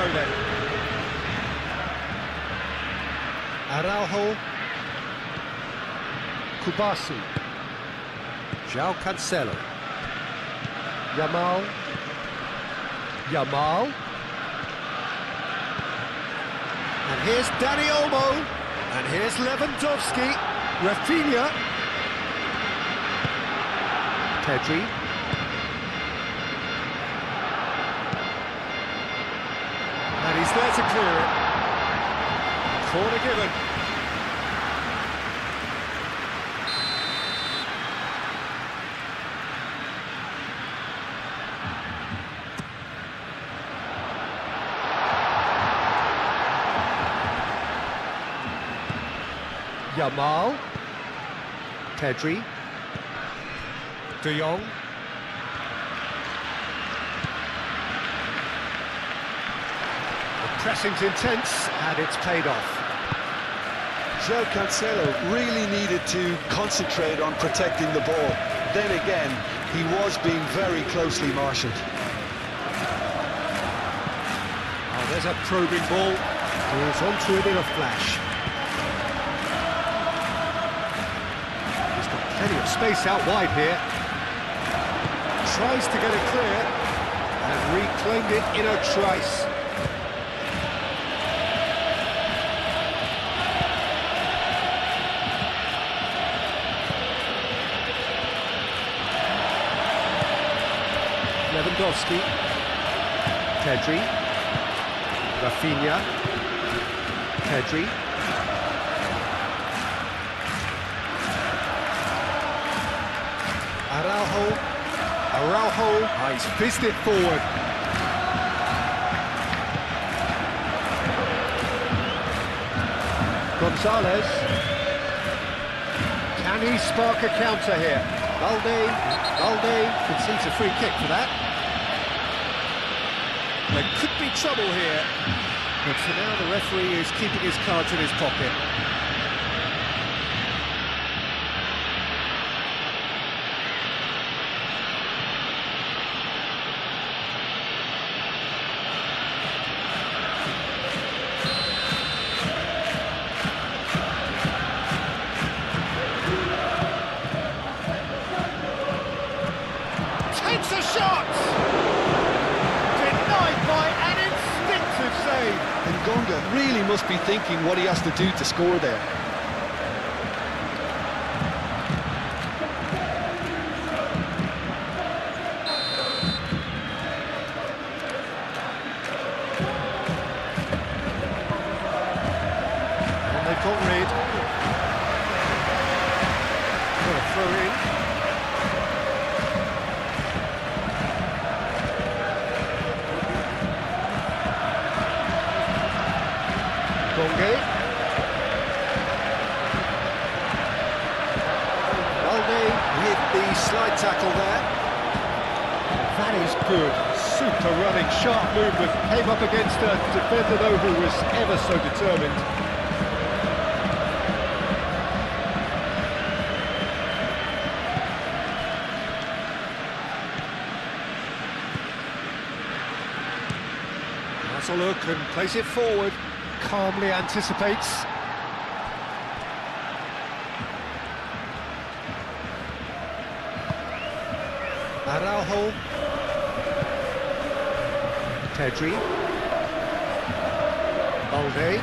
go then. Araujo. Kubasi. João Cancelo. Yamal. And here's Dani Olmo. And here's Lewandowski. Rafinha. Pedri. And he's there to clear it. Corner given. Yamal. Pedri. De Jong. The pressing's intense and it's paid off. João Cancelo really needed to concentrate on protecting the ball. Then again, he was being very closely marshalled. Oh, there's a probing ball. Goes onto it in a flash. He's got plenty of space out wide here. Tries to get it clear and reclaimed it in a trice. Lewandowski. Pedri. Rafinha. Pedri. Araujo. Oh, he's fizzed it forward. Gonzalez. Can he spark a counter here? Balde concedes a free kick for that. There could be trouble here, but for now the referee is keeping his cards in his pocket. Takes a shot! Denied by an instinctive save. And Gonga really must be thinking what he has to do to score there. And they've got rid. Got a throw in. Balde with the slide tackle there. That is good. Super running, sharp movement. Came up against a defender though who was ever so determined. That's a look and plays it forward. Calmly anticipates. Araujo. Pedri. Balde.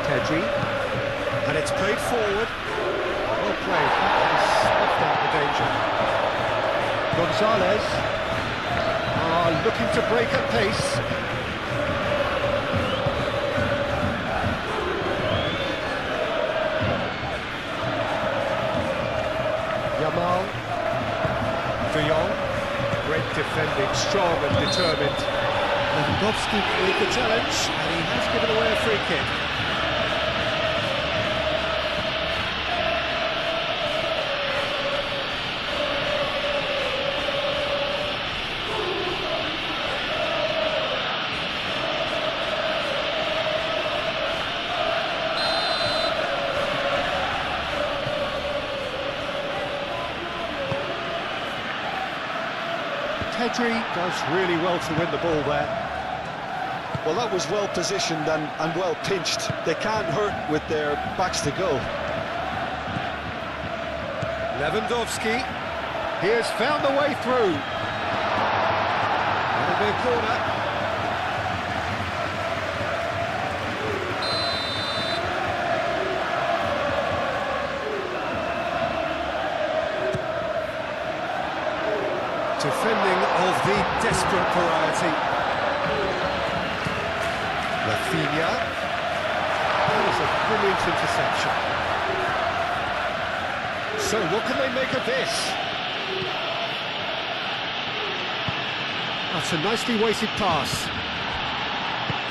Pedri. And it's played forward. Well played. That is snuffed out the danger. Gonzalez. Looking to break at pace. Yamal. De Jong. Great defending, strong and determined. Lewandowski with the challenge, and he has given away a free kick. Pedri does really well to win the ball there. Well, that was well positioned and well pinched. They can't hurt with their backs to goal. Lewandowski, he has found the way through. It'll be a corner. Defending of the desperate variety. Rafinha. That is a brilliant interception. So what can they make of this? That's a nicely weighted pass.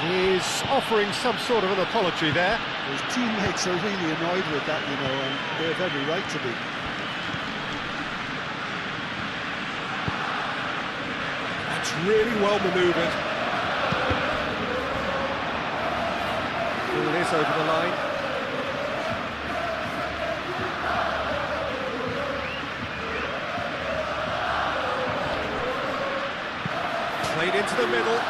He is offering some sort of an apology there. His teammates are really annoyed with that, you know, and they have every right to be. That's really well manoeuvred. Ball is over the line. Played into the middle.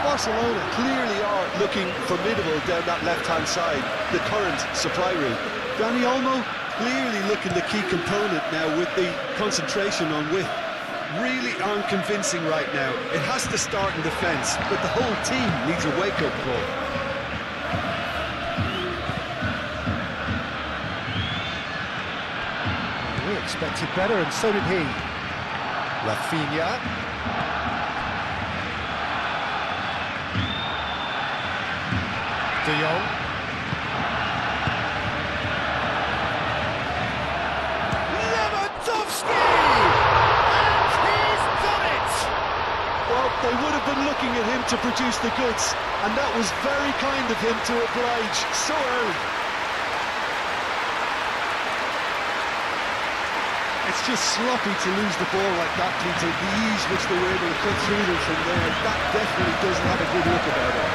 Barcelona clearly are looking formidable down that left-hand side, the current supply route. Dani Olmo clearly looking the key component now with the concentration on width. Really unconvincing right now. It has to start in defence, but the whole team needs a wake-up call. We expected better, and so did he. Rafinha. De Jong. Lewandowski! And he's done it! Well, they would have been looking at him to produce the goods, and that was very kind of him to oblige so early. It's just sloppy to lose the ball like that, Peter. The ease which they were able to cut through them from there, that definitely doesn't have a good look about it.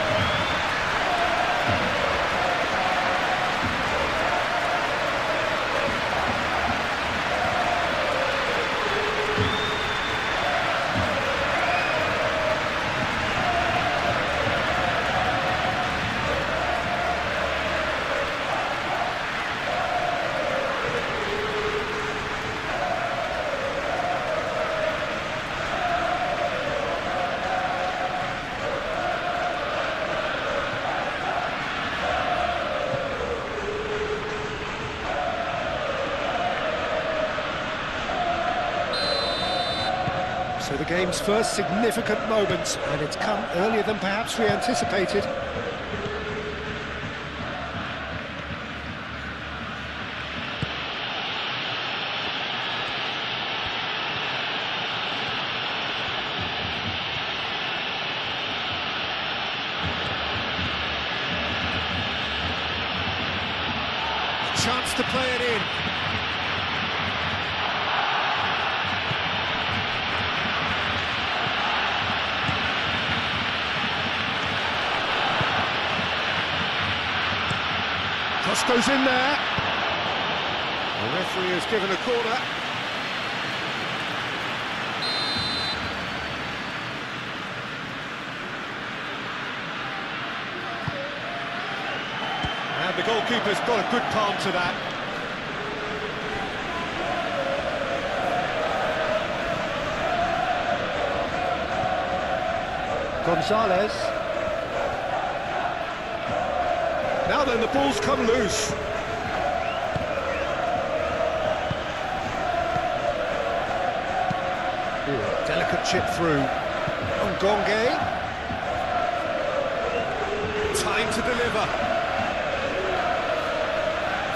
So the game's first significant moment, and it's come earlier than perhaps we anticipated. Chance to play it in. Goes in there. The referee has given a corner. And the goalkeeper's got a good palm to that. Gonzalez. Now then, the ball's come loose. Ooh, delicate chip through. Ngonge. Time to deliver.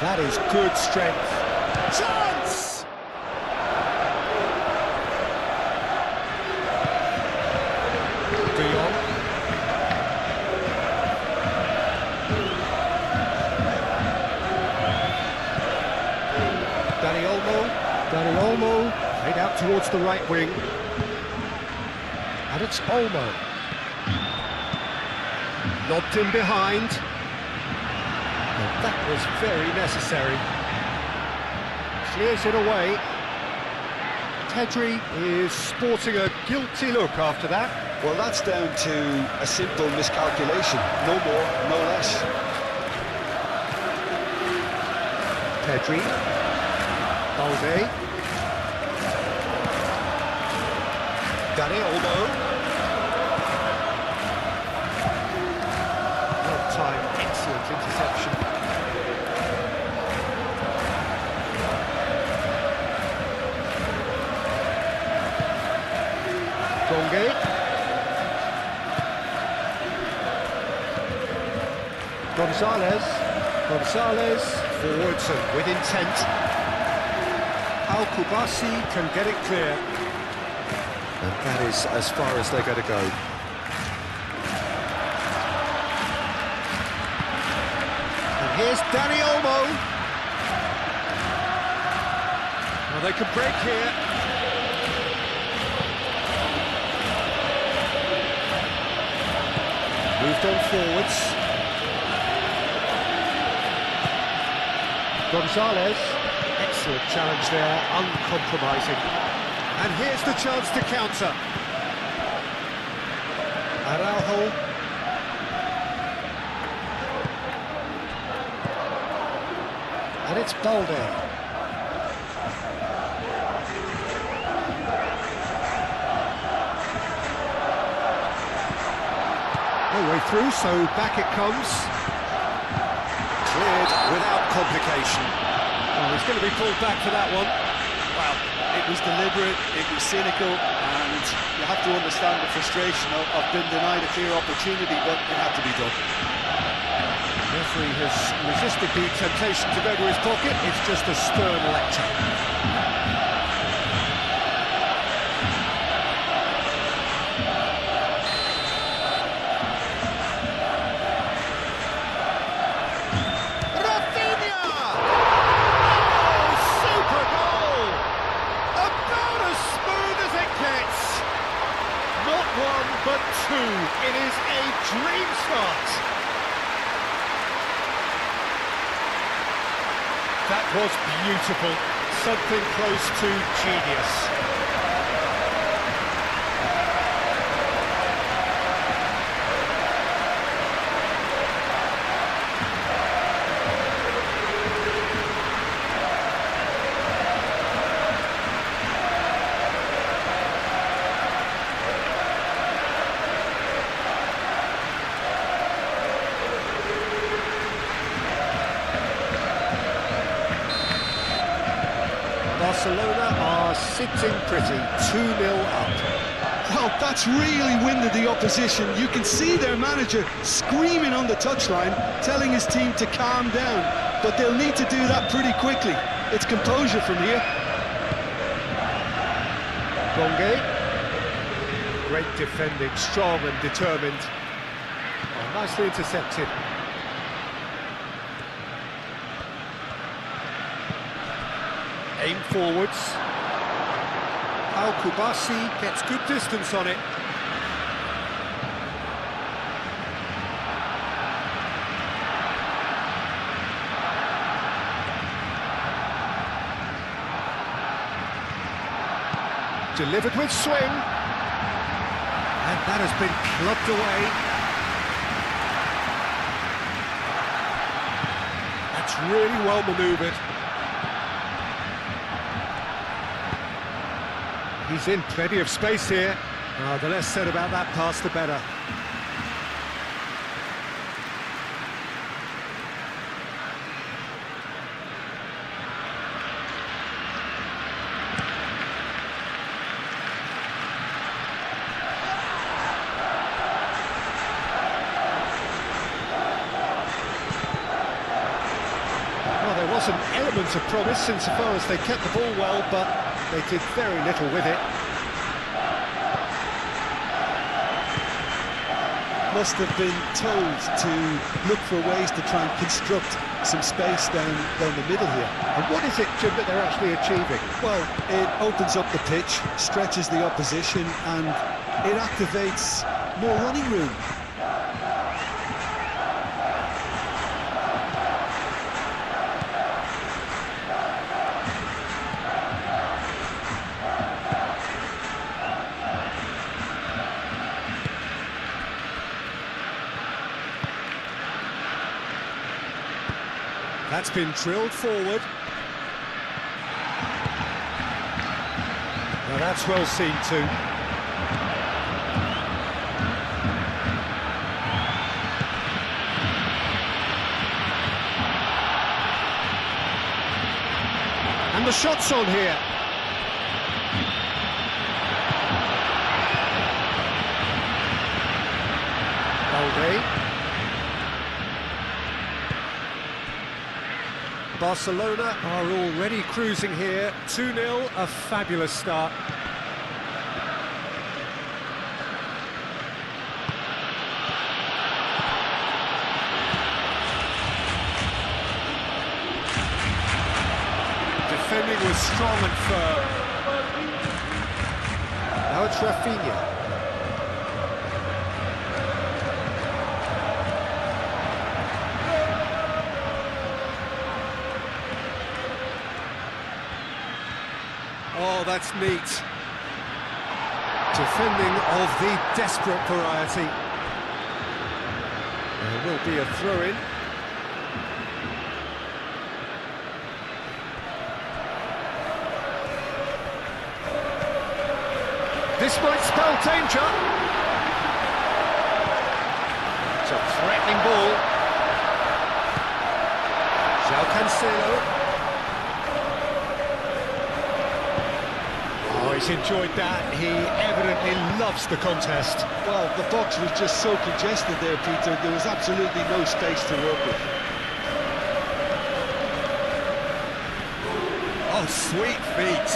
That is good strength. Chance! De Jong. Dani Olmo, played out towards the right wing. And it's Olmo. Lobbed in behind. And that was very necessary. Clears it away. Pedri is sporting a guilty look after that. Well, that's down to a simple miscalculation. No more, no less. Pedri. Balde. Dani Olmo. Well timed, excellent interception. Gonge. Gonzalez forwards and with intent. Al-Kubasi can get it clear. And that is as far as they're going to go. And here's Dani Olmo. Well, they could break here. Moved on forwards. Gonzalez, excellent challenge there, uncompromising. And here's the chance to counter. Araujo. And it's Balde. No way through, so back it comes. Cleared without complication. Oh, he's going to be pulled back for that one. Well, it was deliberate, it was cynical, and you have to understand the frustration of being denied a clear opportunity, but it had to be done. The referee has resisted the temptation to go to his pocket. It's just a stern lecture. But two. It is a dream start. That was beautiful. Something close to genius. Barcelona are sitting pretty, 2-0 up. Well, that's really winded the opposition. You can see their manager screaming on the touchline, telling his team to calm down. But they'll need to do that pretty quickly. It's composure from here. Gonge. Great defending, strong and determined. Oh, nicely intercepted. Aim forwards. Al-Kubasi gets good distance on it. Delivered with swing. And that has been clubbed away. That's really well manoeuvred. He's in plenty of space here. The less said about that pass, the better. Well, there was an element of promise insofar as they kept the ball well, but they did very little with it. Must have been told to look for ways to try and construct some space down the middle here. And what is it, Jim, that they're actually achieving? Well, it opens up the pitch, stretches the opposition, and it activates more running room. That's been drilled forward. Now that's well seen too. And the shot's on here. Barcelona are already cruising here. 2-0, a fabulous start. Defending was strong and firm. Now it's Rafinha. Oh, that's neat. Defending of the desperate variety. There will be a throw-in. This might spell danger. It's a threatening ball. João Cancelo. He's enjoyed that. He evidently loves the contest. Well, the box was just so congested there, Peter. There was absolutely no space to work with. Oh, sweet feet.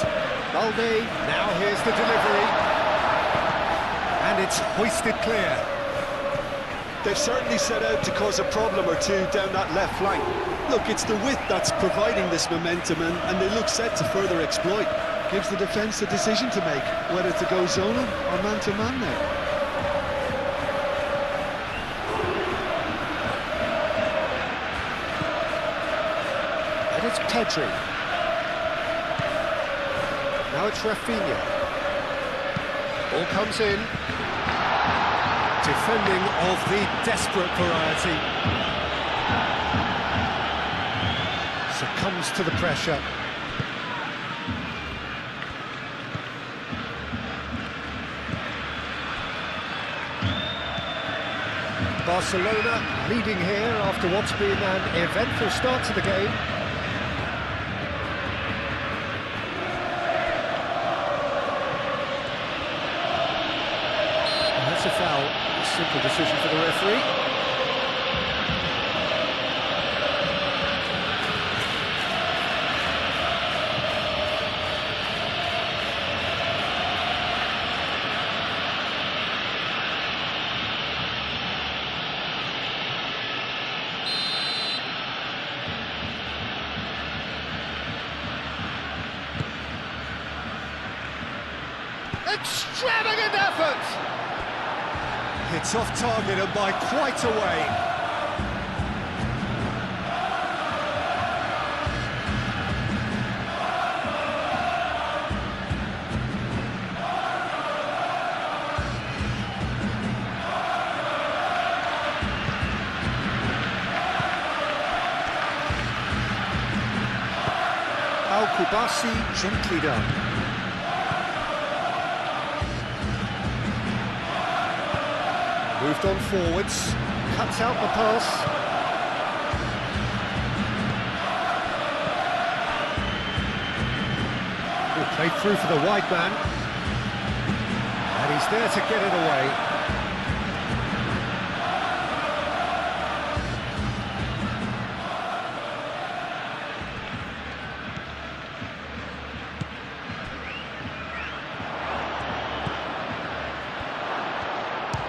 Balde, now here's the delivery. And it's hoisted clear. They've certainly set out to cause a problem or two down that left flank. Look, it's the width that's providing this momentum, and they look set to further exploit. Gives the defence a decision to make, whether to go zonal or man-to-man now. And it's Pedri. Now it's Rafinha. Ball comes in. Defending of the desperate variety. Succumbs to the pressure. Barcelona leading here after what's been an eventful start to the game. That's a foul. A simple decision for the referee. Extravagant effort! It's off target and by quite a way. Al-Kubasi gently done. Moved on forwards, cuts out the pass. Oh, played through for the wide man. And he's there to get it away.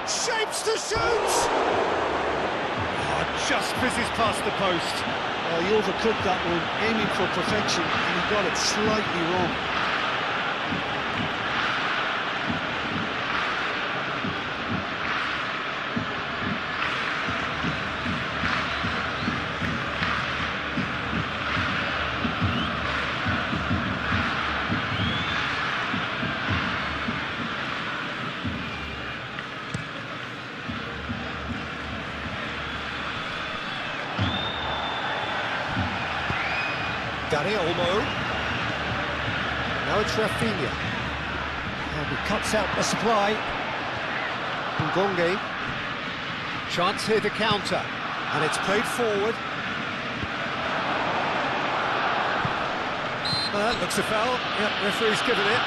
Shapes to shoot! Oh, just fizzes past the post. Oh, he overcooked that one, aiming for perfection, and he got it slightly wrong. Dani Olmo. Now it's Rafinha. And he cuts out the supply. Ngonge. Chance here to counter. And it's played forward. Looks a foul. Yep, referee's given it.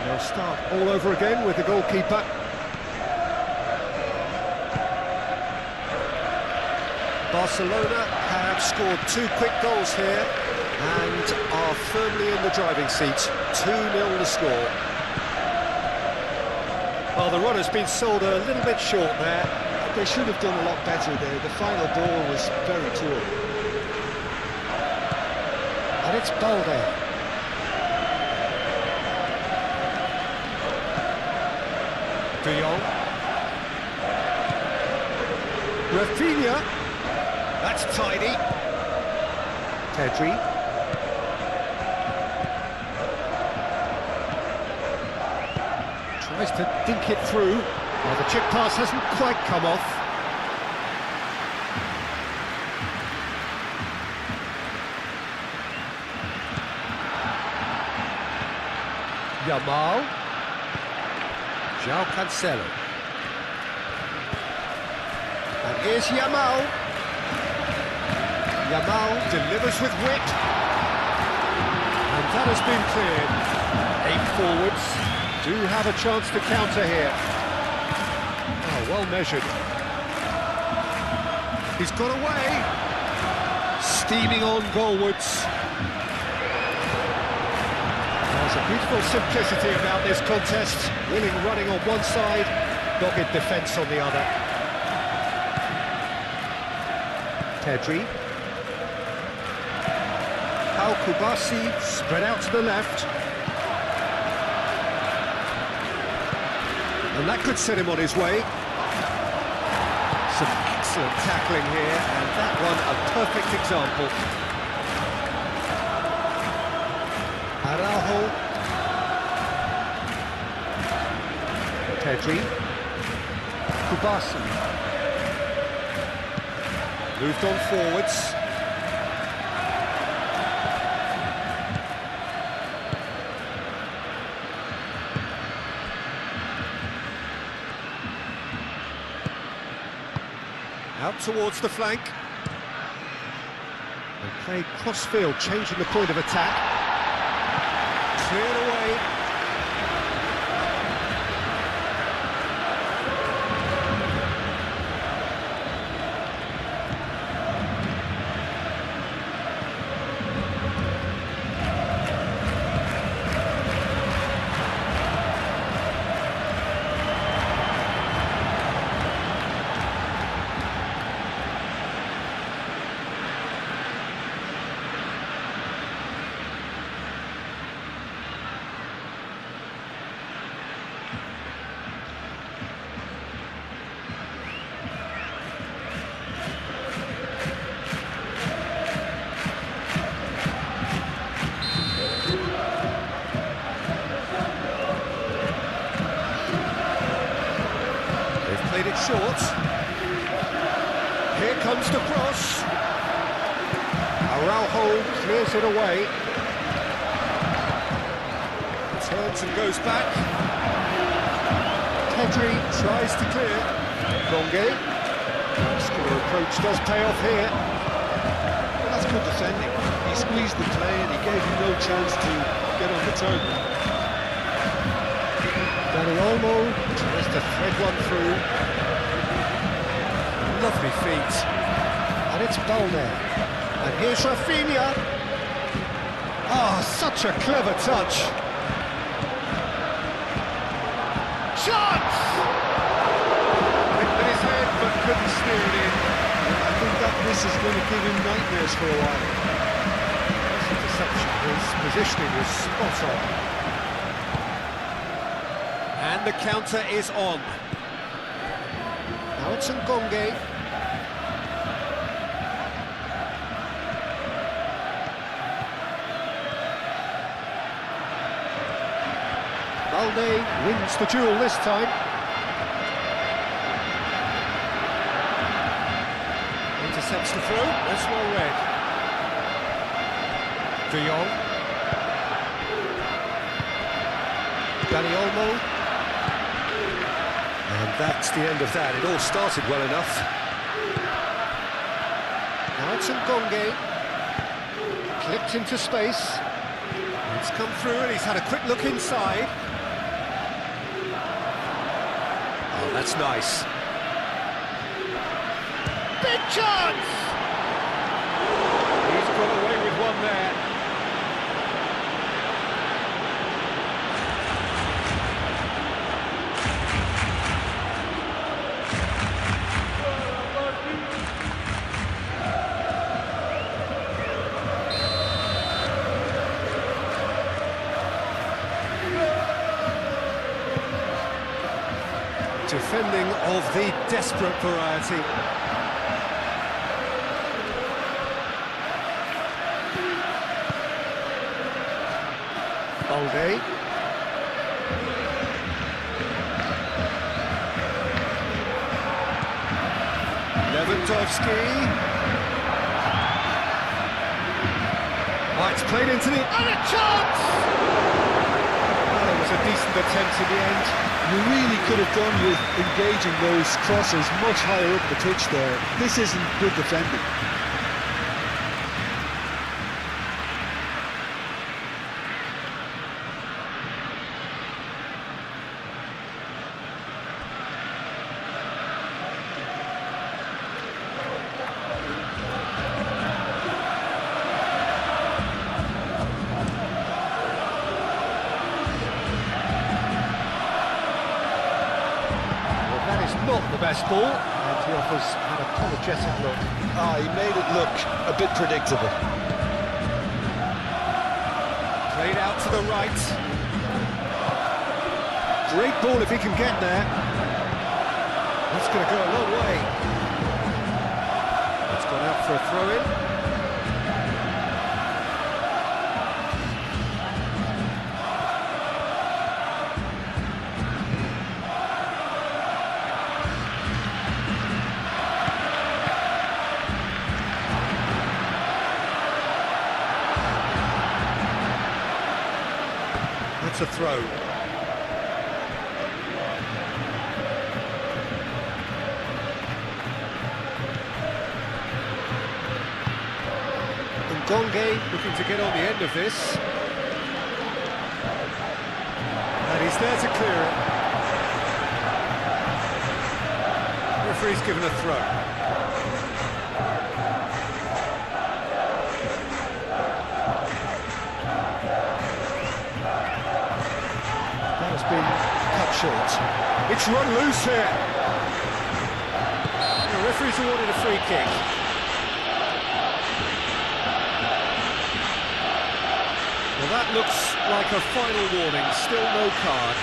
They'll start all over again with the goalkeeper. Barcelona have scored 2 quick goals here and are firmly in the driving seat. 2-0 the score. Well, the run has been sold a little bit short there. They should have done a lot better there. The final ball was very poor. And it's Balde. De Jong. Rafinha. That's tidy. Pedri. Tries to dink it through. Well, the chip pass hasn't quite come off. Yamal. João Cancelo. And here's Yamal. Yamal delivers with wit. And that has been cleared. 8 forwards do have a chance to counter here. Oh, well measured. He's got away. Steaming on goalwards. There's a beautiful simplicity about this contest. Willing running on one side, dogged defence on the other. Pedri. Al Kubasi spread out to the left. And that could set him on his way. Some excellent tackling here, and that one a perfect example. Araujo. Pedri. Kubasi. Moved on forwards. Out towards the flank. And played cross-field, changing the point of attack. Cleared away. Played it short. Here comes the cross. Araujo clears it away. Turns and goes back. Pedri tries to clear. Ngonge. Score approach does pay off here. Well, that's good defending. He squeezed the play and he gave him no chance to get on the turn. Dani Olmo tries to thread one through. Lovely feet. And it's Balde. And here's Rafinha. Ah, such a clever touch. Shot! Hit with his head, but couldn't steer it in. I think that This is going to give him nightmares for a while. That's interception. His positioning was spot on. And the counter is on. Now it's Ngonge. Balde wins the duel this time. Intercepts the throw, that's well read. De Jong. Dani Olmo. And that's the end of that. It all started well enough. Now it's Ngonge. Clipped into space. It's come through and he's had a quick look inside. Oh, that's nice. Big chance! He's got away with one there. Defending of the desperate variety. Balde. Lewandowski. Oh, it's played into the... And a chance! Well, it was a decent attempt in the end. You really could have done with engaging those crosses much higher up the pitch there. This isn't good defending. Not the best ball, and he offers an apologetic look. He made it look a bit predictable. Played out to the right. Great ball if he can get there. That's going to go a long way. It's gone out for a throw-in. That's a throw. Ngonge looking to get on the end of this. And he's there to clear it. Referee's given a throw. Been cut short. It's run loose here. The referee's awarded a free kick. Well, that looks like a final warning. Still no card.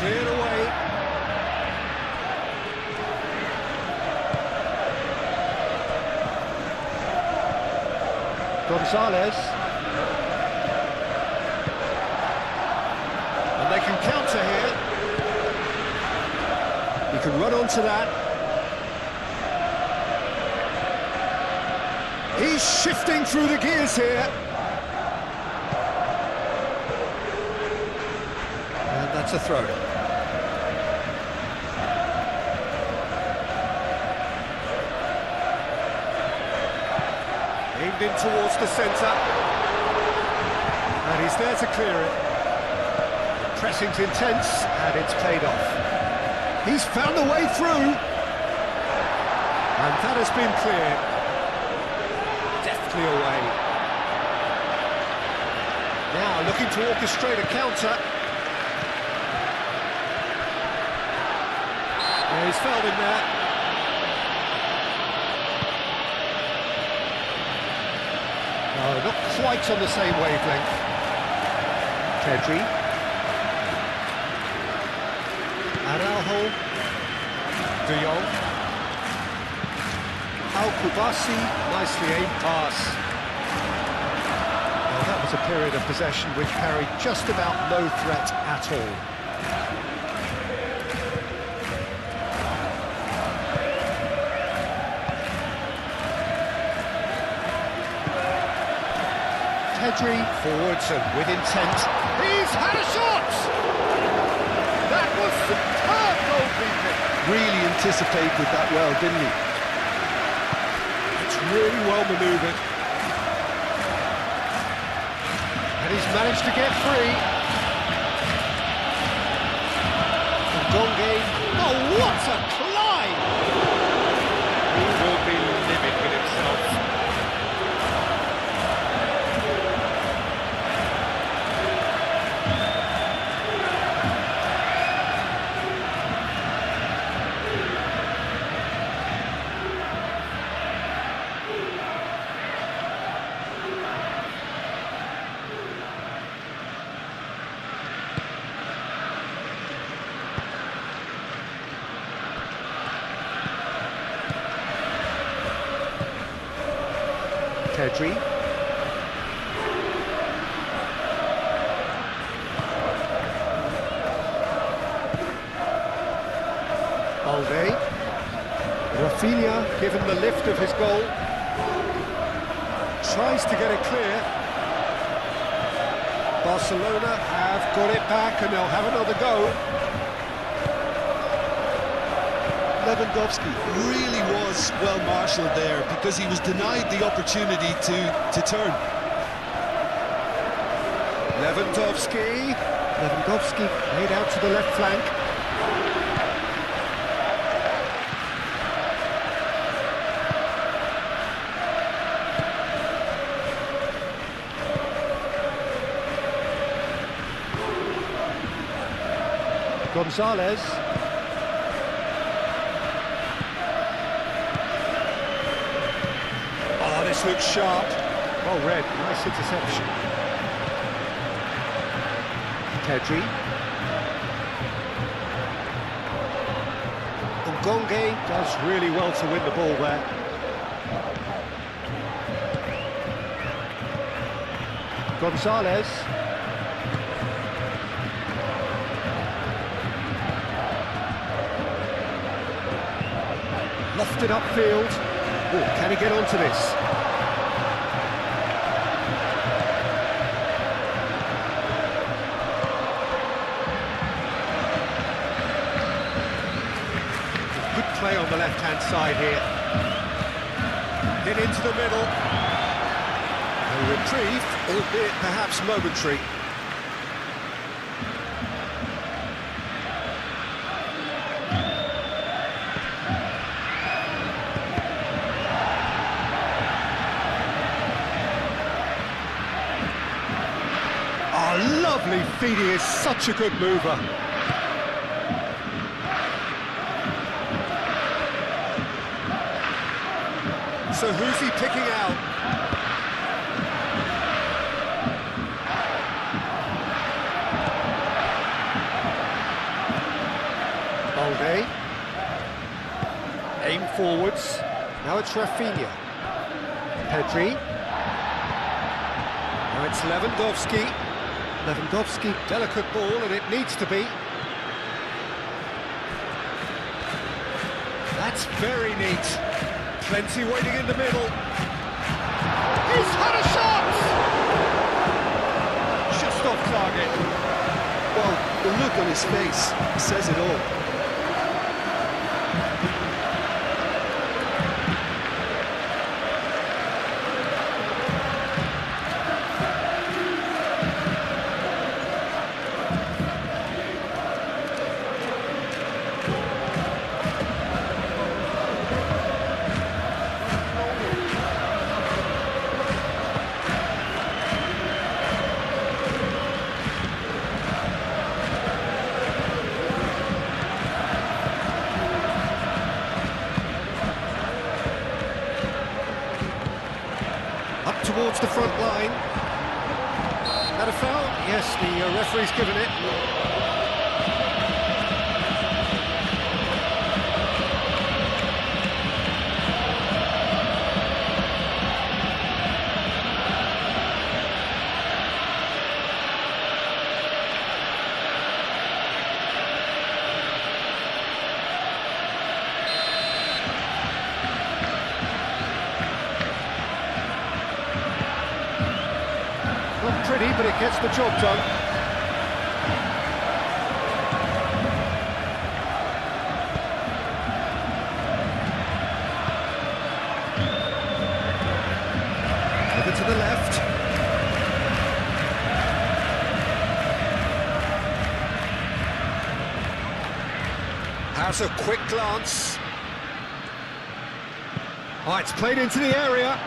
Cleared away. Gonzalez. And they can counter here. You can run onto that. He's shifting through the gears here. And that's a throw. Aimed in towards the centre. And he's there to clear it. Pressing's intense, and it's paid off. He's found a way through. And that has been cleared. Deftly away. Now looking to orchestrate a counter. Yeah, he's fouled him there. No, not quite on the same wavelength. Pedri. Araujo. De Jong. Al-Kubasi, nicely aimed pass. Well, that was a period of possession which carried just about no threat at all. Pedri forwards and with intent. He's had a shot! That was superb goalkeeping. Really anticipated that well, didn't he? It's really well manoeuvred. And he's managed to get free. Ngonge. Oh, what a climb! He will be living with himself. Pedri. Balde. Rafinha, given the lift of his goal, tries to get it clear. Barcelona have got it back and they'll have another go. Lewandowski really was well marshalled there because he was denied the opportunity to turn. Lewandowski laid out to the left flank. Gonzalez. This looks sharp. Well read, nice interception. Pedri. Ngonge does really well to win the ball there. Gonzalez. Lofted upfield. Oh, can he get onto this? Play on the left-hand side here. In into the middle. A reprieve, albeit perhaps momentary. Oh, lovely feed, he is such a good mover. So who's he picking out? Balde. Aim forwards. Now it's Rafinha. Pedri. Now it's Lewandowski. Lewandowski, delicate ball, and it needs to be. That's very neat. Plenty waiting in the middle. He's had a shot! Just off target. Well, the look on his face says it all. towards the front line. That a foul? Yes, the referee's given it. Not pretty, but it gets the job done. Over to the left. Has a quick glance. Oh, it's played into the area.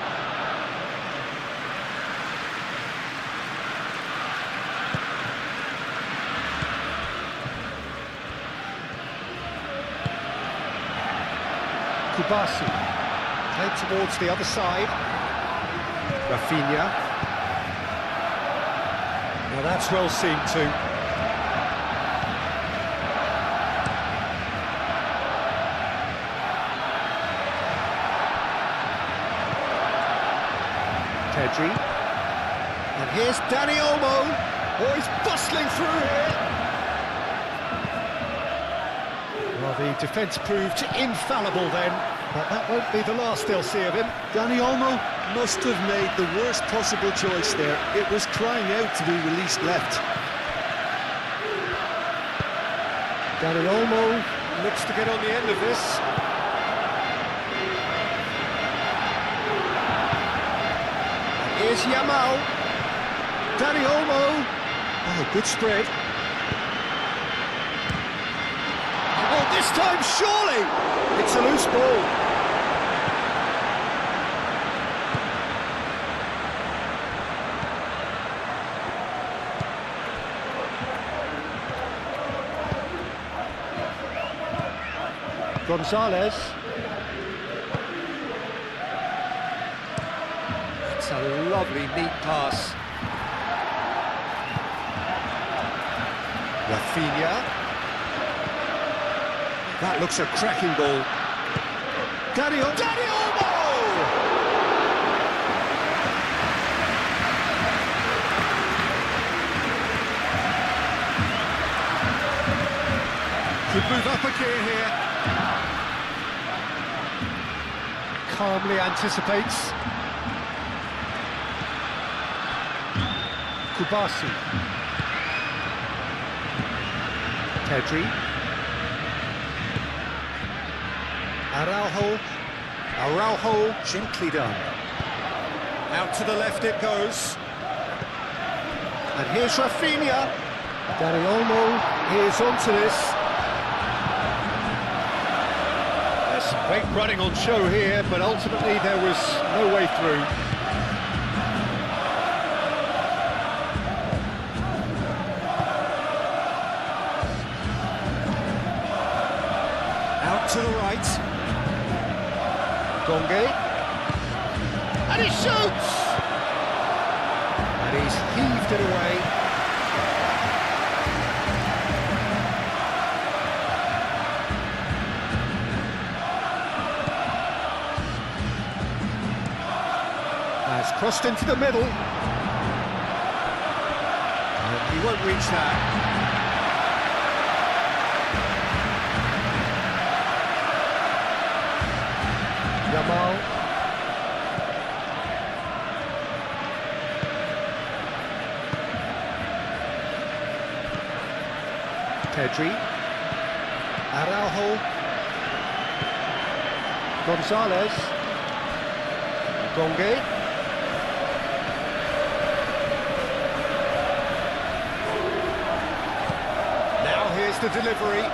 Kubasi, played towards the other side. Rafinha. Now that's well seen too. Pedri. And here's Dani Olmo. Oh, he's bustling through here. Well, the defence proved infallible then, but that won't be the last they'll see of him. Dani Olmo must have made the worst possible choice there. It was crying out to be released left. Dani Olmo looks to get on the end of this. And here's Yamal. Dani Olmo. Oh, good spread. Oh, this time, surely! It's a loose ball. Gonzalez. It's a lovely, neat pass. Rafinha. That looks a cracking ball. Dani Olmo! Could move up a gear here. Calmly anticipates. Kubasi. Pedri. Araujo, gently done. Out to the left it goes. And here's Rafinha. Dani Olmo is onto this. There's some great running on show here, but ultimately there was no way through. Out to the right. Gonge, and he shoots! And he's heaved it away. Has crossed into the middle. And he won't reach that. Yamal. Pedri. Araujo. Gonzalez. Gonge. Now here's the delivery.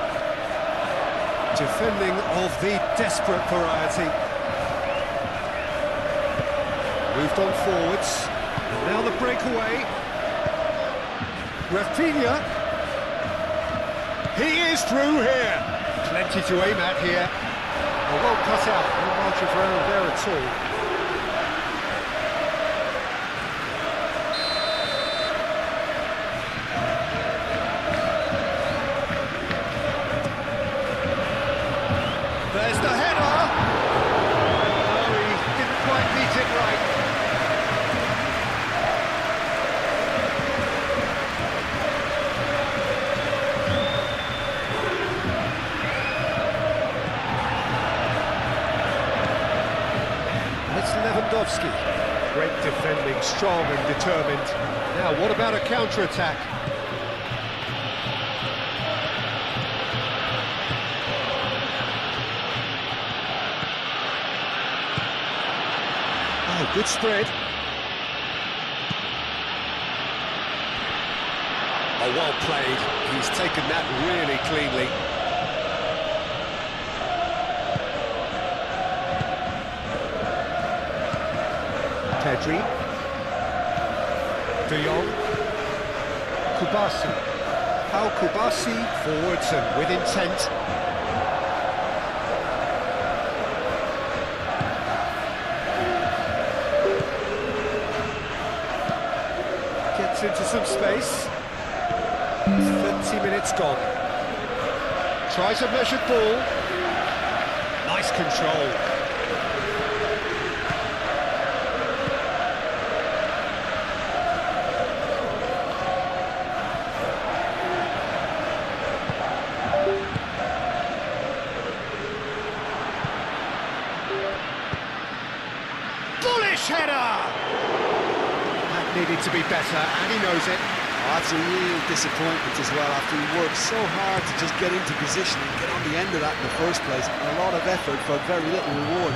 Defending of the desperate variety. Moved on forwards, and now the breakaway. Rafinha. He is through here. Plenty to aim at here. Well cut out, no margin for error there at all. Lewandowski. Great defending, strong and determined. Now, what about a counter-attack? Oh, good spread. Oh, well played. He's taken that really cleanly. Pedri. De Jong. Kubasi. How Kubasi forwards and with intent. Gets into some space. 30 minutes gone. Tries a measured ball. Nice control. Bullish header! That needed to be better, and he knows it. Oh, that's a real disappointment as well, after he worked so hard to just get into position and get on the end of that in the first place. A lot of effort for very little reward.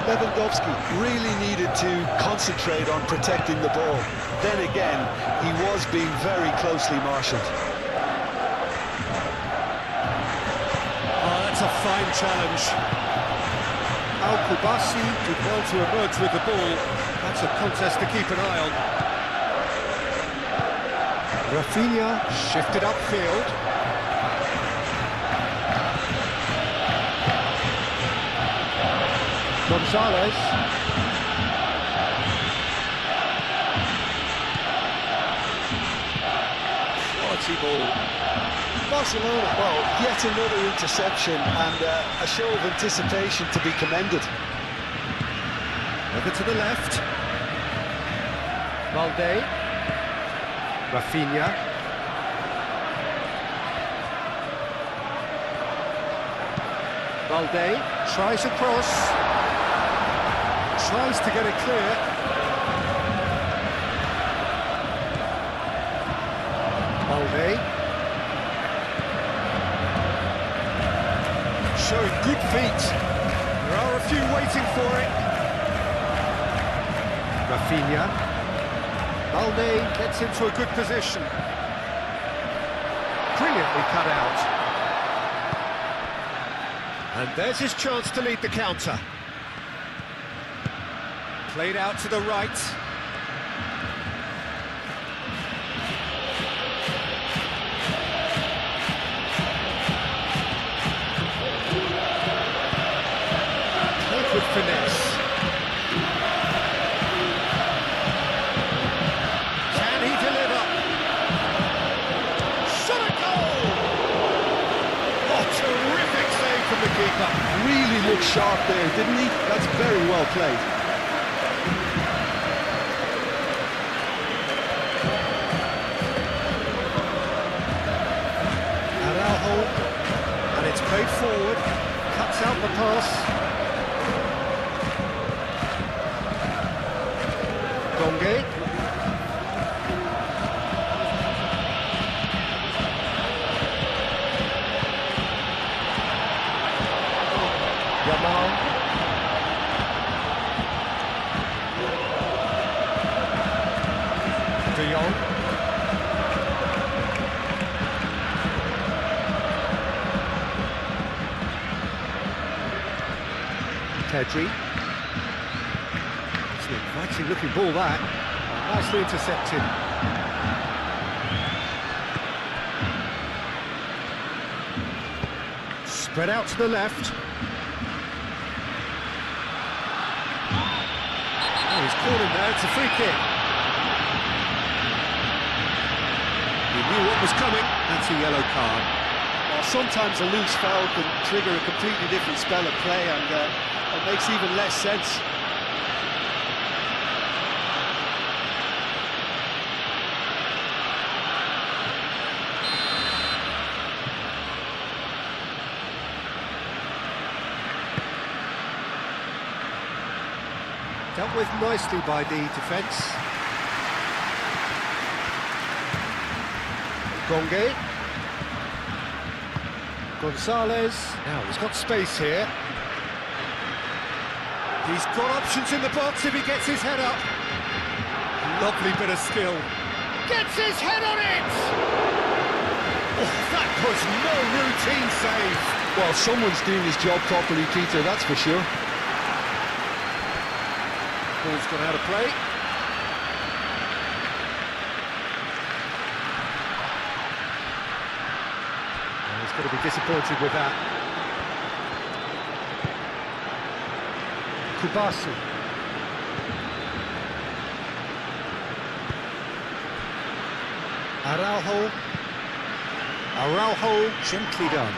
Lewandowski really needed to concentrate on protecting the ball. Then again, he was being very closely marshalled. Oh, that's a fine challenge. Al Kubasi did well to emerge with the ball. That's a contest to keep an eye on. Rafinha shifted upfield. Gonzalez. Quality ball. Barcelona, well, yet another interception and a show of anticipation to be commended. Over to the left. Valde. Rafinha. Valde tries a cross. Tries to get it clear. Valde. Showing good feet. There are a few waiting for it. Rafinha. Valde gets into a good position. Brilliantly cut out. And there's his chance to lead the counter. Played out to the right. Played with finesse. From the keeper. Really looked sharp there, didn't he? That's very well played. Araujo, and it's played forward, cuts out the pass. Donge. Yamal. De Jong. Pedri. It's an inviting looking ball that. Nicely intercepted. Spread out to the left. He's caught him there, it's a free kick. He knew what was coming, that's a yellow card. Well, sometimes a loose foul can trigger a completely different spell of play, and it makes even less sense. Dealt with nicely by the defence. Gonge. Gonzalez. Now he's got space here. He's got options in the box if he gets his head up. Lovely bit of skill. Gets his head on it! Oh, that was no routine save. Well, someone's doing his job properly, Peter, that's for sure. Ball's gone out of play. And he's going to be disappointed with that. Kubasu. Araujo, gently done.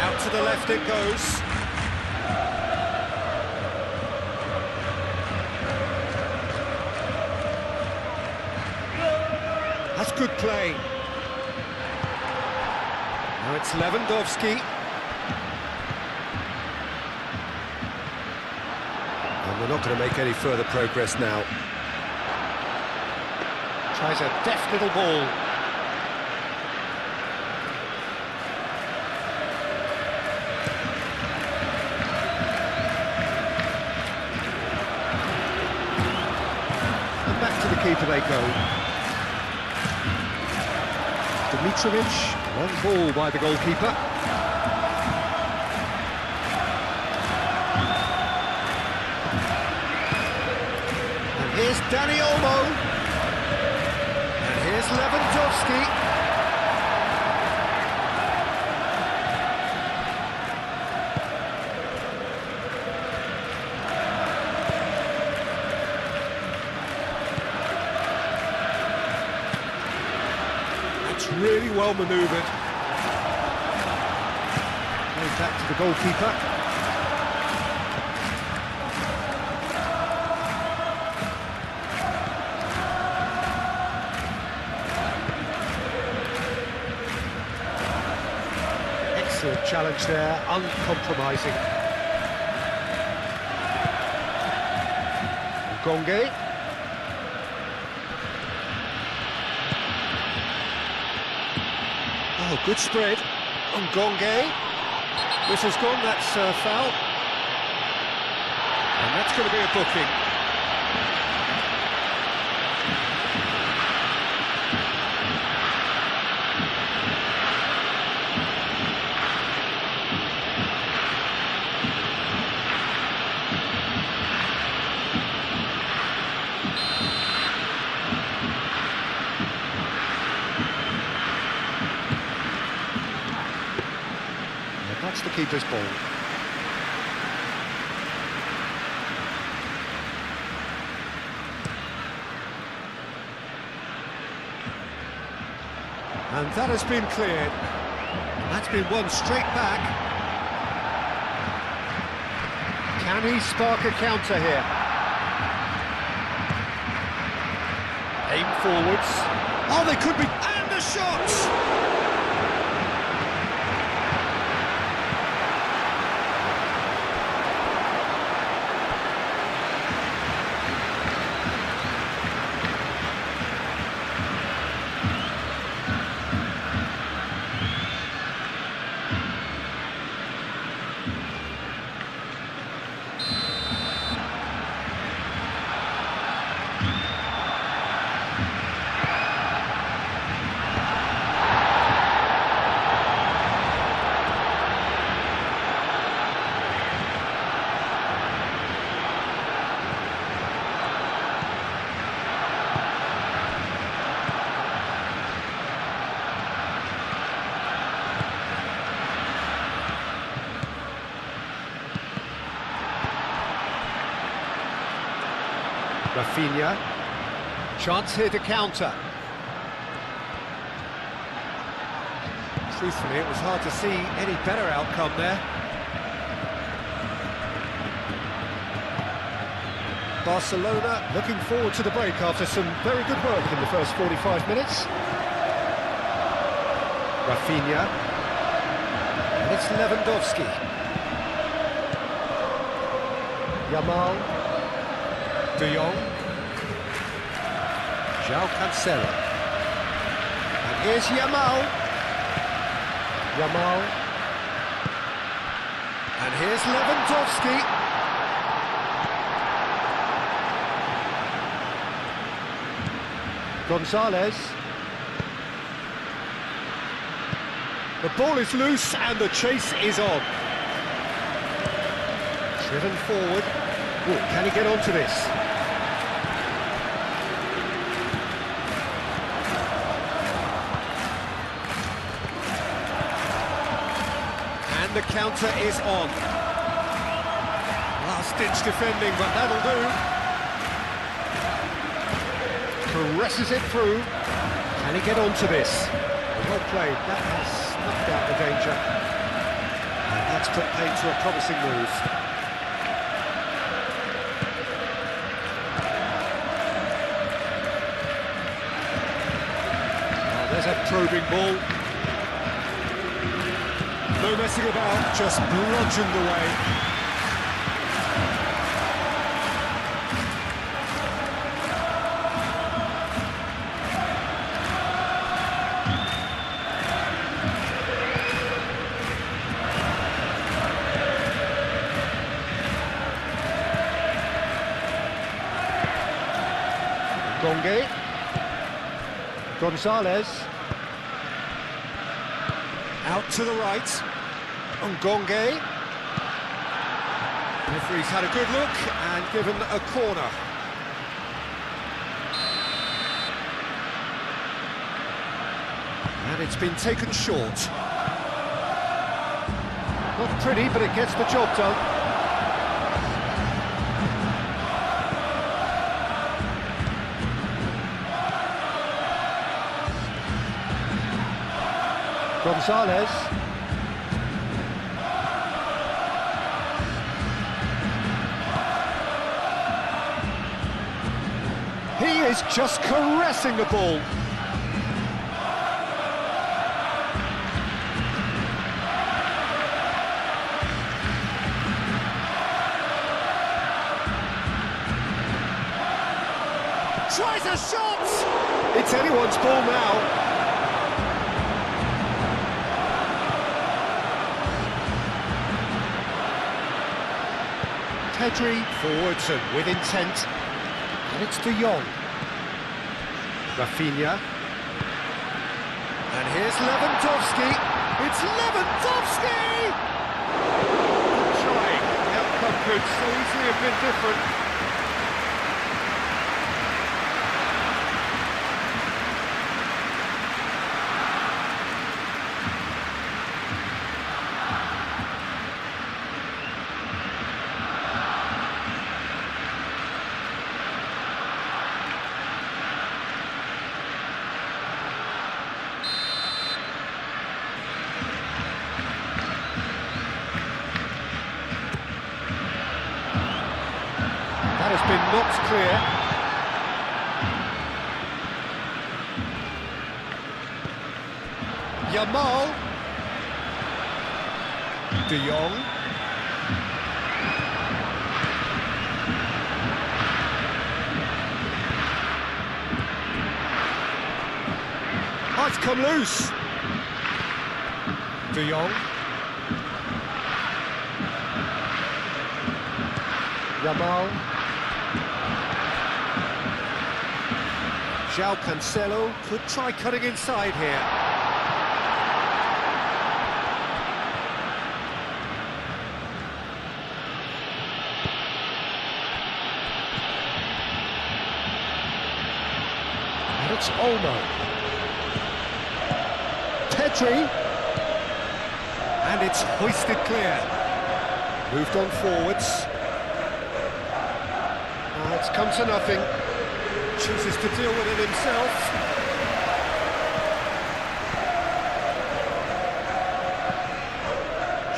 Out to the left it goes. That's good play. Now it's Lewandowski. And they're not going to make any further progress now. Tries a deft little ball. And back to the keeper they go. Dimitrovic, one ball by the goalkeeper. Here's Dani Olmo, and here's Lewandowski. That's really well manoeuvred. Goes back to the goalkeeper. Challenge there, uncompromising. Gonge. Oh, good spread. Gonge. Whistle's gone, that's foul. And that's going to be a booking. That's the keeper's ball. And that has been cleared. That's been one straight back. Can he spark a counter here? Aim forwards. Oh, they could be... And the shot! Rafinha, chance here to counter. Truthfully, it was hard to see any better outcome there. Barcelona looking forward to the break after some very good work in the first 45 minutes. Rafinha. it's Lewandowski. Yamal. De Jong. João Cancelo. And here's Yamal. Yamal. And here's Lewandowski. Gonzalez. The ball is loose and the chase is on. Driven forward. Ooh, can he get onto this? And the counter is on. Last-ditch defending, but that'll do. Caresses it through. Can he get onto this? Well played. That has snuffed out the danger. And that's put paid to a promising move. Oh, there's a probing ball. No messing about, just bludgeoned away. Gonge. Gonzalez. Out to the right. Ngonge. Referee's had a good look and given a corner. And it's been taken short. Not pretty, but it gets the job done. Gonzalez. He is just caressing the ball. Tries a shot! It's anyone's ball now. Pedri forwards and with intent, and it's De Jong. Rafinha. And here's Lewandowski. It's Lewandowski! Trying. The outcome could so easily have been different. That has been knocked clear. Yamal. De Jong. Oh, it's come loose. De Jong. Yamal. João Cancelo could try cutting inside here. And it's Olmo. Pedri. And it's hoisted clear. Moved on forwards. It's come to nothing. Chooses to deal with it himself.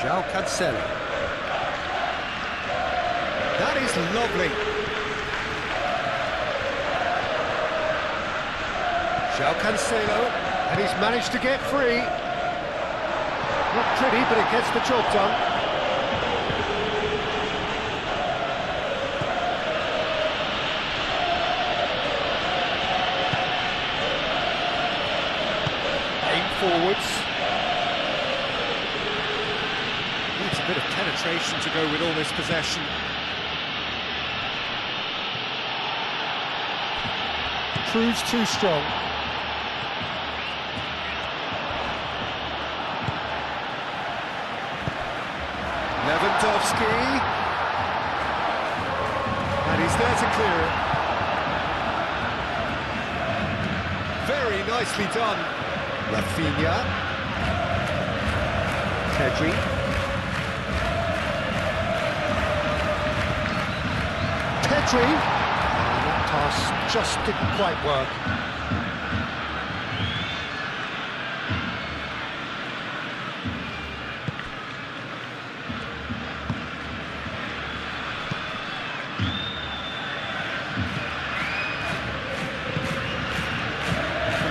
João Cancelo. That is lovely. João Cancelo, and he's managed to get free. Not pretty, but it gets the job done. Aim forwards. Needs a bit of penetration to go with all this possession. Proves too strong. Lewandowski, and he's there to clear it. Very nicely done. Rafinha, Pedri, and that pass just didn't quite work.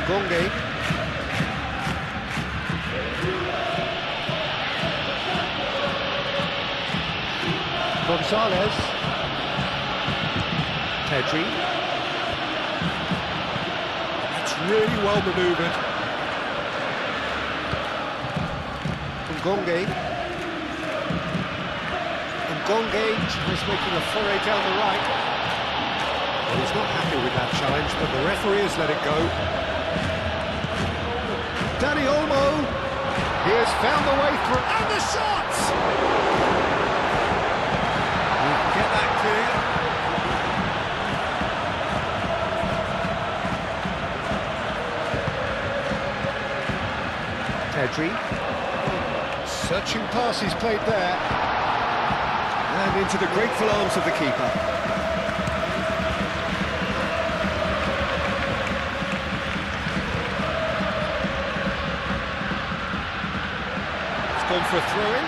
Gonge. Gonzalez. Pedri. That's really well manoeuvred. Gonge. And Gonge is making a foray down the right. Well, he's not happy with that challenge, but the referee has let it go. Dani Olmo, he has found the way through, and the shot! We can get that clear. Pedri, searching pass he's played there, and into the grateful arms of the keeper. Gone for a throw-in.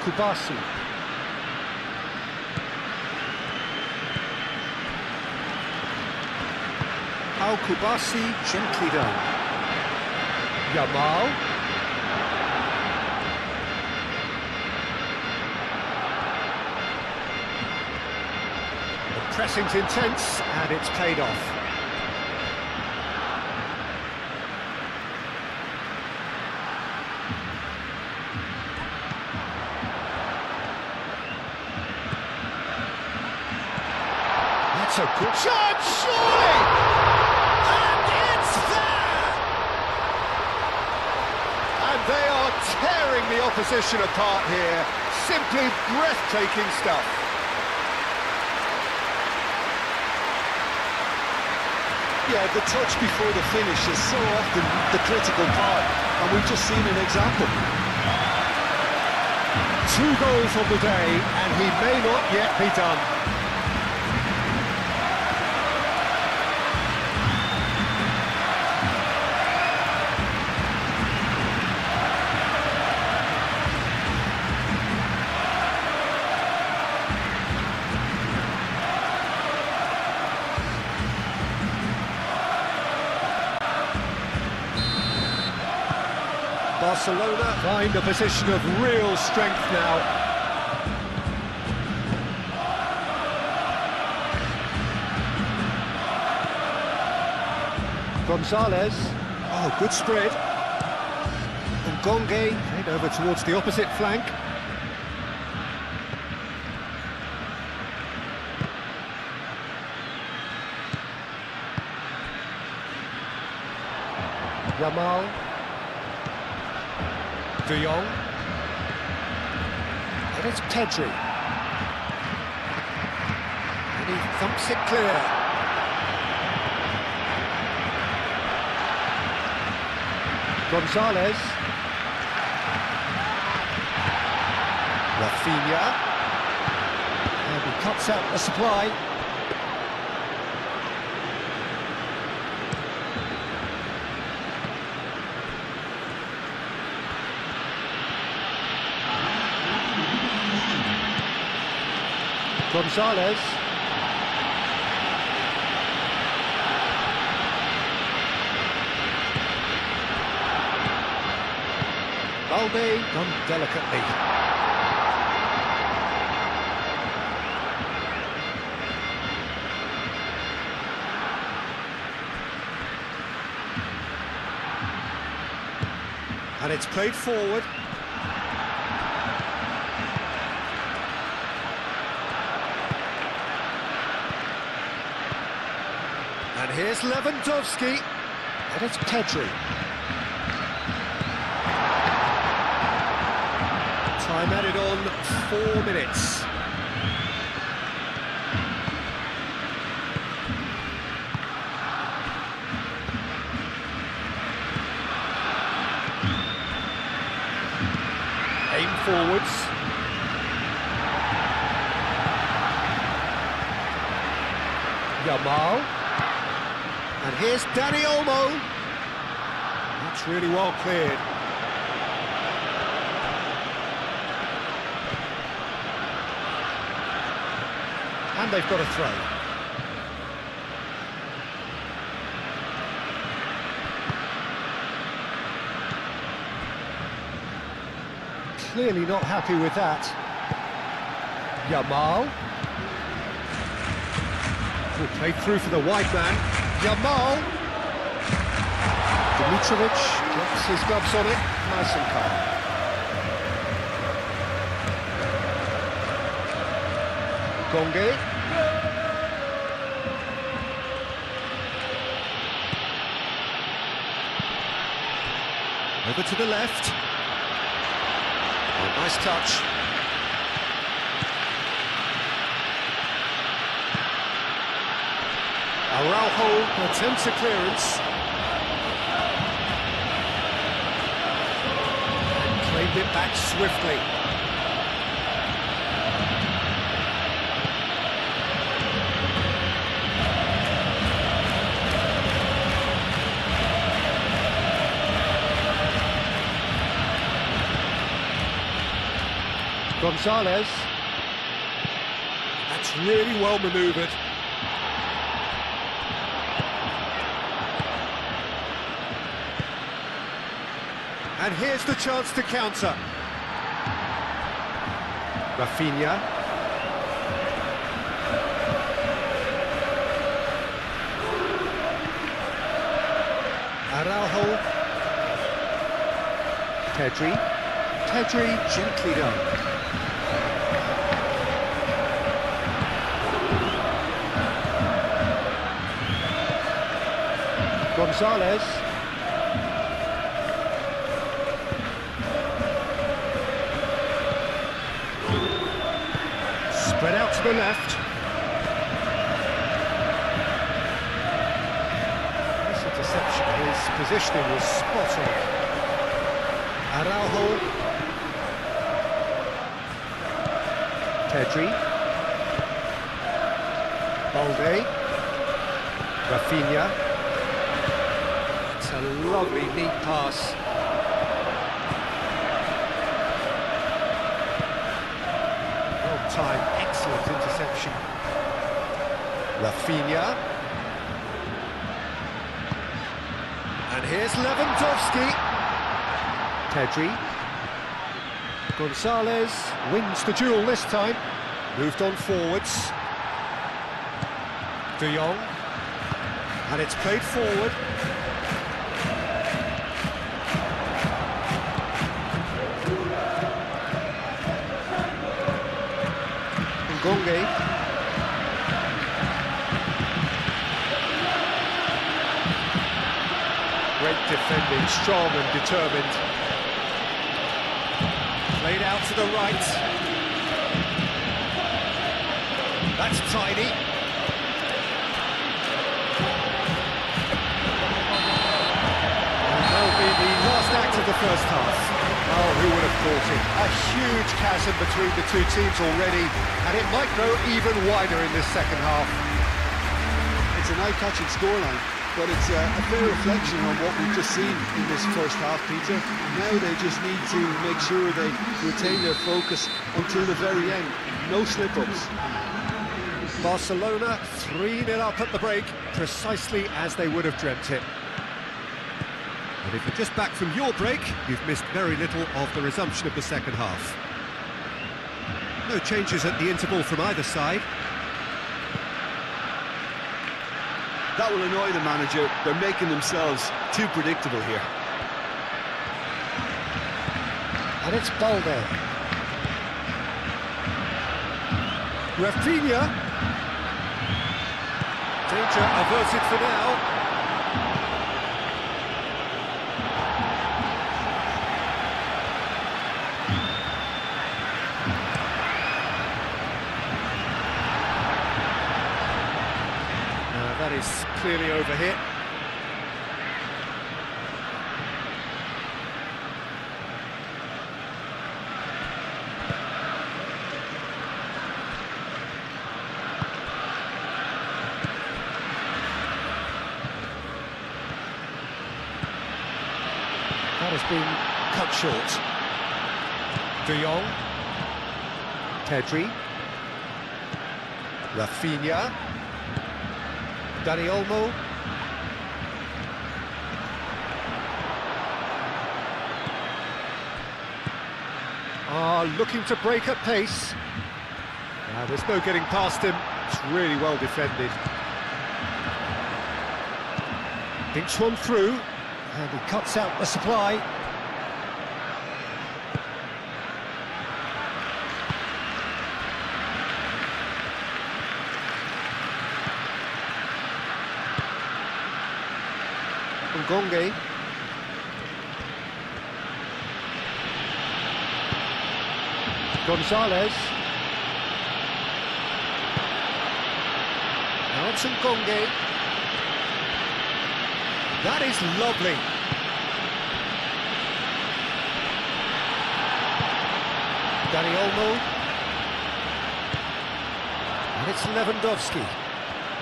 Kubasi. How Kubasi gently done. Yamal. Pressing's intense, and it's paid off. That's a good shot, surely! And it's there! And they are tearing the opposition apart here. Simply breathtaking stuff. Yeah, the touch before the finish is so often the critical part, and we've just seen an example. 2 goals on the day, and he may not yet be done. Barcelona find a position of real strength now. Gonzalez. Oh, good spread. And Gonge head over towards the opposite flank. Yamal. De Jong, and it's Pedri, and he thumps it clear. Gonzalez, Rafinha, and he cuts out the supply. Gonzalez. Balde done delicately. And it's played forward. And here's Lewandowski. And it's Pedri. Time added on 4 minutes. Aim forwards. Yamal. And here's Dani Olmo. That's really well cleared. And they've got a throw. Clearly not happy with that. Yamal. Played through for the wide man. Yamal. Dimitrovic gets his gloves on it. Nice and calm. Gonge. Over to the left. Oh, nice touch. Araujo attempts a clearance. And claimed it back swiftly. Gonzalez. That's really well manoeuvred. And here's the chance to counter. Rafinha. Araujo. Pedri gently done. Gonzalez. Spread out to the left. This interception, his positioning was spot on. Araujo. Pedri. Balde. Rafinha. It's a lovely, neat pass. Well-timed, excellent interception. Rafinha. And here's Lewandowski. Pedri. Gonzalez wins the duel this time. Moved on forwards. De Jong. And it's played forward. Gonge. Great defending, strong and determined. Played out to the right. That's tidy. And that'll be the last act of the first half. Oh, who would have thought it? A huge chasm between the two teams already, and it might grow even wider in this second half. It's an eye-catching scoreline, but it's a fair reflection on what we've just seen in this first half, Peter. Now they just need to make sure they retain their focus until the very end. No slip-ups. Barcelona 3-0 up at the break, precisely as they would have dreamt it. And if you're just back from your break, you've missed very little of the resumption of the second half. No changes at the interval from either side. That will annoy the manager. They're making themselves too predictable here. And it's Balde. Rafinha. Danger averted for now. That is clearly overhit. That has been cut short. De Jong. Pedri. Rafinha. Dani Olmo. Looking to break at pace. There's no getting past him. It's really well defended. Dinks one through, and he cuts out the supply. Gonge. Gonzalez. Now it's Gonge. That is lovely. Dani Olmo. And it's Lewandowski.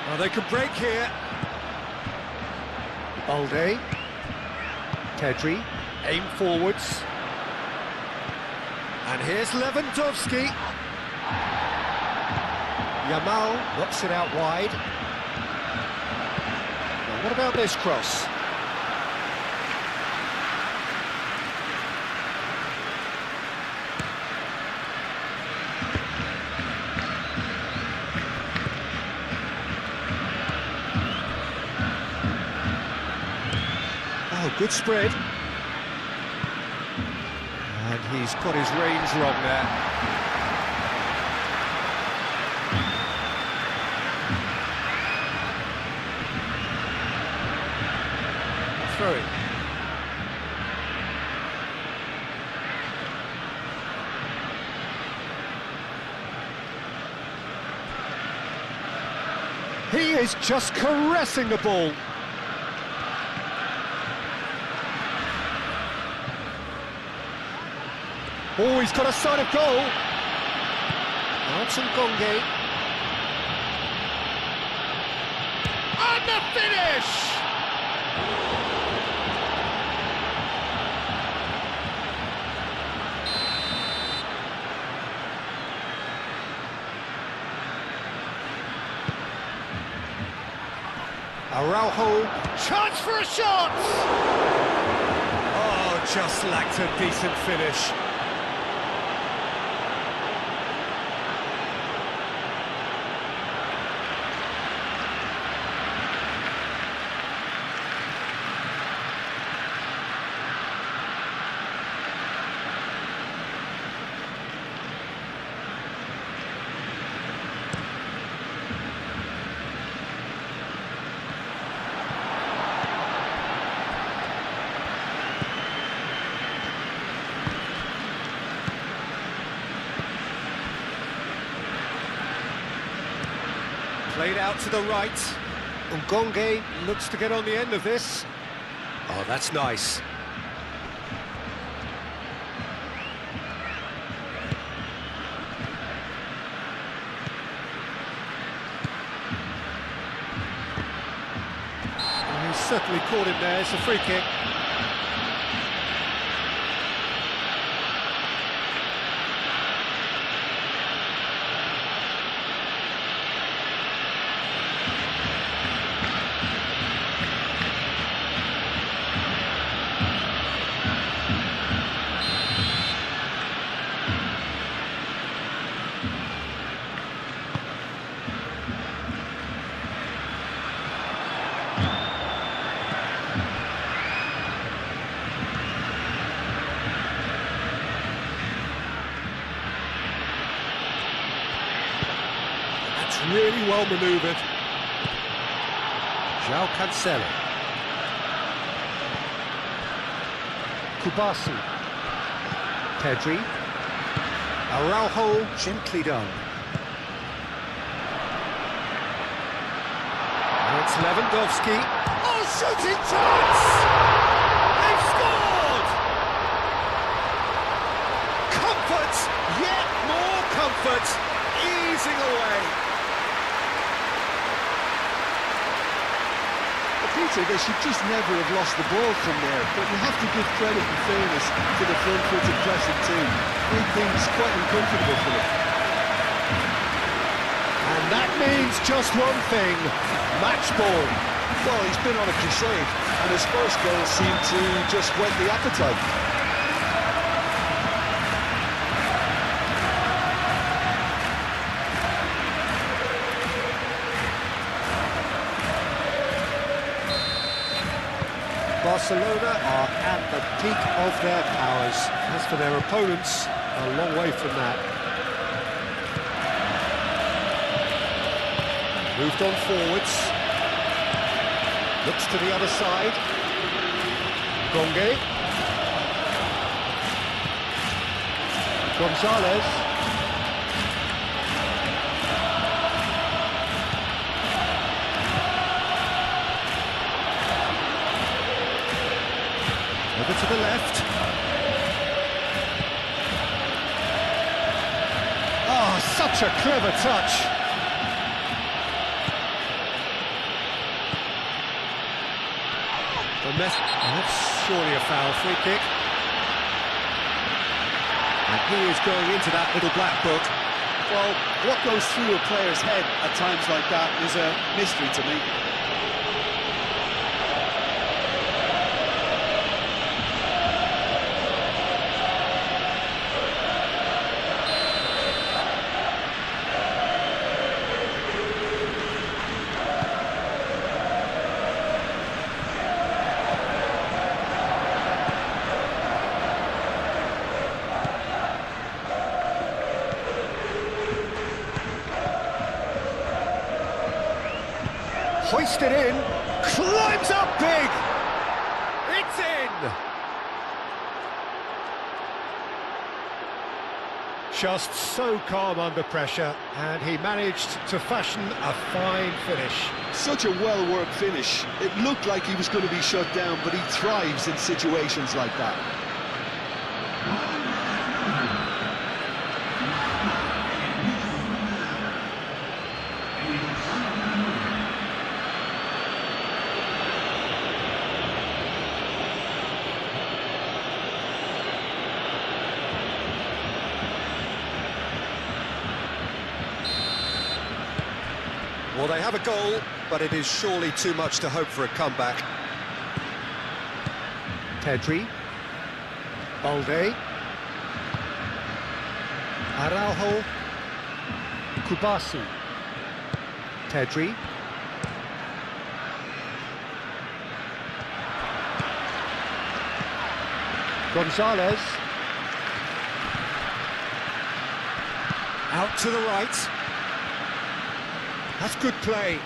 Well, they could break here. Balde. Pedri. Aim forwards. And here's Lewandowski. Yamal knocks it out wide. Now what about this cross? Oh, good spread. And he's got his reins wrong there. Throw it. He is just caressing the ball. Oh, he's got a sight of goal. That's Gonge. And the finish! Araujo, chance for a shot! Oh, just lacked a decent finish. Played out to the right. Gonge looks to get on the end of this. Oh, that's nice. Oh, he's certainly caught him there. It's a free kick. really well manoeuvred. João Cancelo. Kubasi. Pedri. Araujo, gently done. Now it's Lewandowski. Oh, shooting chance! They've scored! Comfort, yet more comfort, easing away. Peter, they should just never have lost the ball from there, but you have to give credit and fairness to the front-footed pressing team. Made things quite uncomfortable for them. And that means just one thing, match ball. Well, he's been on a crusade, and his first goal seemed to just whet the appetite. Barcelona are at the peak of their powers. As for their opponents, a long way from that. Moved on forwards. Looks to the other side. Gonge. Gonzalez. Over to the left. Oh, such a clever touch. That's surely a foul. Free kick. And he is going into that little black book. Well, what goes through a player's head at times like that is a mystery to me. Hoisted in, climbs up big, it's in! Just so calm under pressure, and he managed to fashion a fine finish. Such a well-worked finish. It looked like he was going to be shut down, but he thrives in situations like that. Well, they have a goal, but it is surely too much to hope for a comeback. Pedri. Balde. Araujo. Kubasi. Pedri. Gonzalez. Out to the right. That's good play.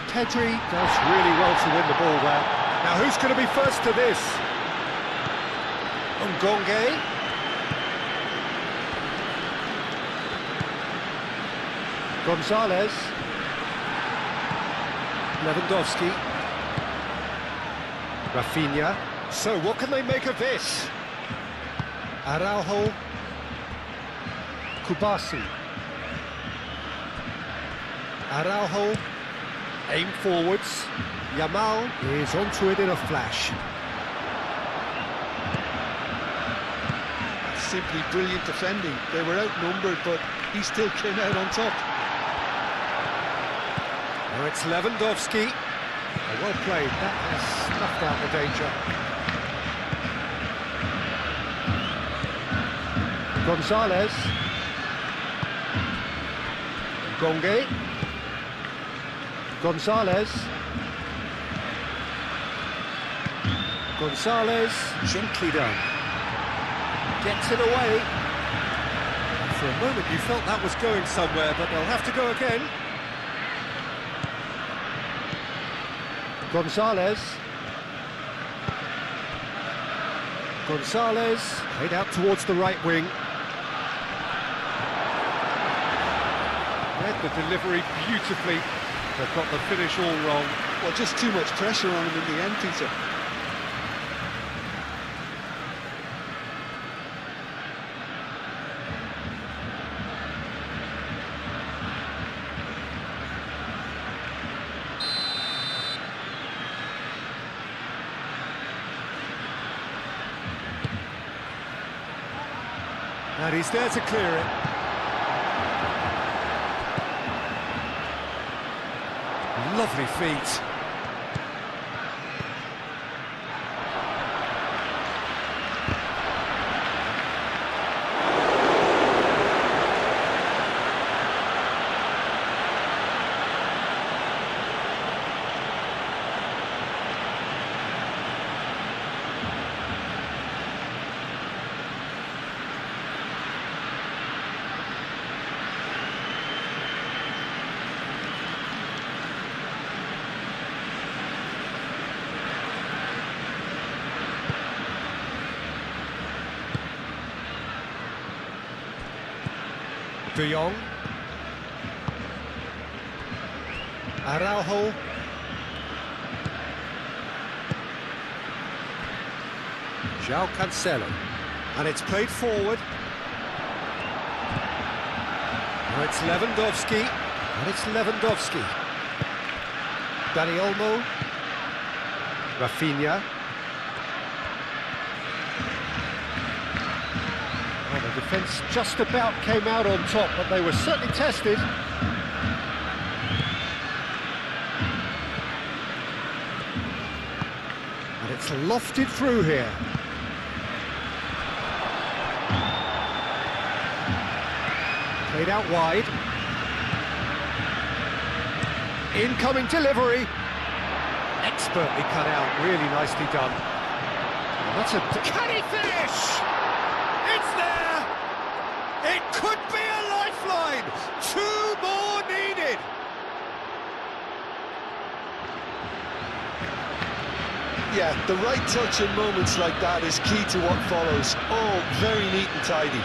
Pedri does really well to win the ball there. Now who's going to be first to this? Ngonge. Gonzalez. Lewandowski. Rafinha. So what can they make of this? Araujo. Kubasi. Araujo. Aim forwards. Yamal is onto it in a flash. Simply brilliant defending. They were outnumbered, but he still came out on top. Now it's Lewandowski. Well played. That has snuffed out the danger. Gonzalez. Gonge. Gonzalez. Gonzalez, gently done. Gets it away. For a moment you felt that was going somewhere, but they'll have to go again. Gonzalez. Gonzalez, played out towards the right wing. Read the delivery beautifully, but got the finish all wrong. Well, just too much pressure on him in the end, Peter. And he's there to clear it. Lovely feet. De Jong. Araujo. João Cancelo. And it's played forward. Now it's Lewandowski. And it's Lewandowski. Dani Olmo. Rafinha. Well, the defence just about came out on top, but they were certainly tested. And it's lofted through here. Played out wide. Incoming delivery. Expertly cut out, really nicely done. And that's a... Can he finish? It's there! It could be a lifeline! 2 more needed! Yeah, the right touch in moments like that is key to what follows. Oh, very neat and tidy.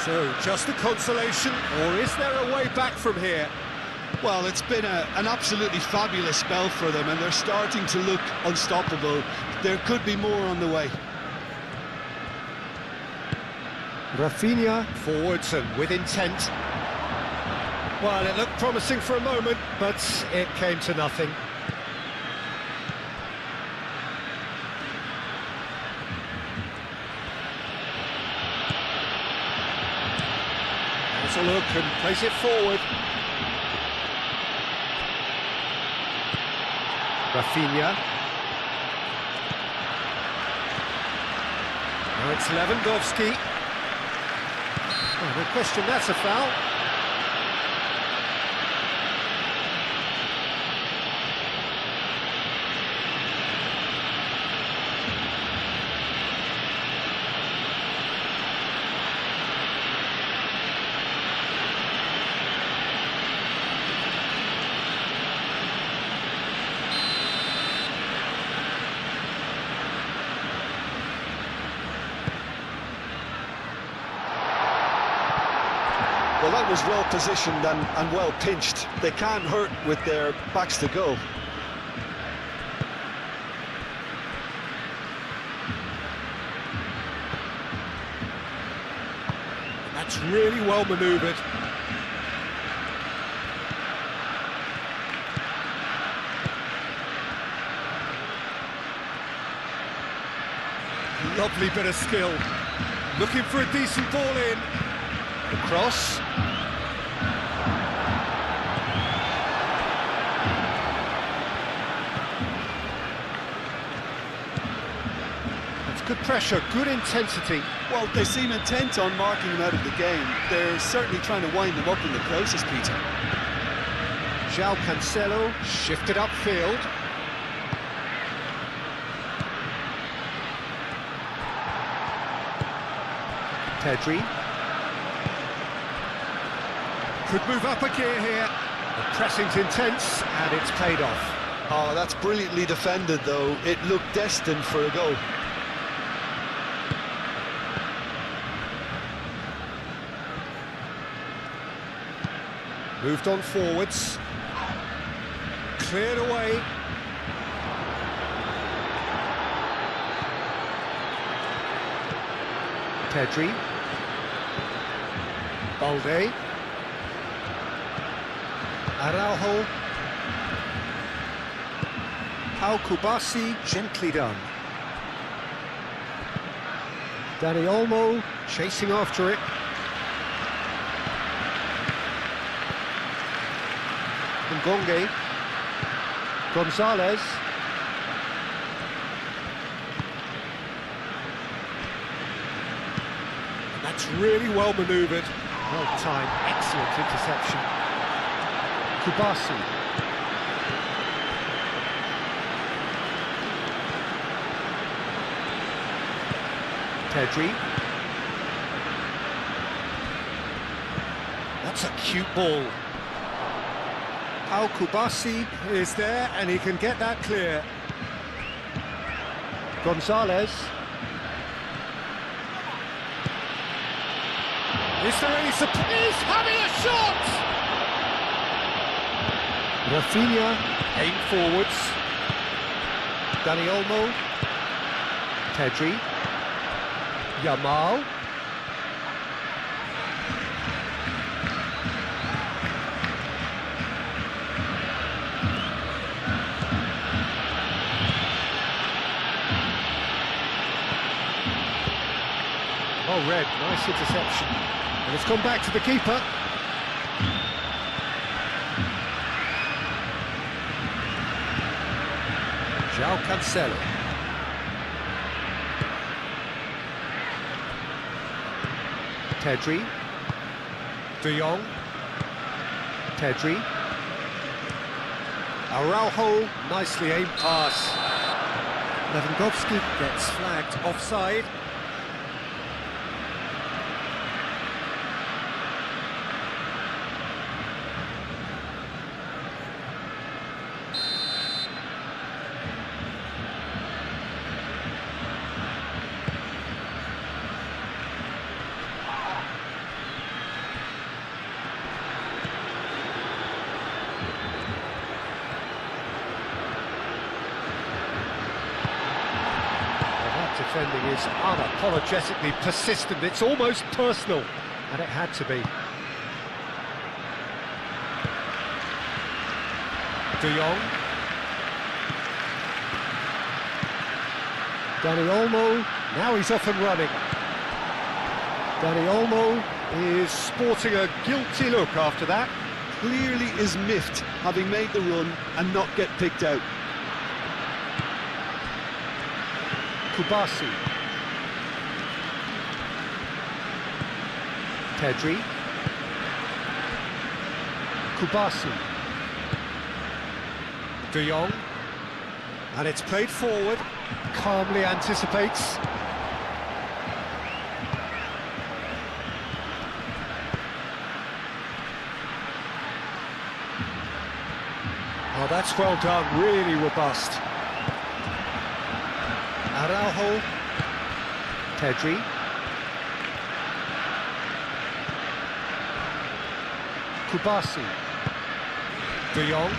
So, just a consolation, or is there a way back from here? Well, it's been an absolutely fabulous spell for them, and they're starting to look unstoppable. There could be more on the way. Rafinha forwards and with intent. Well, it looked promising for a moment, but it came to nothing. Has a look and plays it forward. Rafinha. Now it's Lewandowski. Oh, no question, that's a foul. Well, that was well positioned and well pinched. They can't hurt with their backs to goal. That's really well manoeuvred. Lovely bit of skill. Looking for a decent ball in. The cross. Good pressure, good intensity. Well, they seem intent on marking him out of the game. They're certainly trying to wind him up in the process, Peter. João Cancelo shifted upfield. Pedri. Could move up a gear here. The pressing's intense, and it's paid off. Oh, that's brilliantly defended, though. It looked destined for a goal. Moved on forwards. Cleared away. Pedri. Balde. Araujo. Pau Kubasi, gently done. Dani Olmo chasing after it. Ngonge. Gonzalez. And that's really well manoeuvred. Well timed, excellent interception. Kubasi. Pedri. That's a cute ball. Pau Kubasi is there, and he can get that clear. Gonzalez. Is there any support? He's having a shot! Rafinha aimed forwards. Dani Olmo. Pedri. Yamal. Oh, Red, nice interception. And it's gone back to the keeper. João Cancelo. Pedri. De Jong. Pedri. Araujo, nicely aimed pass. Lewandowski gets flagged offside. Defending is unapologetically persistent. It's almost personal, and it had to be. De Jong. Dani Olmo, now he's off and running. Dani Olmo is sporting a guilty look after that. Clearly is miffed, having made the run and not get picked out. Kubasi. Pedri. Kubasi. De Jong. And it's played forward. Calmly anticipates. Oh, that's well done, really robust. Araujo. Pedri. Kubasi. De Jong.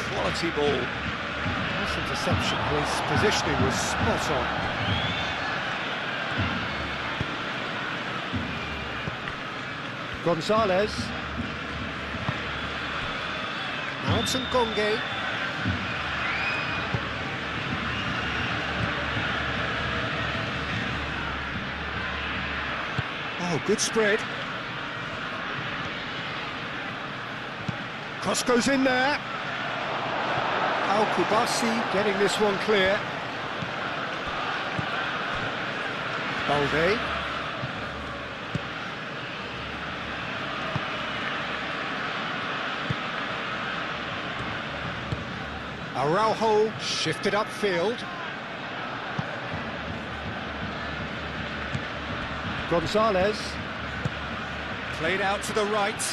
Quality ball. Nice interception. His positioning was spot on. Gonzalez. Now it's Ngonge. Oh, good spread. Cross goes in there. Al Kubasi getting this one clear. Balde. Araujo shifted upfield. Gonzalez played out to the right.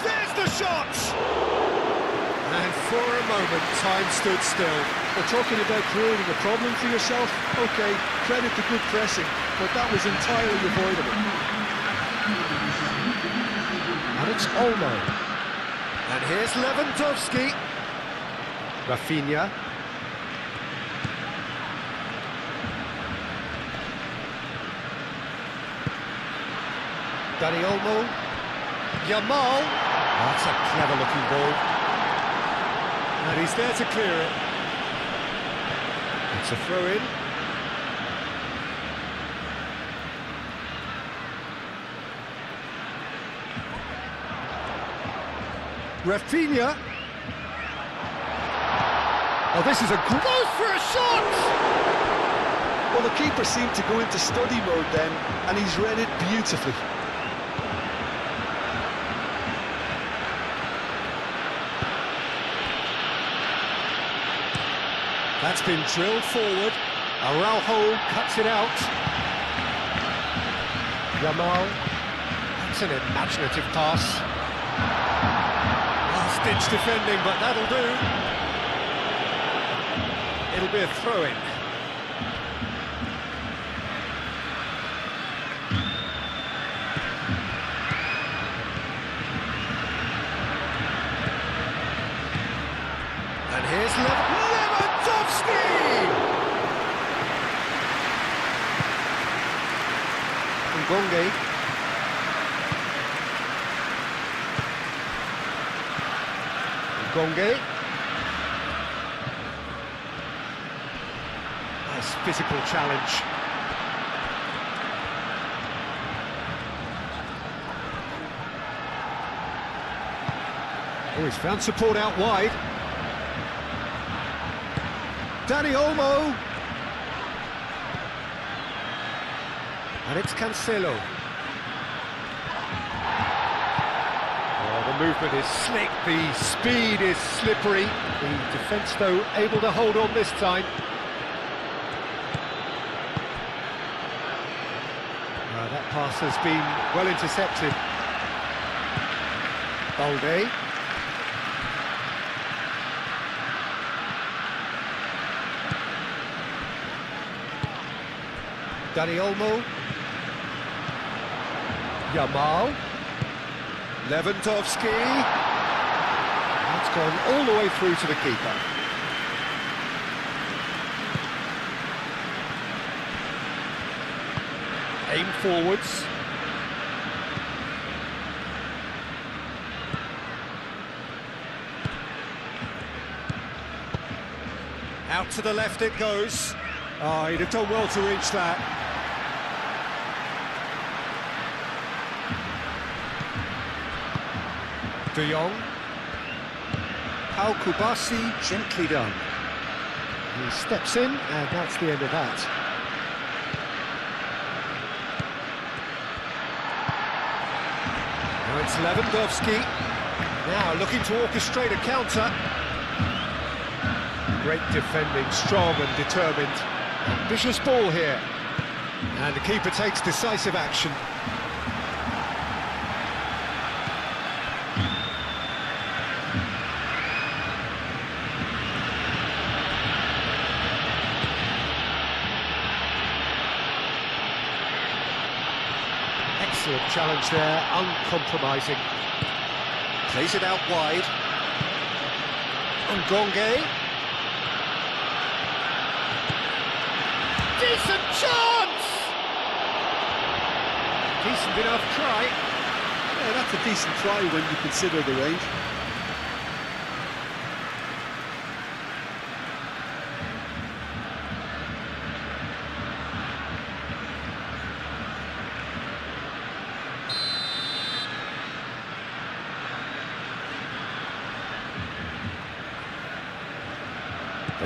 There's the shot! And for a moment, time stood still. We're talking about creating a problem for yourself. Okay, credit to good pressing, but that was entirely avoidable. And it's Olmo. And here's Lewandowski. Rafinha. Dani Olmo. Yamal. That's a clever-looking ball. And he's there to clear it. It's a throw-in. Rafinha. Oh, this is a growth for a shot! Well, the keeper seemed to go into study mode then, and he's read it beautifully. That's been drilled forward. Araujo cuts it out. Yamal. That's an imaginative pass. Last-ditch defending, but that'll do. It'll be a throw-in. And here's Lewandowski! Ngonge. Ngonge. Nice physical challenge. Oh, he's found support out wide. Dani Olmo. And it's Cancelo. Oh, the movement is slick, the speed is slippery. The defence, though, able to hold on this time. That pass has been well intercepted. Balde. Dani Olmo. Yamal. Lewandowski. That's gone all the way through to the keeper. Aim forwards. Out to the left it goes. Oh, he'd have done well to reach that. De Jong. Pau Kubasi, gently done. He steps in, and that's the end of that. Now it's Lewandowski. Now looking to orchestrate a counter. Great defending, strong and determined. Ambitious ball here. And the keeper takes decisive action. Excellent challenge there, uncompromising. Plays it out wide. Ngonge. Decent chance! Decent enough try. Yeah, that's a decent try when you consider the range.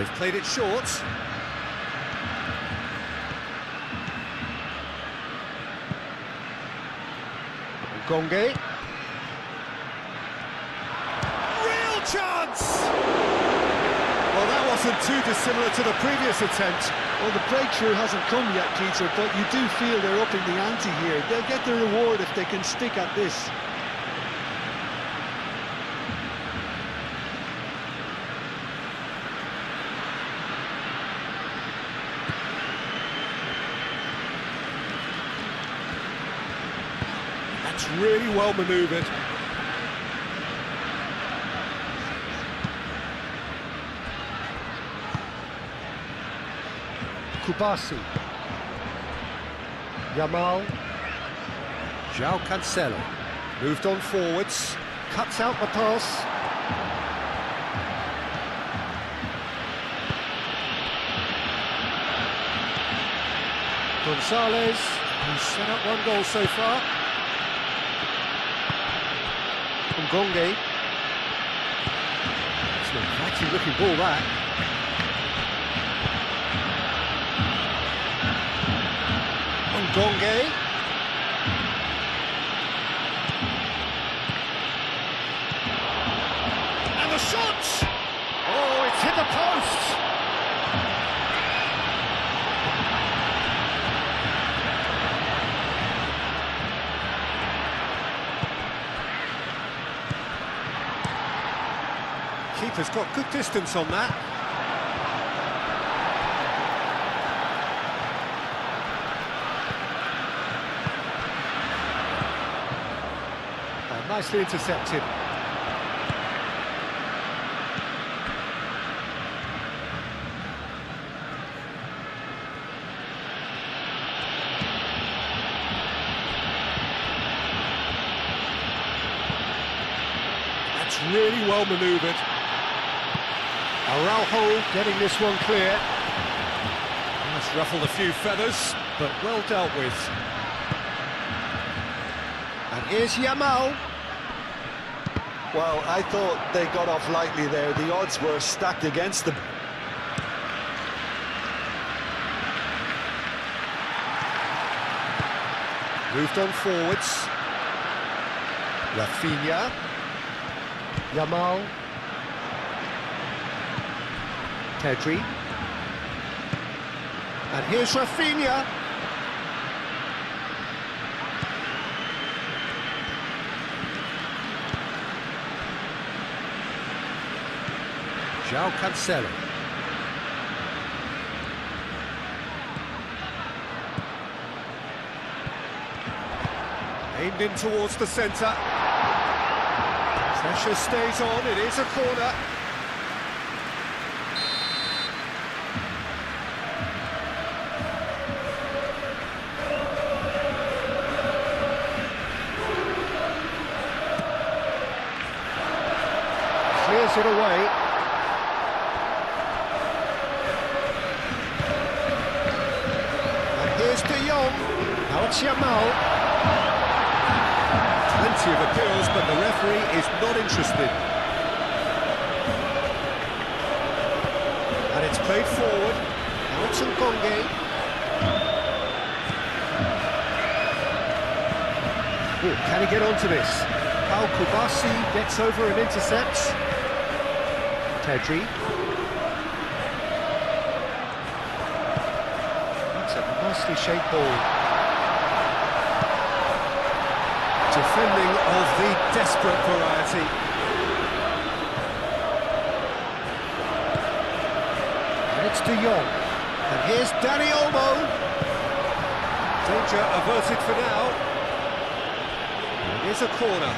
They've played it short. Gonge. Real chance! Well, that wasn't too dissimilar to the previous attempt. Well, the breakthrough hasn't come yet, Peter, but you do feel they're upping the ante here. They'll get the reward if they can stick at this. That's really well manoeuvred. Kubasi. Yamal. João Cancelo. Moved on forwards. Cuts out the pass. Gonzalez. He's set up one goal so far. Gonge. It's an attractive looking ball, that. Gonge. And the shot! Oh, it's hit the post! Keeper's got good distance on that. Nicely intercepted. That's really well manoeuvred. Araujo getting this one clear. That's ruffled a few feathers, but well dealt with. And here's Yamal. Well, I thought they got off lightly there. The odds were stacked against them. Moved on forwards. Rafinha. Yamal. Pedri. And here's Rafinha. João Cancelo. Aimed in towards the centre. Pressure stays on, it is a corner. Clears it away. Here's De Jong, now it's Yamal. Plenty of appeals, but the referee is not interested. And it's played forward, now it's Ngonge. Oh, can he get onto this? Paul Kubasi gets over and intercepts. Pedri. Nicely shaped ball. Defending of the desperate variety. And it's De Jong. And here's Dani Olmo. Danger averted for now. And it is a corner.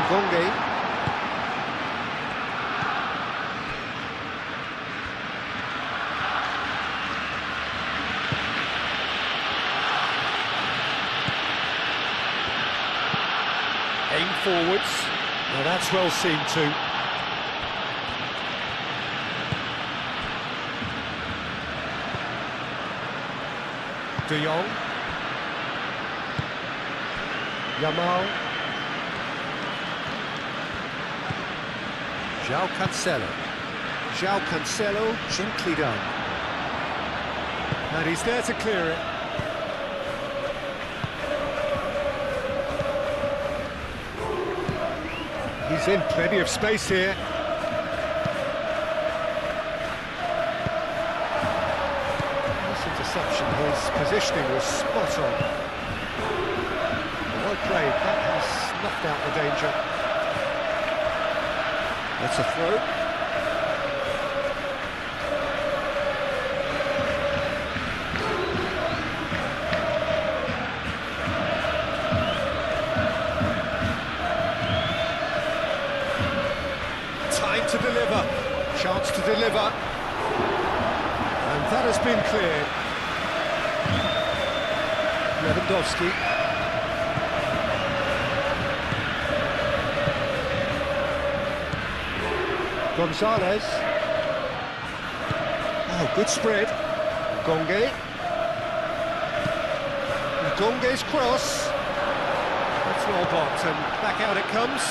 Gonge. Aim forwards. Now that's well seen too. De Jong. Yamal. João Cancelo. João Cancelo, gently done. And he's there to clear it. He's in plenty of space here. This interception, his positioning was spot on. Well played, that has snuffed out the danger. That's a throw. Time to deliver, chance to deliver, and that has been cleared. Lewandowski. Gonzalez. Oh, good spread. Gonge. Gonge's cross. That's well blocked, and back out it comes.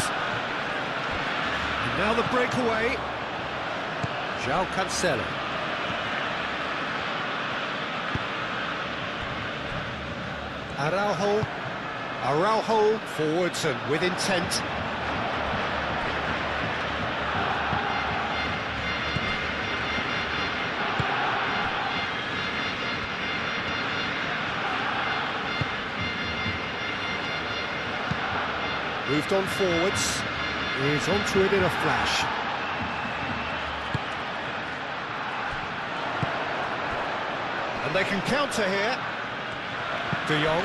And now the breakaway. João Cancelo. Araujo forwards and with intent. Moved on forwards, is onto it in a flash. And they can counter here. De Jong,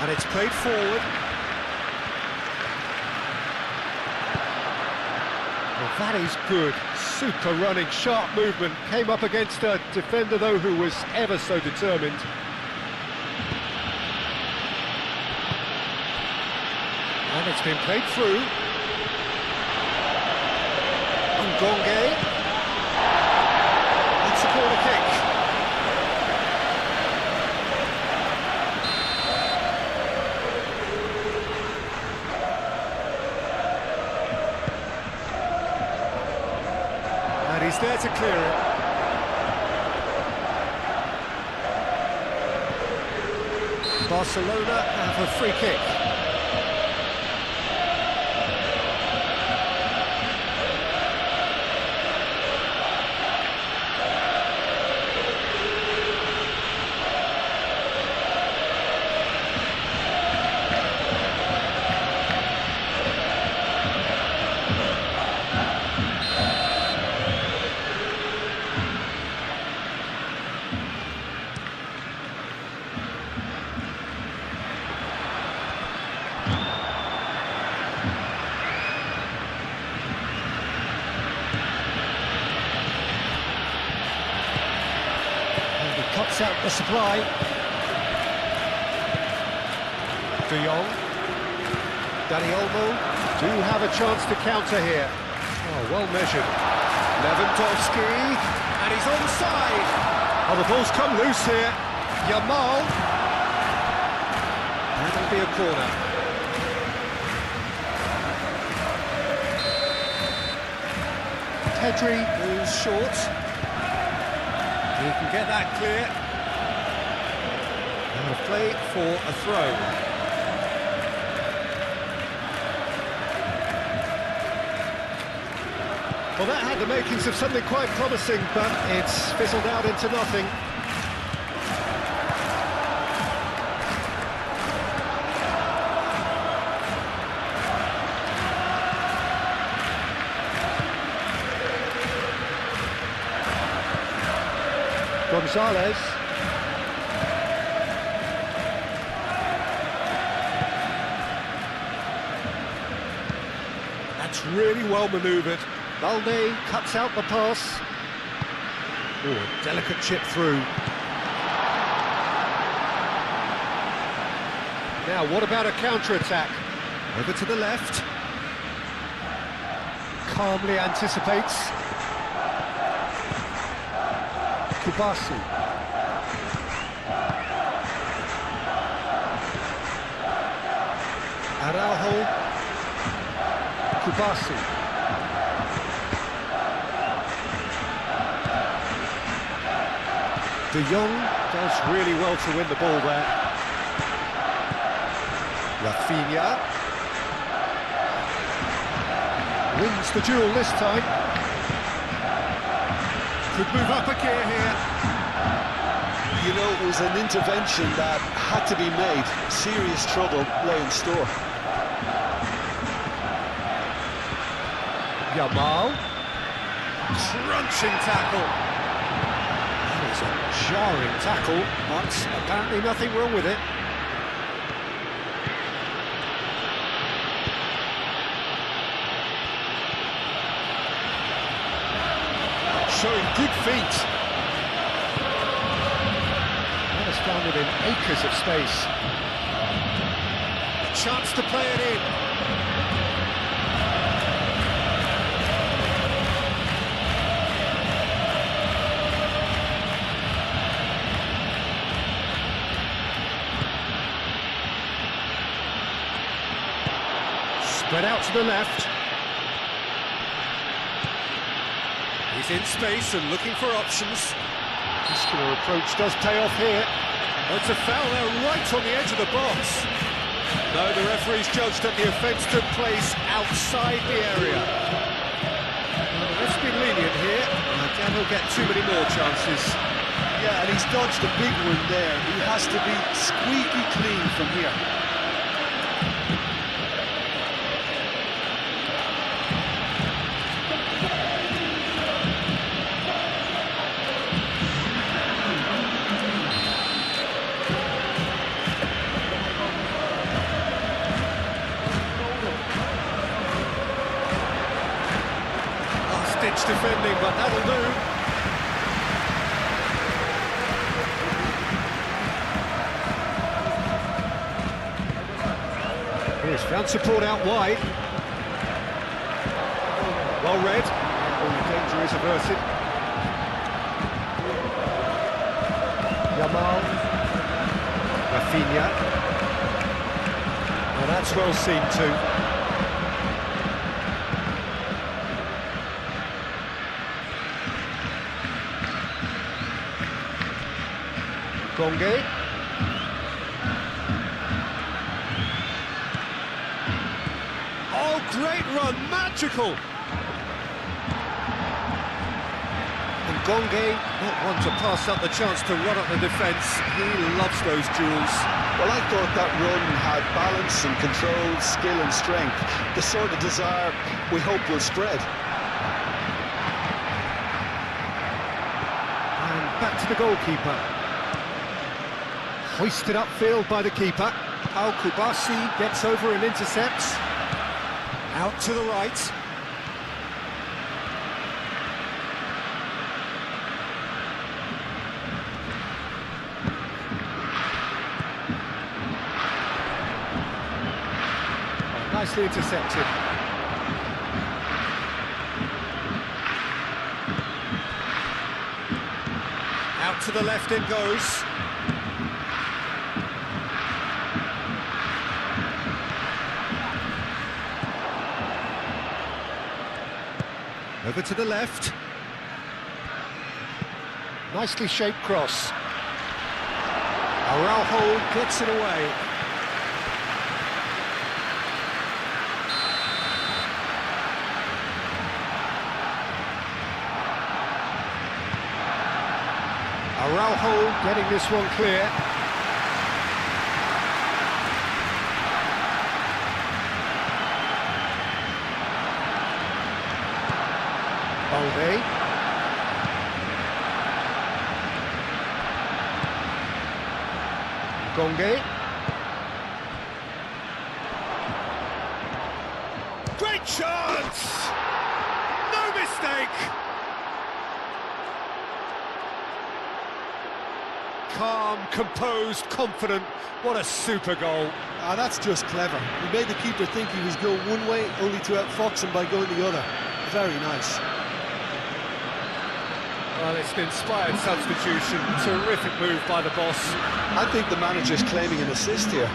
and it's played forward. Well, that is good, super running, sharp movement. Came up against a defender though who was ever so determined. And it's been played through. Ngonge. It's a corner kick. And he's there to clear it. Barcelona have a free kick. Cuts out the supply. De Jong. Dani Olmo do have a chance to counter here. Oh, well measured. Lewandowski, and he's onside. Oh, the ball's come loose here. Yamal. That'll be a corner. Pedri moves short. He can get that clear. And a play for a throw. Well, that had the makings of something quite promising, but it's fizzled out into nothing. Gonzalez. That's really well manoeuvred. Balde cuts out the pass. Oh, a delicate chip through. Now, what about a counter-attack? Over to the left. calmly anticipates. Kubasi. Araujo. Kubasi. De Jong does really well to win the ball there. Rafinha wins the duel this time. Could move up a gear here. You know, it was an intervention that had to be made. Serious trouble lay in store. Yamal. Crunching tackle. That is a jarring tackle, but apparently nothing wrong with it. Showing good feet. That has found within acres of space. A chance to play it in. Spread out to the left. He's in space and looking for options. Muscular approach does pay off here. Oh, it's a foul there right on the edge of the box. No, the referee's judged that the offence took place outside the area. Well, the ref's been lenient here. I doubt he'll get too many more chances. Yeah, and he's dodged a big one there. He has to be squeaky clean from here. Defending, but that'll do. He's found support out wide. Well read. All the danger is averted. Yamal. Rafinha. Well, that's well seen too. Gonge. Oh, great run, magical! And Gonge, not one to pass up the chance to run up the defence. He loves those duels. Well, I thought that run had balance and control, skill and strength. The sort of desire we hope will spread. And back to the goalkeeper. Hoisted upfield by the keeper. Kubasi gets over and intercepts. Out to the right. Oh, nicely intercepted. Out to the left it goes. Over to the left. Nicely shaped cross. Araujo gets it away. Araujo getting this one clear. Balde. Gonge. Great chance! No mistake! Calm, composed, confident. What a super goal. That's just clever. He made the keeper think he was going one way, only to outfox him by going the other. Very nice. Well, it's an inspired substitution. Terrific move by the boss. I think the manager's claiming an assist here.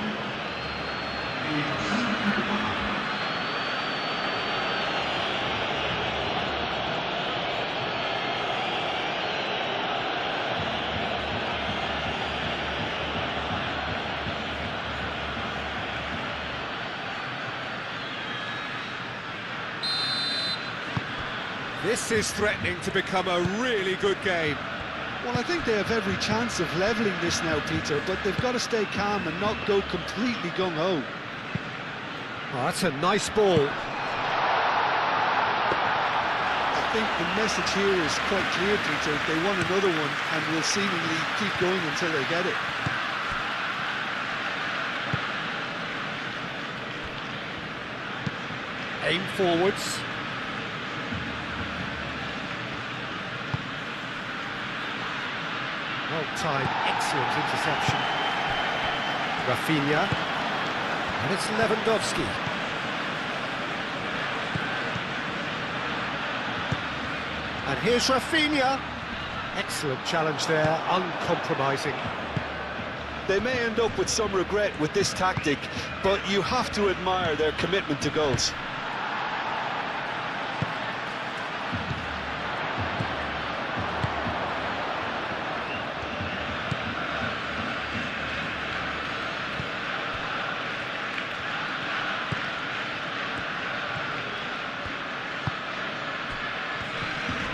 This is threatening to become a really good game. Well, I think they have every chance of levelling this now, Peter, but they've got to stay calm and not go completely gung-ho. Oh, that's a nice ball. I think the message here is quite clear, Peter. They want another one and will seemingly keep going until they get it. Aim forwards. Well-timed, excellent interception. Rafinha. And it's Lewandowski. And here's Rafinha. Excellent challenge there, uncompromising. They may end up with some regret with this tactic, but you have to admire their commitment to goals.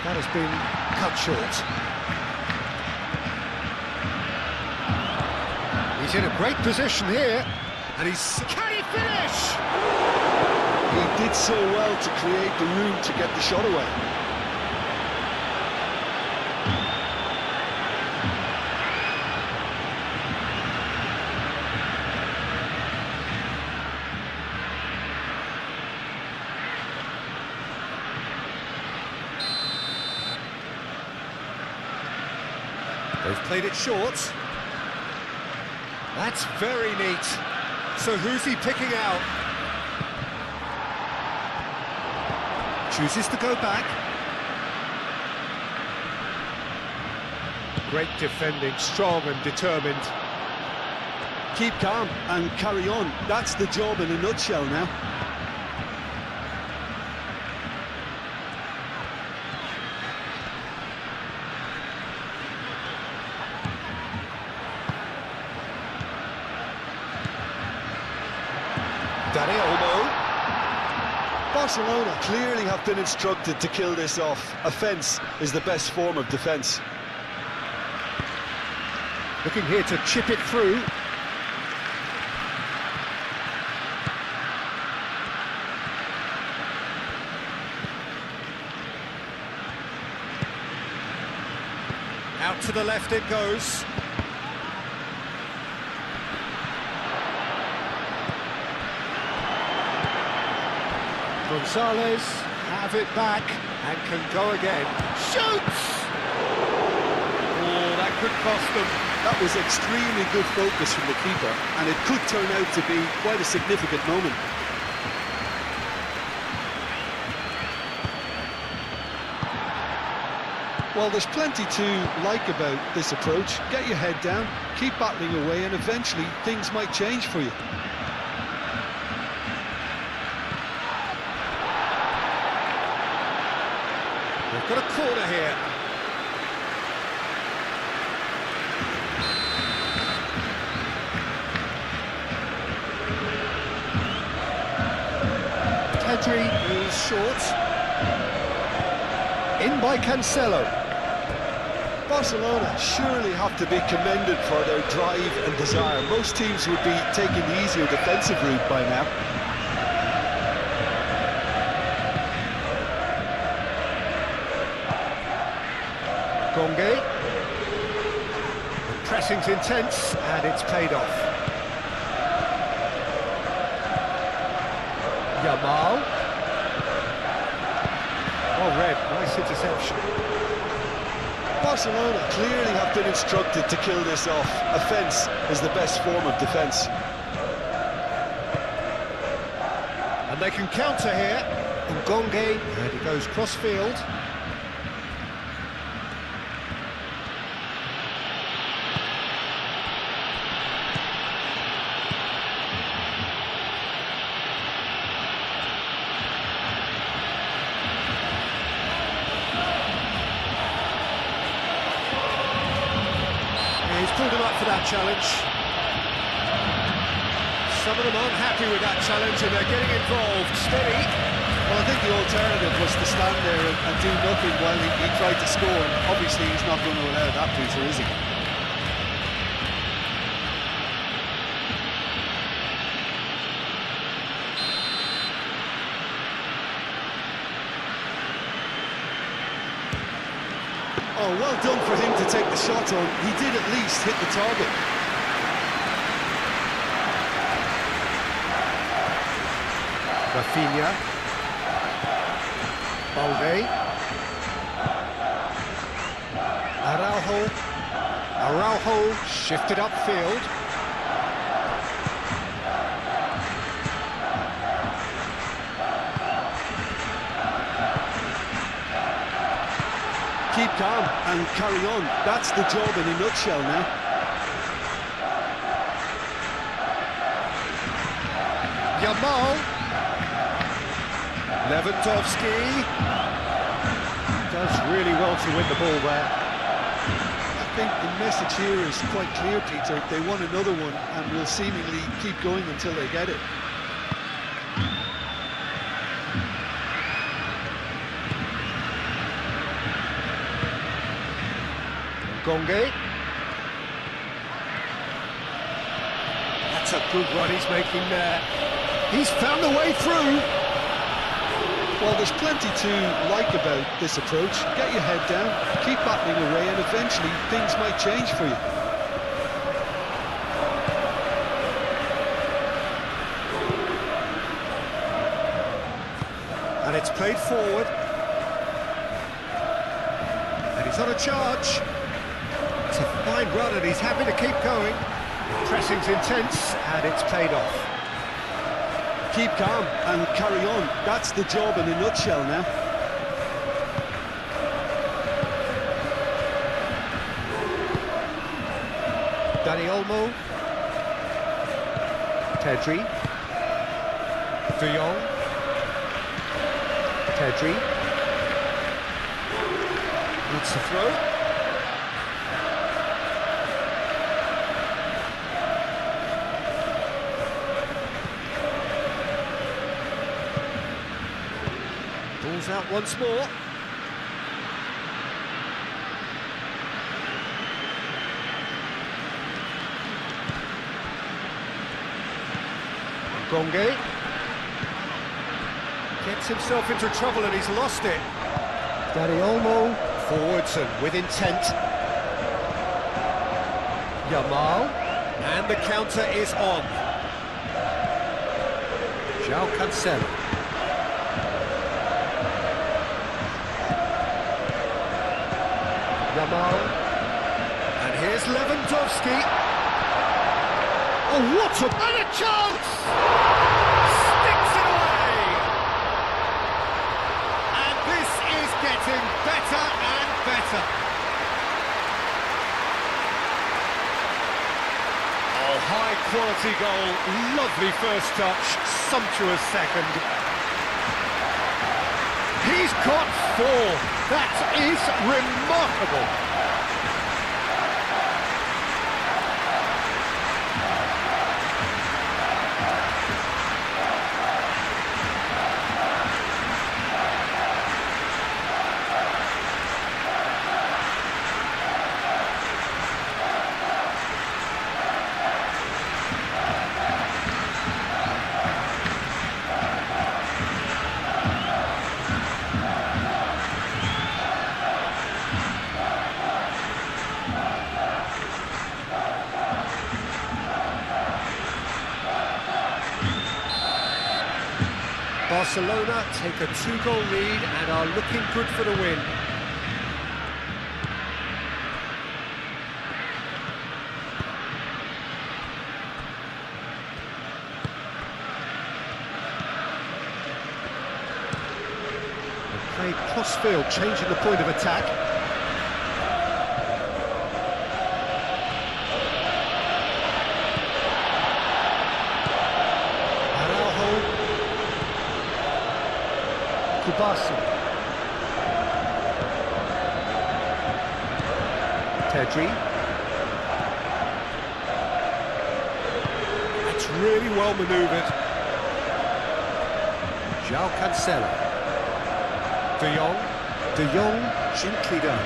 That has been cut short. He's in a great position here, and can he finish? He did so well to create the room to get the shot away. They've played it short. That's very neat. So who's he picking out? Chooses to go back. Great defending, strong and determined. Keep calm and carry on. That's the job in a nutshell now. Barcelona clearly have been instructed to kill this off. Offence is the best form of defence. Looking here to chip it through. Out to the left it goes. Gonzalez have it back and can go again. Shoots! Oh, that could cost them. That was extremely good focus from the keeper, and it could turn out to be quite a significant moment. Well, there's plenty to like about this approach. Get your head down, keep battling away, and eventually things might change for you. They've got a corner here. Pedri is short. In by Cancelo. Barcelona surely have to be commended for their drive and desire. Most teams would be taking the easier defensive route by now. Gonge. The pressing's intense and it's paid off. Yamal. Oh, red, nice interception. Barcelona clearly have been instructed to kill this off. Offence is the best form of defence. And they can counter here. Ngonge, and he goes cross-field. He's pulled him up for that challenge. Some of them aren't happy with that challenge and they're getting involved. Steady. Well, I think the alternative was to stand there and do nothing while he tried to score. Obviously, he's not going to allow that, Peter, is he? Oh, well done for him to take the shot on. He did at least hit the target. Rafinha. Balde. Araujo shifted upfield. Keep calm and carry on. That's the job in a nutshell now. Yamal. Lewandowski. Does really well to win the ball there. I think the message here is quite clear, Peter. They want another one and will seemingly keep going until they get it. Ngonge. That's a good run he's making there. He's found the way through. Well, there's plenty to like about this approach. Get your head down, keep battling away, and eventually things might change for you. And it's played forward. And he's on a charge. It's a fine run and he's happy to keep going. Pressing's intense and it's paid off. Keep calm and carry on. That's the job in a nutshell now. Dani Olmo. Pedri. De Jong. Pedri. That's the throw. Ball's out once more. Ngonge gets himself into trouble and he's lost it. Dani Olmo forwards and with intent. Yamal, and the counter is on. João Cancelo. Yamal, and here's Lewandowski. Oh, what a chance! Sticks it away! And this is getting better and better. Oh, high quality goal, lovely first touch, sumptuous second. He's got 4. That is remarkable. Barcelona take a 2-goal lead and are looking good for the win. Played cross-field, changing the point of attack. Araujo. Kubasi. Pedri. That's really well manoeuvred. João Cancelo. De Jong, gently done.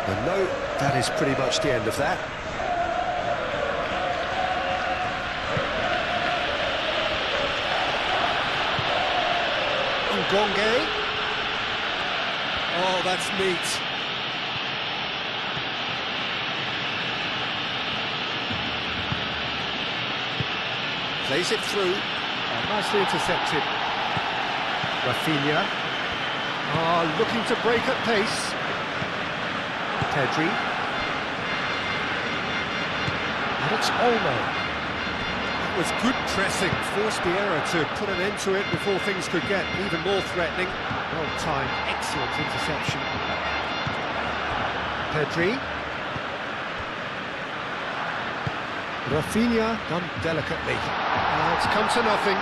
And no, that is pretty much the end of that. Ngonge. Oh, that's neat. Plays it through. Nicely intercepted. Rafinha. Looking to break at pace. Pedri. And it's Olmo. That was good pressing. Forced the error to put an end to it before things could get even more threatening. Well timed, excellent interception. Pedri. Rafinha done delicately. It's come to nothing.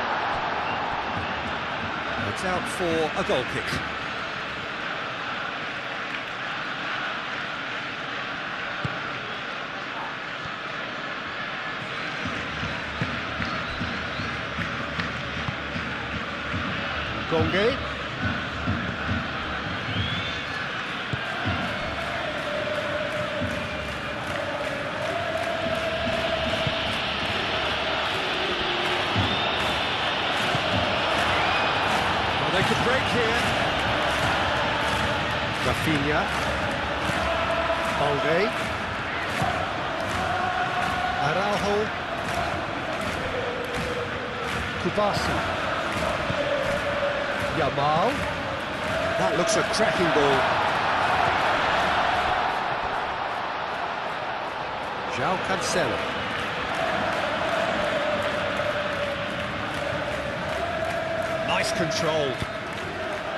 It's out for a goal kick. Ngonge. They could break here. Rafinha. Balde. Araujo. Kubasi. Yamal. That looks a cracking ball. João Cancelo. Nice control.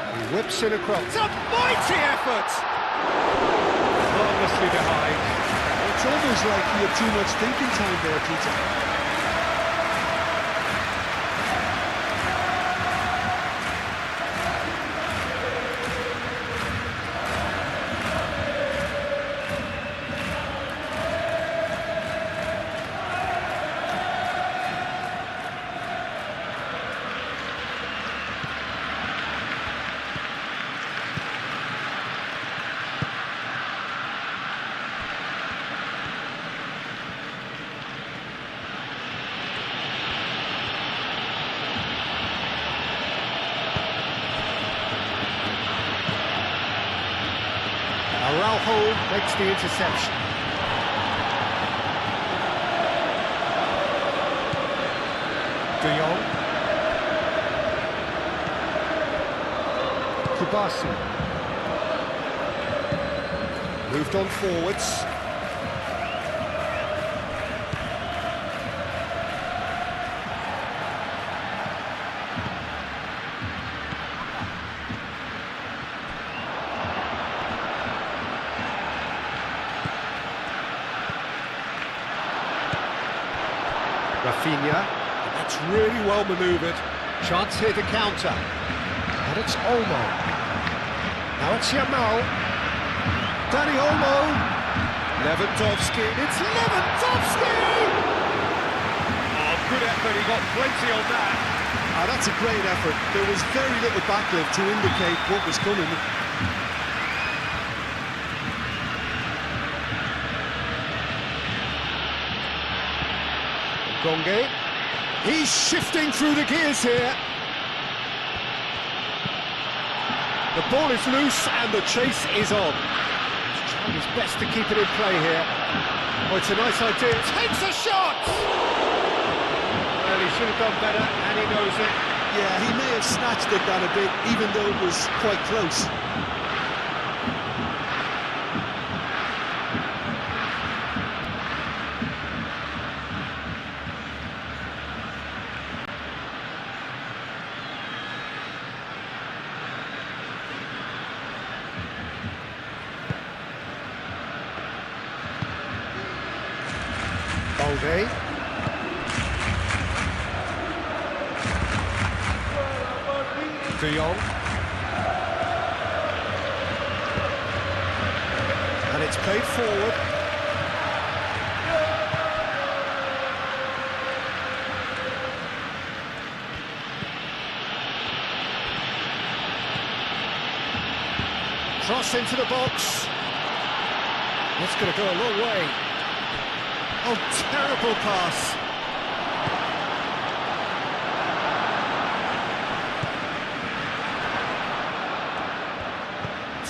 He whips it across. It's a mighty effort! Marvellously behind. It's almost like he had too much thinking time there, Peter. Araujo makes the interception. De Jong. Kubasi. Moved on forwards. Rafinha, that's really well manoeuvred. Chance here to counter. And it's Olmo. Now it's Yamal. Dani Olmo. Lewandowski. It's Lewandowski! Oh, good effort. He got plenty on that. That's a great effort. There was very little backlift to indicate what was coming. Ngonge. He's shifting through the gears here. The ball is loose and the chase is on. He's trying his best to keep it in play here. Oh, it's a nice idea. Takes a shot! Well, he should have done better, and he knows it. Yeah, he may have snatched at that a bit, even though it was quite close. Balde. De Jong. And it's played forward. Cross into the box. That's going to go a long way. Oh, terrible pass.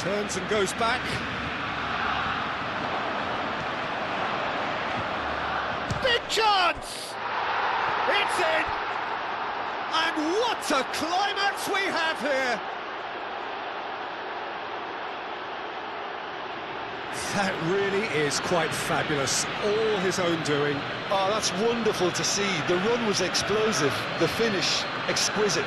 Turns and goes back. Big chance! It's in! And what a climax we have here! That really is quite fabulous, all his own doing. Oh, that's wonderful to see. The run was explosive, the finish exquisite.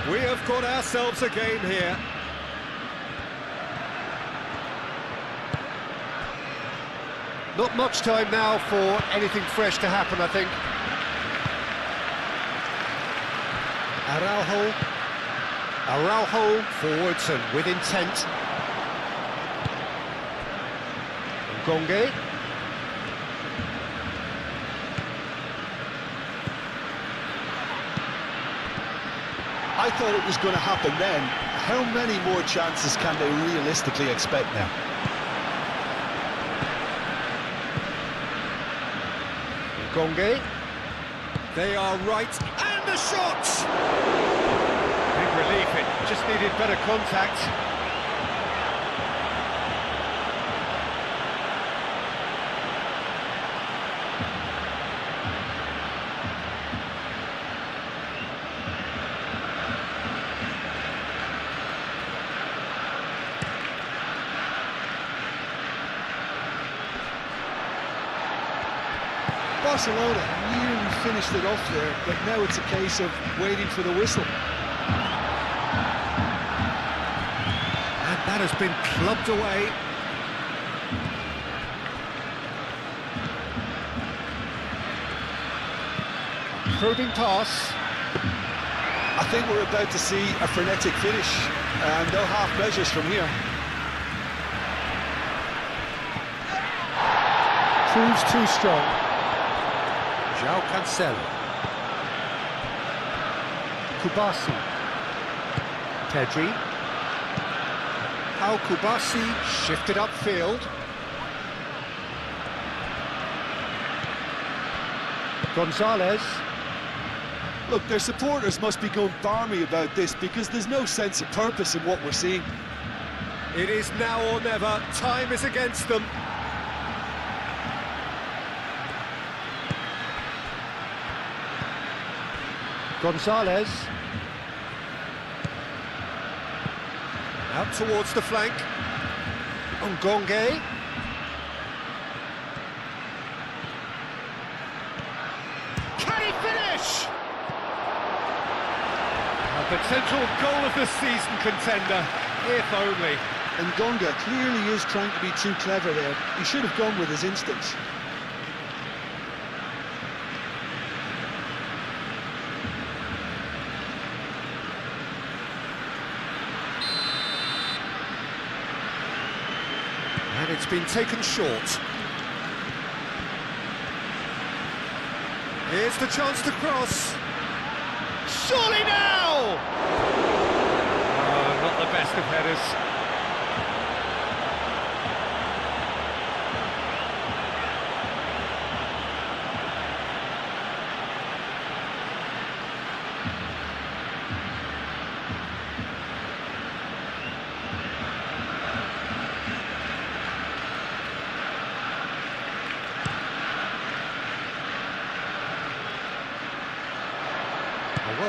We have got ourselves a game here. Not much time now for anything fresh to happen, I think. Araujo forwards and with intent. Gonge. I thought it was going to happen then. How many more chances can they realistically expect now? Gonge. They are right, and the shot! Big relief, it just needed better contact. Barcelona nearly finished it off there, but now it's a case of waiting for the whistle. And that has been clubbed away. Probing pass. I think we're about to see a frenetic finish, and no half measures from here. Proves too strong. João Cancelo. Kubasi. Pedri. How Kubasi shifted upfield. Gonzalez. Look, their supporters must be going barmy about this because there's no sense of purpose in what we're seeing. It is now or never. Time is against them. Gonzalez. Out towards the flank. Ngonge. Can he finish? A potential goal of the season contender, if only. And Gonga clearly is trying to be too clever there. He should have gone with his instincts. And it's been taken short. Here's the chance to cross. Surely now! Oh, not the best of headers.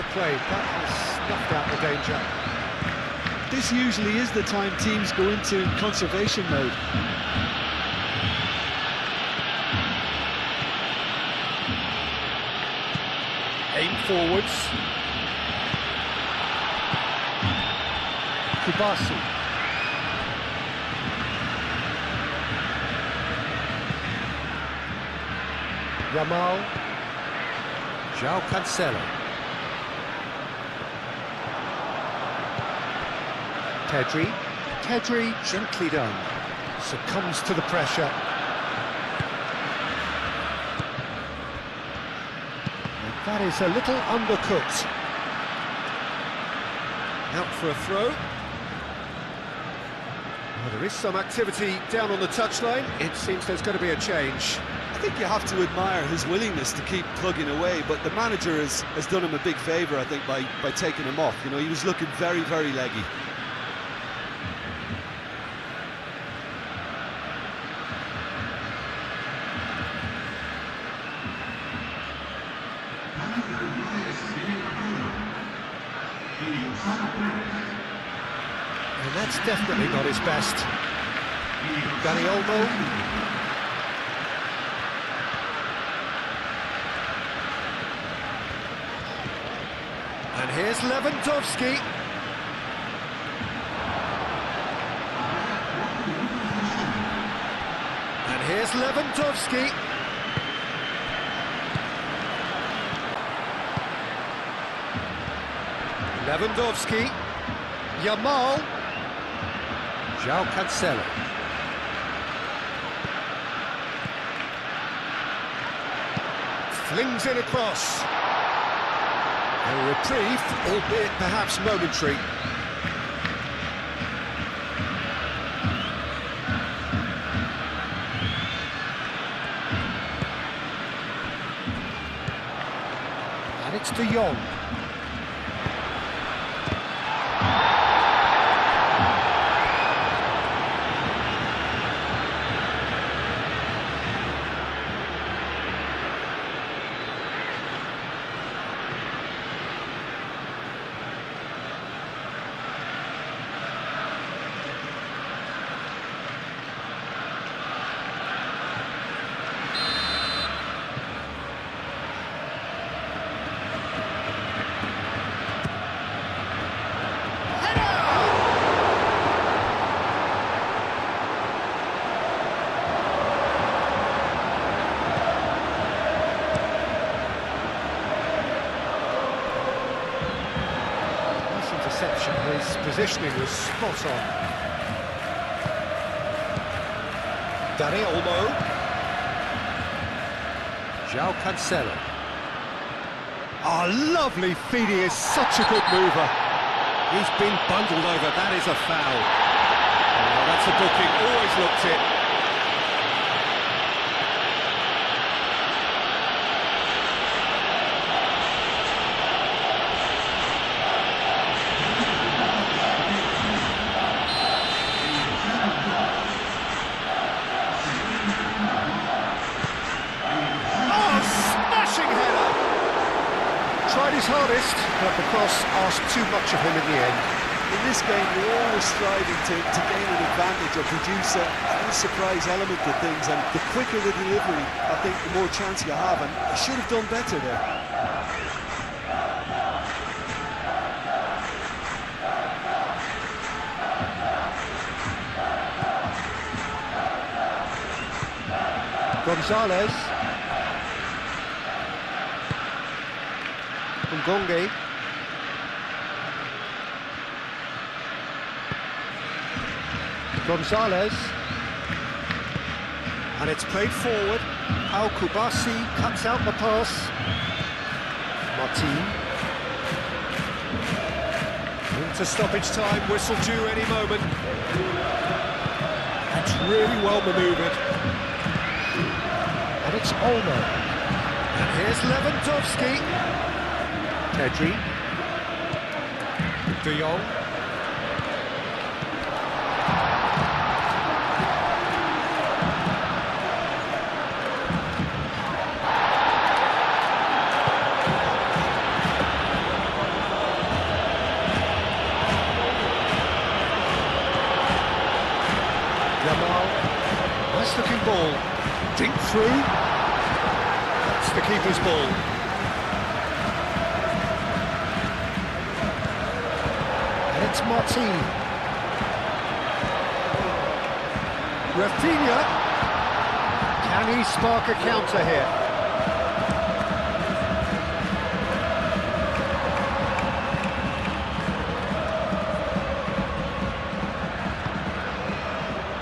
Well played, that has snuffed out the danger. This usually is the time teams go into conservation mode. Aim forwards. Kubasi. Yamal. João Cancelo. Pedri, gently done. Succumbs to the pressure. And that is a little undercooked. Out for a throw. Well, there is some activity down on the touchline. It seems there's going to be a change. I think you have to admire his willingness to keep plugging away, but the manager has done him a big favour, I think, by taking him off. You know, he was looking very, very leggy. And that's definitely not his best. Dani Olmo. And here's Lewandowski. And here's Lewandowski. Lewandowski. Yamal. João Cancelo. Flings it across. A reprieve, albeit perhaps momentary. And it's De Jong. His positioning was spot on. Dani Olmo. João Cancelo. Oh, lovely feed, he is such a good mover. He's been bundled over, that is a foul. Oh, that's a booking, always looked it. Tried his hardest, but the cross asked too much of him in the end. In this game, you're always striving to gain an advantage or produce a surprise element to things, and the quicker the delivery, I think the more chance you have, and you should have done better there. Gonzalez. Ngonge. Gonzalez. And it's played forward. How Kubasi cuts out the pass. Martin. Into stoppage time, whistle due any moment. That's really well manoeuvred. And it's Olmo. And here's Lewandowski. Pedri. De Jong. Yamal. Nice looking ball. Dink through. That's the keeper's ball. And it's Martin. Rafinha. Can he spark a counter here?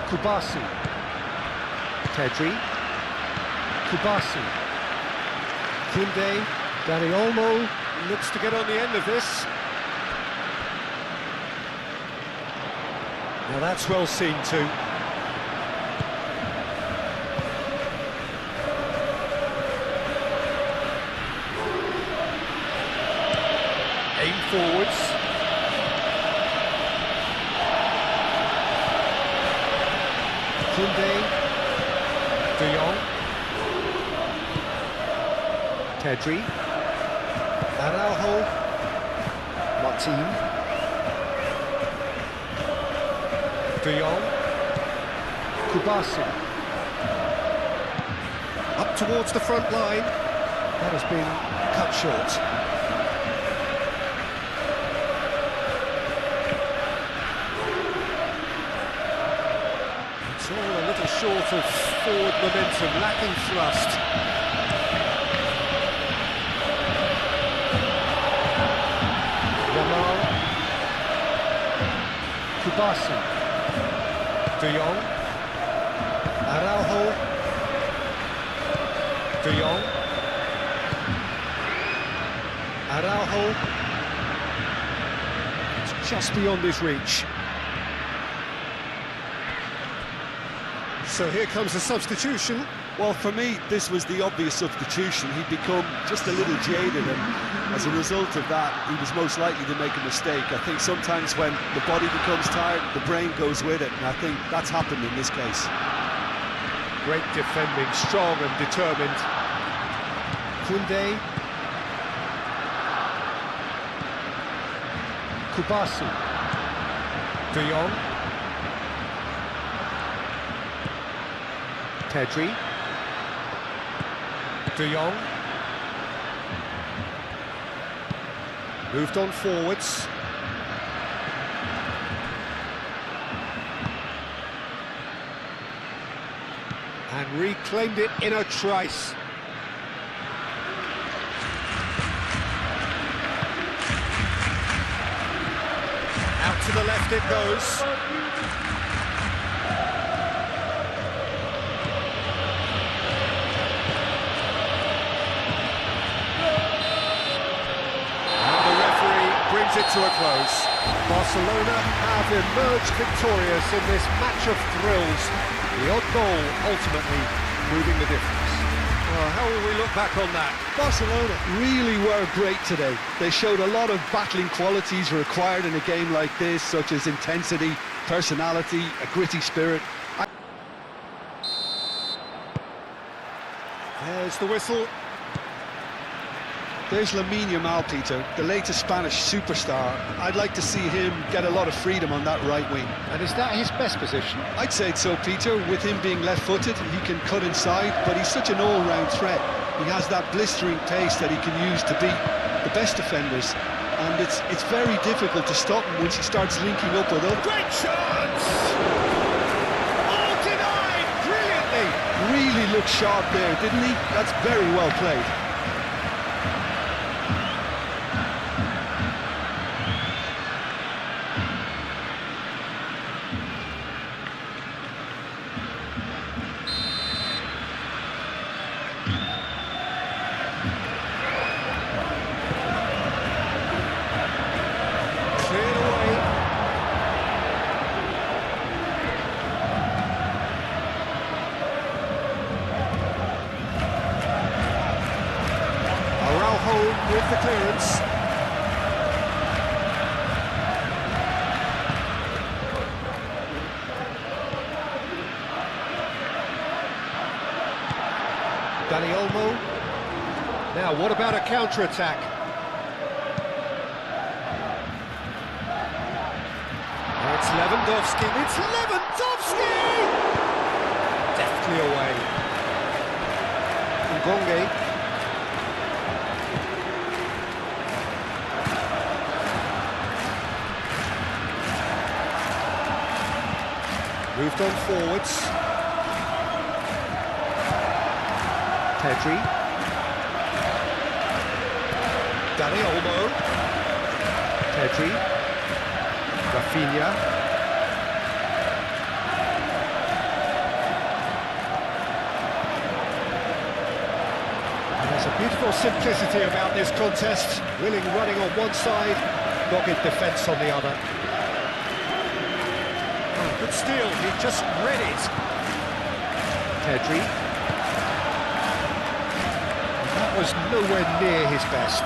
Kubasi. Pedri. Kubasi. Koundé. Dani Olmo looks to get on the end of this. Now that's well seen too. Aim forwards. Koundé, De Jong, Pedri, Araujo, Martin, De Jong, Kubasi, up towards the front line. That has been cut short. It's all a little short of forward momentum, lacking thrust. Yamal, Kubasi, De Jong, Araujo, De Jong, Araujo. It's just beyond his reach. So here comes the substitution. Well, for me, this was the obvious substitution. He'd become just a little jaded, and as a result of that, he was most likely to make a mistake. I think sometimes when the body becomes tired, the brain goes with it, and I think that's happened in this case. Great defending, strong and determined. Koundé. Kubasi. De Jong. Pedri. De Jong. Moved on forwards. And reclaimed it in a trice. Out to the left it goes. Brings it to a close. Barcelona have emerged victorious in this match of thrills. The odd goal ultimately moving the difference. Well, how will we look back on that? Barcelona really were great today. They showed a lot of battling qualities required in a game like this, such as intensity, personality, a gritty spirit. There's the whistle. There's Lamine Yamal, Peter, the latest Spanish superstar. I'd like to see him get a lot of freedom on that right wing. And is that his best position? I'd say so, Peter. With him being left-footed, he can cut inside, but he's such an all-round threat. He has that blistering pace that he can use to beat the best defenders. And it's very difficult to stop him once he starts linking up with others. Great chance! Oh, denied! Brilliantly! Really looked sharp there, didn't he? That's very well played. With the clearance. Dani Olmo. Now, what about a counter-attack? It's Lewandowski. It's Lewandowski! quickly away. Ngonge. Moved on forwards. Pedri. Dani Olmo. Pedri. Rafinha. There's a beautiful simplicity about this contest. Willing running on one side, dogged defence on the other. Oh, good steal, he just read it. Pedri. That was nowhere near his best.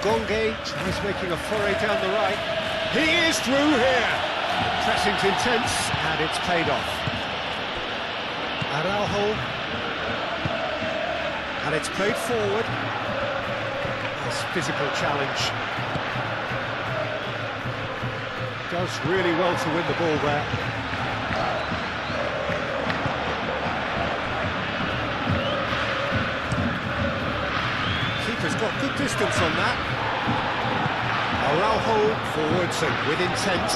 Ngonge tries making a foray down the right. He is through here. Pressing's intense, and it's paid off. Araujo. And it's played forward. Nice physical challenge. Does really well to win the ball there. Keeper's got good distance on that. Araujo forwards and with intent.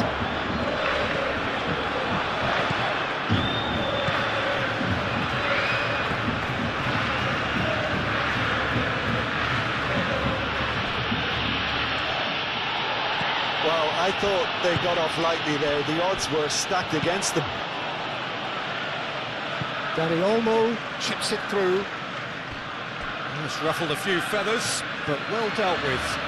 Well, I thought they got off lightly there. The odds were stacked against them. Dani Olmo chips it through. It's ruffled a few feathers, but well dealt with.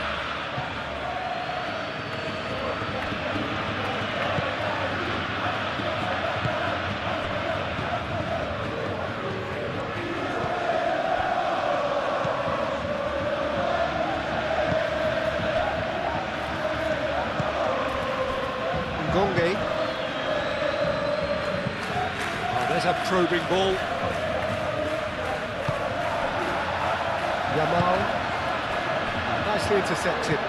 Ngonge. Oh, there's a probing ball. Yamal. Nicely intercepted.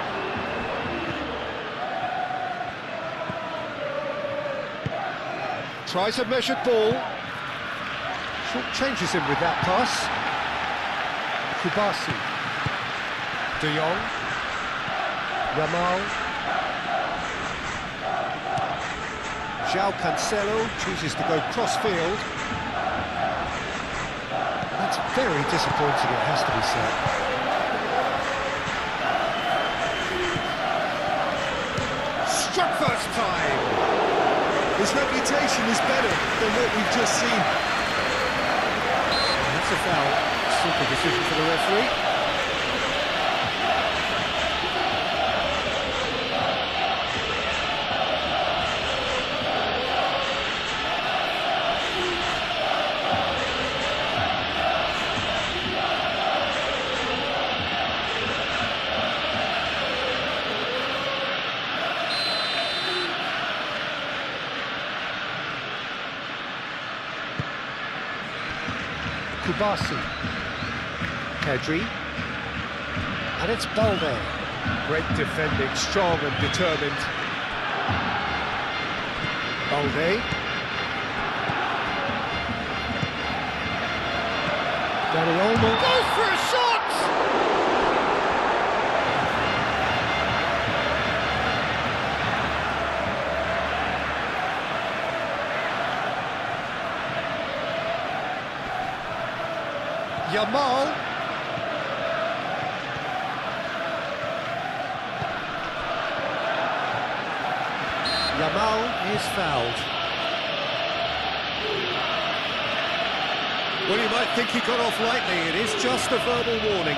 Tries a measured ball. Short changes him with that pass. Kubasi. De Jong. Yamal. João Cancelo chooses to go cross-field. That's very disappointing, it has to be said. Struck first time! His reputation is better than what we've just seen. That's a foul. Simple decision for the referee. Kubasi. Pedri. And it's Balde. Great defending, strong and determined. Balde. Dani Olmo goes for a shot! Yamal. Yamal is fouled. Well, you might think he got off lightly. It is just a verbal warning.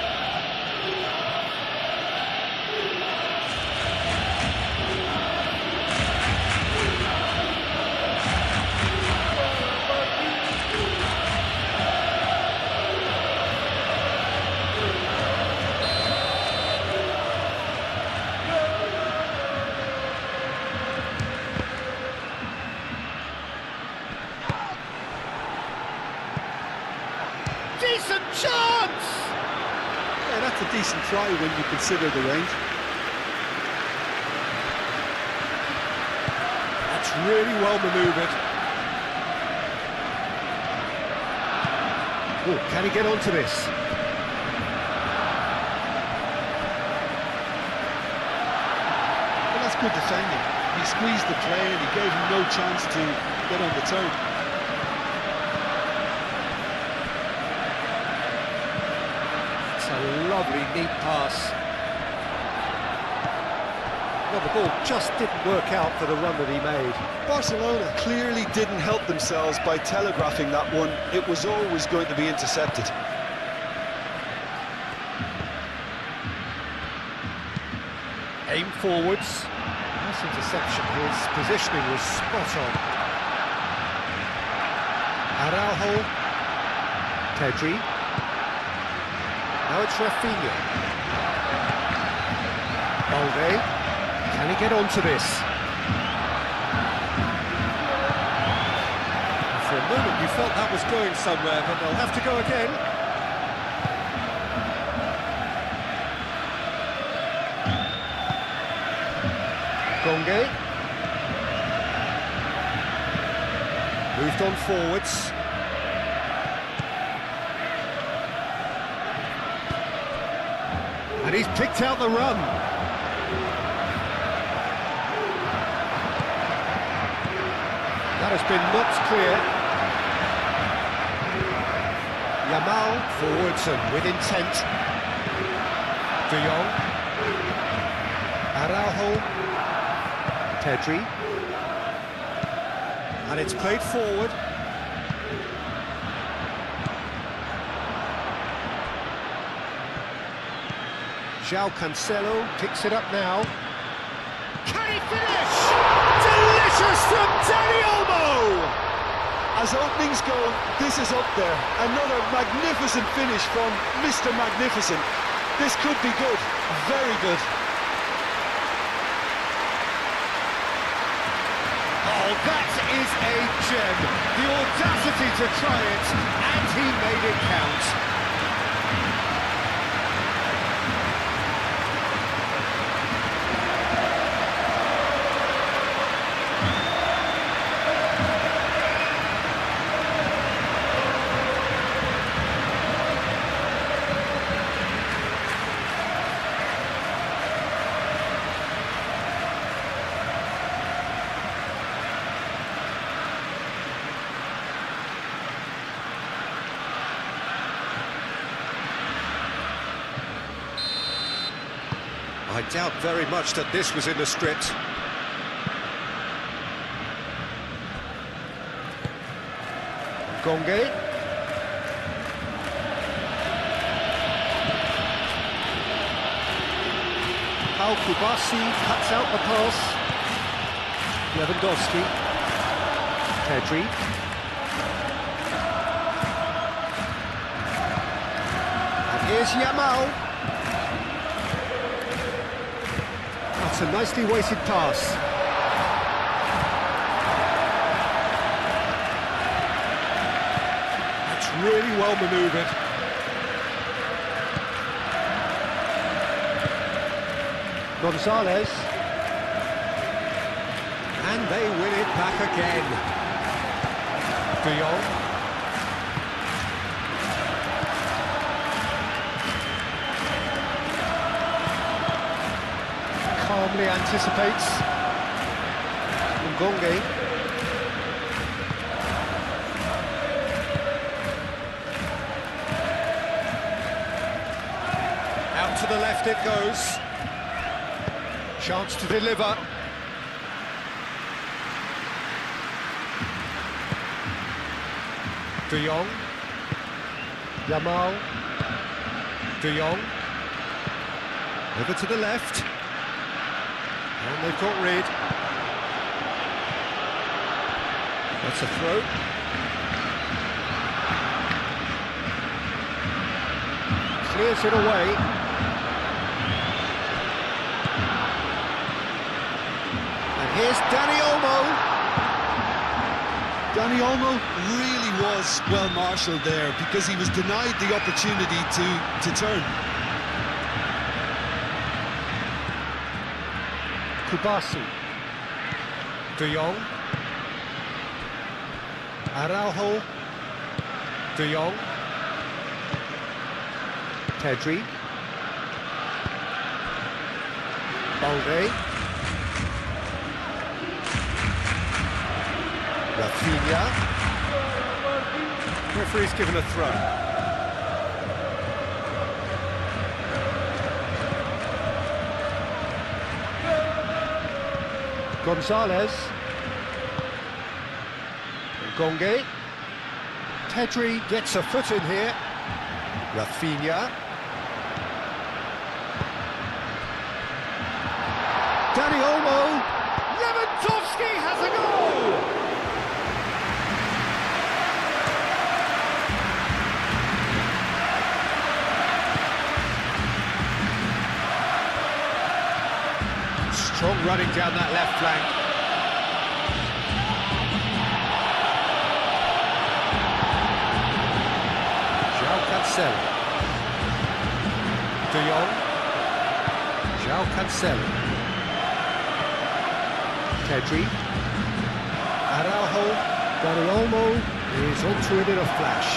Decent chance! Yeah, that's a decent try when you consider the range. That's really well manoeuvred. Oh, can he get onto this? Well, that's good defending. He squeezed the play and he gave him no chance to get on the turn. It's a lovely, neat pass. Well, the ball just didn't work out for the run that he made. Barcelona clearly didn't help themselves by telegraphing that one. It was always going to be intercepted. Aim forwards. Nice interception. His positioning was spot on. Araujo. Pedri. Now it's Rafinha. Balde. Can he get onto this? For a moment you felt that was going somewhere, but they'll have to go again. Gonge. Moved on forwards. And he's picked out the run. That has been knocked clear. Yamal forwards and with intent. De Jong. Araujo. Pedri. And it's played forward. João Cancelo picks it up now. Can he finish? Delicious from Dani Olmo! As openings go, this is up there. Another magnificent finish from Mr. Magnificent. This could be good, very good. Oh, that is a gem. The audacity to try it, and he made it count. I doubt very much that this was in the script. Gonge. Pau Kubasi cuts out the pass. Lewandowski. Pedri. And here's Yamal. That's a nicely weighted pass. That's really well manoeuvred. Gonzalez. And they win it back again. De Jong. Calmly anticipates. Ngonge. Out to the left it goes. Chance to deliver. De Jong. Yamal. De Jong. Over to the left. And they've got rid. That's a throw. Clears it away. And here's Dani Olmo. Dani Olmo really was well marshalled there because he was denied the opportunity to turn. Kubasi. De Jong. Araujo. De Jong. Pedri. Balde. Rafinha. Referee's given a throw. Gonzalez. Gonge. Pedri gets a foot in here. Rafinha. Dani Olmo. Lewandowski has a goal! Strong running down that left flank. João Cancelo. De Jong. João Cancelo. Pedri. Araujo. Dani Olmo is onto it in a flash.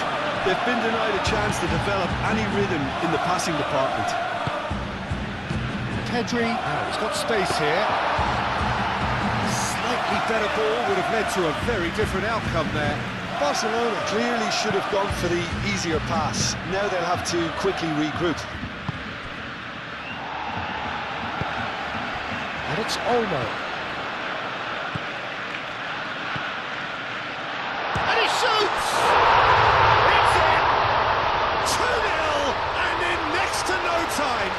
They've been denied a chance to develop any rhythm in the passing department. Pedri, he's got space here. Slightly better ball would have led to a very different outcome there. Barcelona clearly should have gone for the easier pass. Now they'll have to quickly regroup. And it's Olmo. And he shoots! It's in! 2-0 and in next to no time.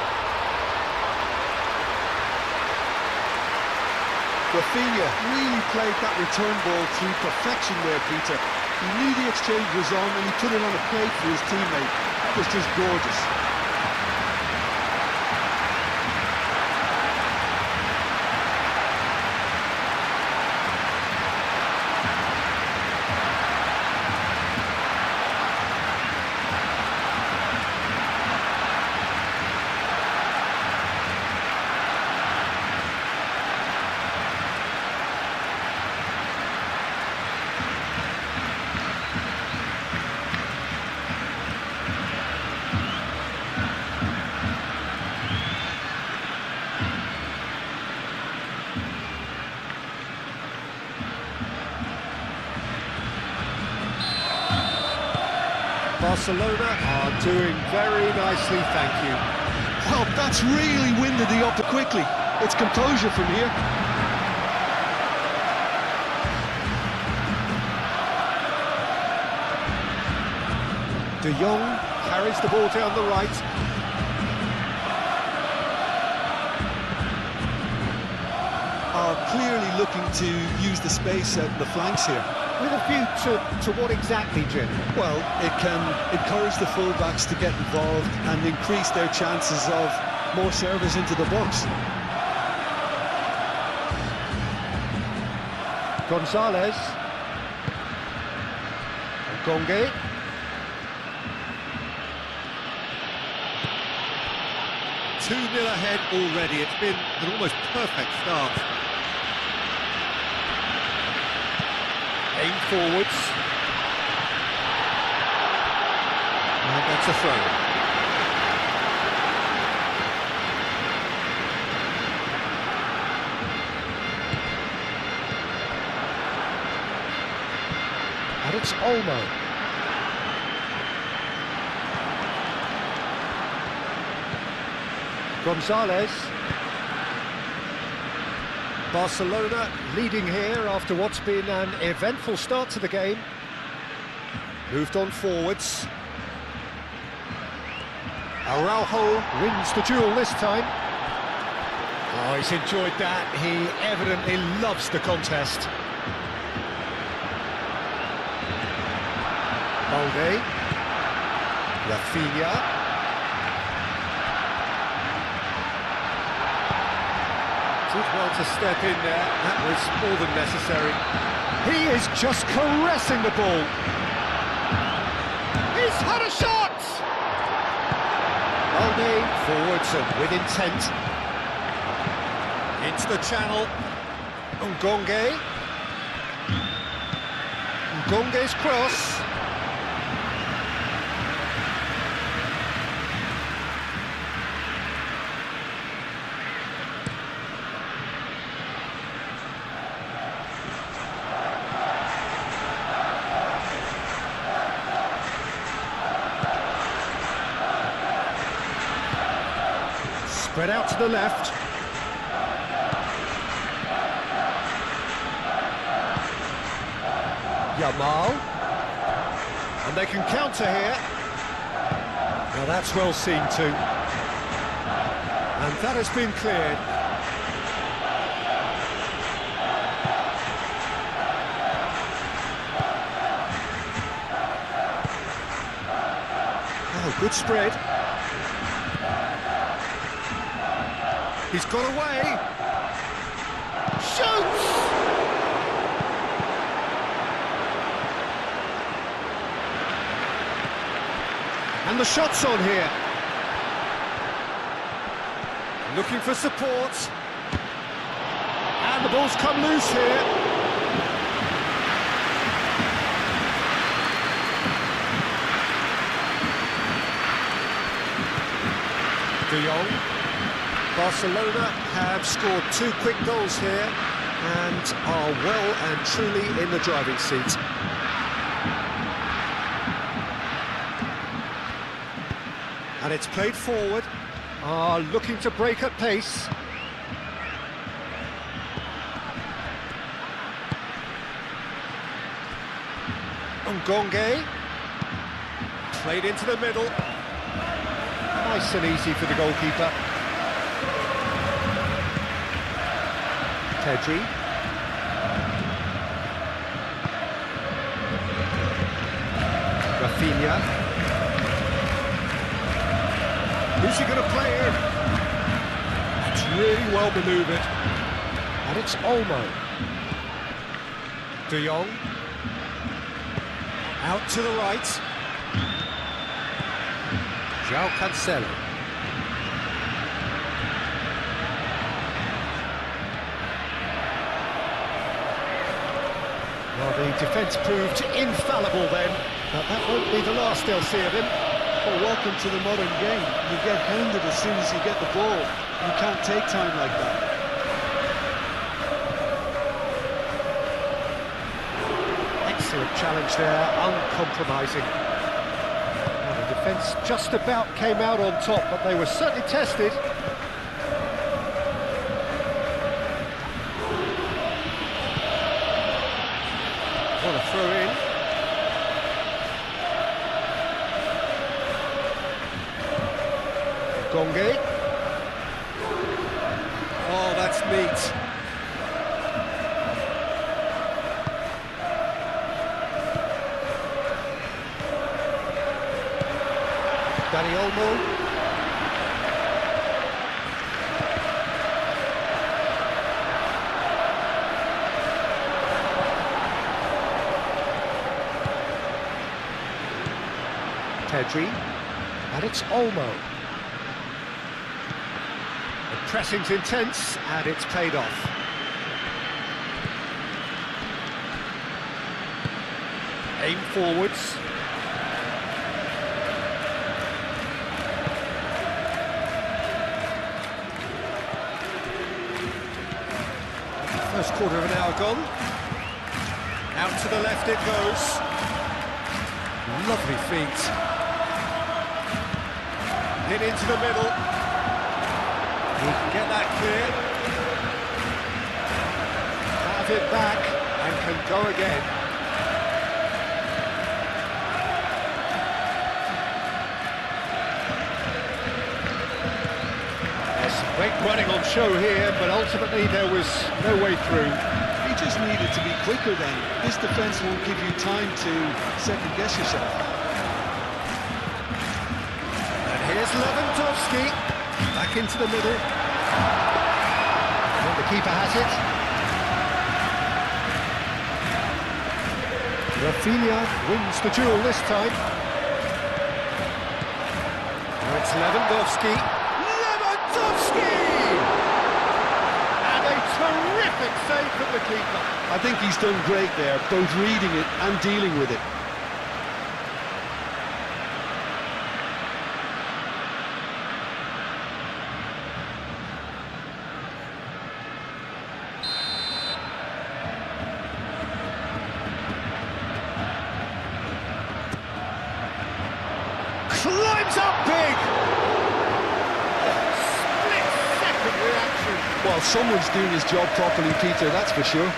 Rafinha really played that return ball to perfection there, Peter. He knew the exchange was on and he put it on a plate for his teammate. That was just gorgeous. Barcelona are doing very nicely, thank you. Well, that's really winded the up quickly. It's composure from here. De Jong carries the ball down the right. Are clearly looking to use the space out in the flanks here. With a view to what exactly, Jim? Well, it can encourage the full-backs to get involved and increase their chances of more service into the box. Gonzalez. Gonge. Two 2-0 ahead already. It's been an almost perfect start. Aim forwards. And that's a throw. And it's Olmo. Gonzalez. Barcelona leading here after what's been an eventful start to the game. Moved on forwards. Araujo wins the duel this time. Oh, he's enjoyed that. He evidently loves the contest. Balde. Rafinha. Did well to step in there. That was more than necessary. He is just caressing the ball. He's had a shot! Balde forwards and with intent. Into the channel. Ngonge. Ngonge's cross. Spread out to the left. Yamal. And they can counter here. Now that's well seen too. And that has been cleared. Oh, good spread. He's got away. Shoots! And the shot's on here. Looking for support. And the ball's come loose here. De Jong. Barcelona have scored 2 quick goals here and are well and truly in the driving seat. And it's played forward, looking to break at pace. Ngonge, played into the middle. Nice and easy for the goalkeeper. Pedri. Rafinha. Who's he going to play in? It's really well manoeuvred. And it's Olmo. De Jong. Out to the right. João Cancelo. Well, the defence proved infallible then, but that won't be the last they'll see of him. Well, welcome to the modern game. You get hounded as soon as you get the ball. You can't take time like that. Excellent challenge there, uncompromising. Well, the defence just about came out on top, but they were certainly tested. What a throw in. Ngonge. Oh, that's neat. Dani Olmo. Pedri, and it's Olmo. The pressing's intense, and it's paid off. Aim forwards. First quarter of an hour gone. Out to the left it goes. Lovely feet. Hit into the middle. He can get that clear. Have it back and can go again. There's some great running on show here, but ultimately there was no way through. You just needed to be quicker then. This defence won't give you time to second-guess yourself. Here's Lewandowski, back into the middle. And the keeper has it. Rafinha wins the duel this time. Now it's Lewandowski. Lewandowski! And a terrific Perfect save from the keeper. I think he's done great there, both reading it and dealing with it. Climbs up big! Split-second reaction. Well, someone's doing his job properly, Peter, that's for sure.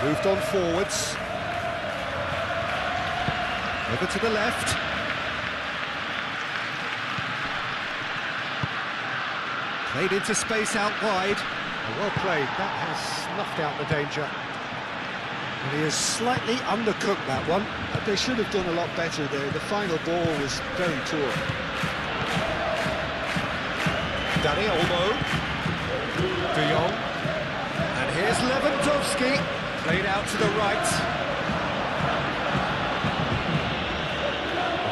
Moved on forwards. Over to the left. Played into space out wide. Well played, that has snuffed out the danger. And he has slightly undercooked that one. They should have done a lot better there. The final ball was very poor. Dani Olmo. De Jong. And here's Lewandowski. Played out to the right.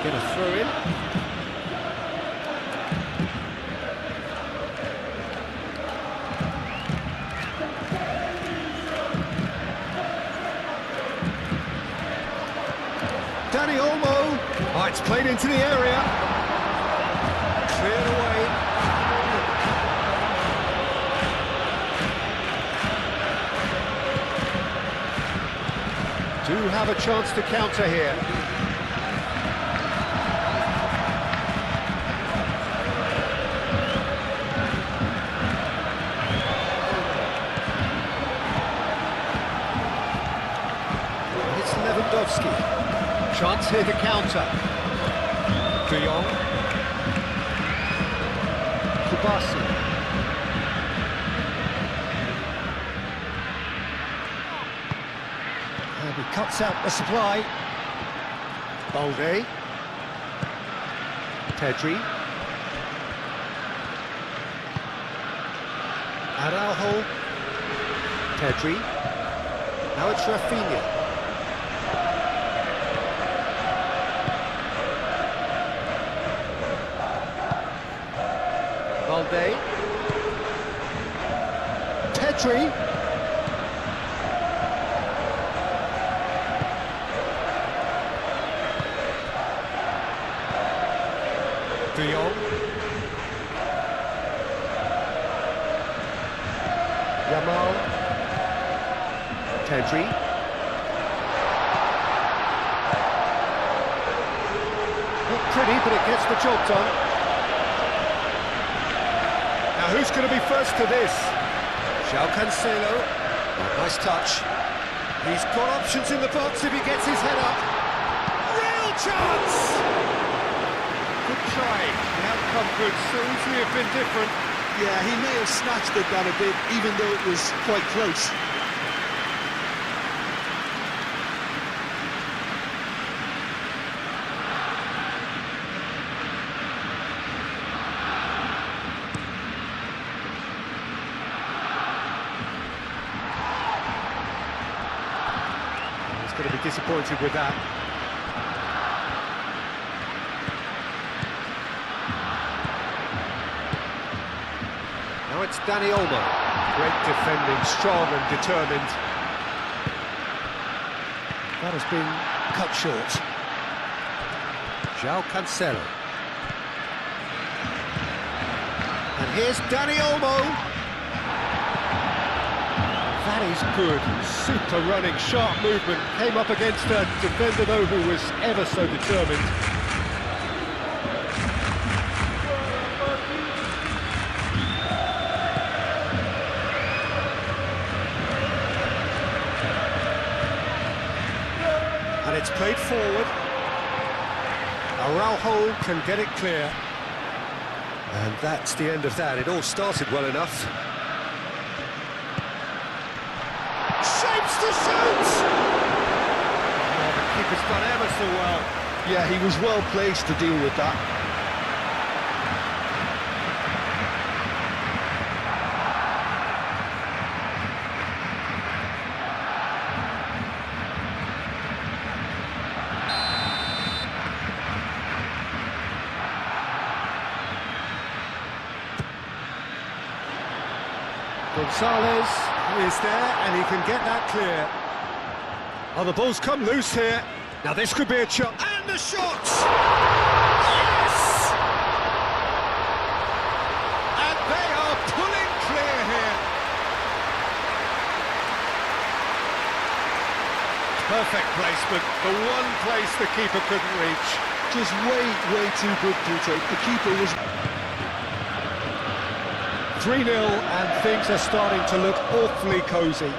Get a throw in. Dani Olmo. Oh, it's played into the area. Cleared away. Do have a chance to counter here. It's Lewandowski. Chance here to counter. De Jong. Kubasi. And he cuts out the supply. Balde. Pedri. Araujo. Pedri. Now it's Rafinha. Balde. Pedri. De Jong. Yamal. Pedri. Not pretty, but it gets the job done. Now who's going to be first to this? João Cancelo. Oh, nice touch. He's got options in the box if he gets his head up. Real chance! Good try. The outcome could so easily have been different. Yeah, he may have snatched at that a bit, even though it was quite close. He's going to be disappointed with that. Now it's Dani Olmo. Great defending, strong and determined. That has been cut short. João Cancelo. And here's Dani Olmo. That is good. Super running, sharp movement. Came up against a defender, though, who was ever so determined. And it's played forward. Araujo can get it clear. And that's the end of that. It all started well enough. Shapes to shoot! Oh, the keeper's done ever so well. Yeah, he was well placed to deal with that. Gonzalez is there, and he can get that clear. Oh, the ball's come loose here. Now this could be a shot. And the shot! Yes! And they are pulling clear here. Perfect placement, the one place the keeper couldn't reach. Just way too good, Peter. The keeper was... 3-0, and things are starting to look awfully cosy.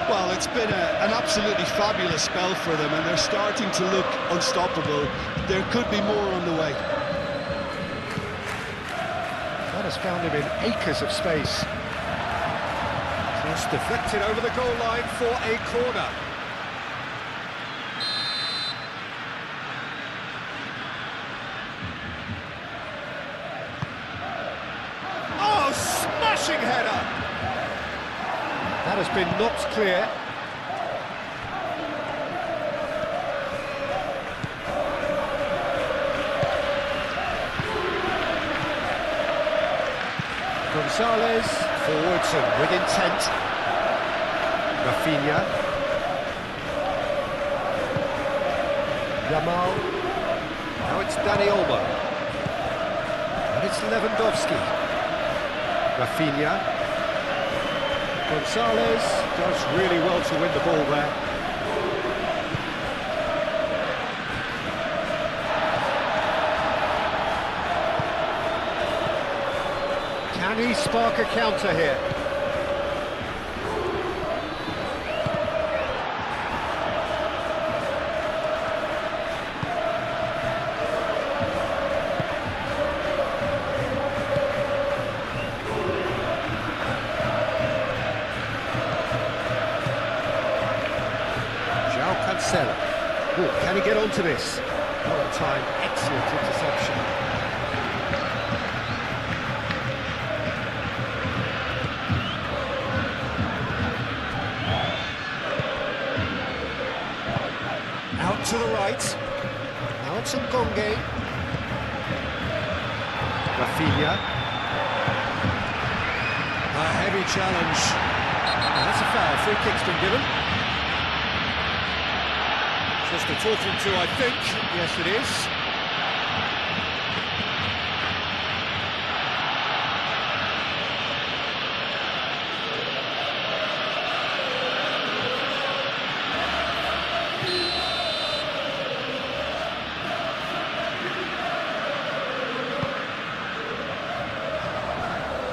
Well, it's been an absolutely fabulous spell for them, and they're starting to look unstoppable. There could be more on the way. That has found him in acres of space. Just deflected over the goal line for a corner. Oh, smashing header! That has been knocked clear. Gonzalez, forwards and with intent. Rafinha. Yamal. Now it's Dani Olmo. And it's Lewandowski. Rafinha. Gonzalez does really well to win the ball there. Can he spark a counter here? Ooh, can he get onto this? Well timed, excellent interception. Out to the right. Now it's Ngonge. Rafinha. A heavy challenge. Oh, that's a foul. Free kick's been given. Just a talking to, I think. Yes, it is.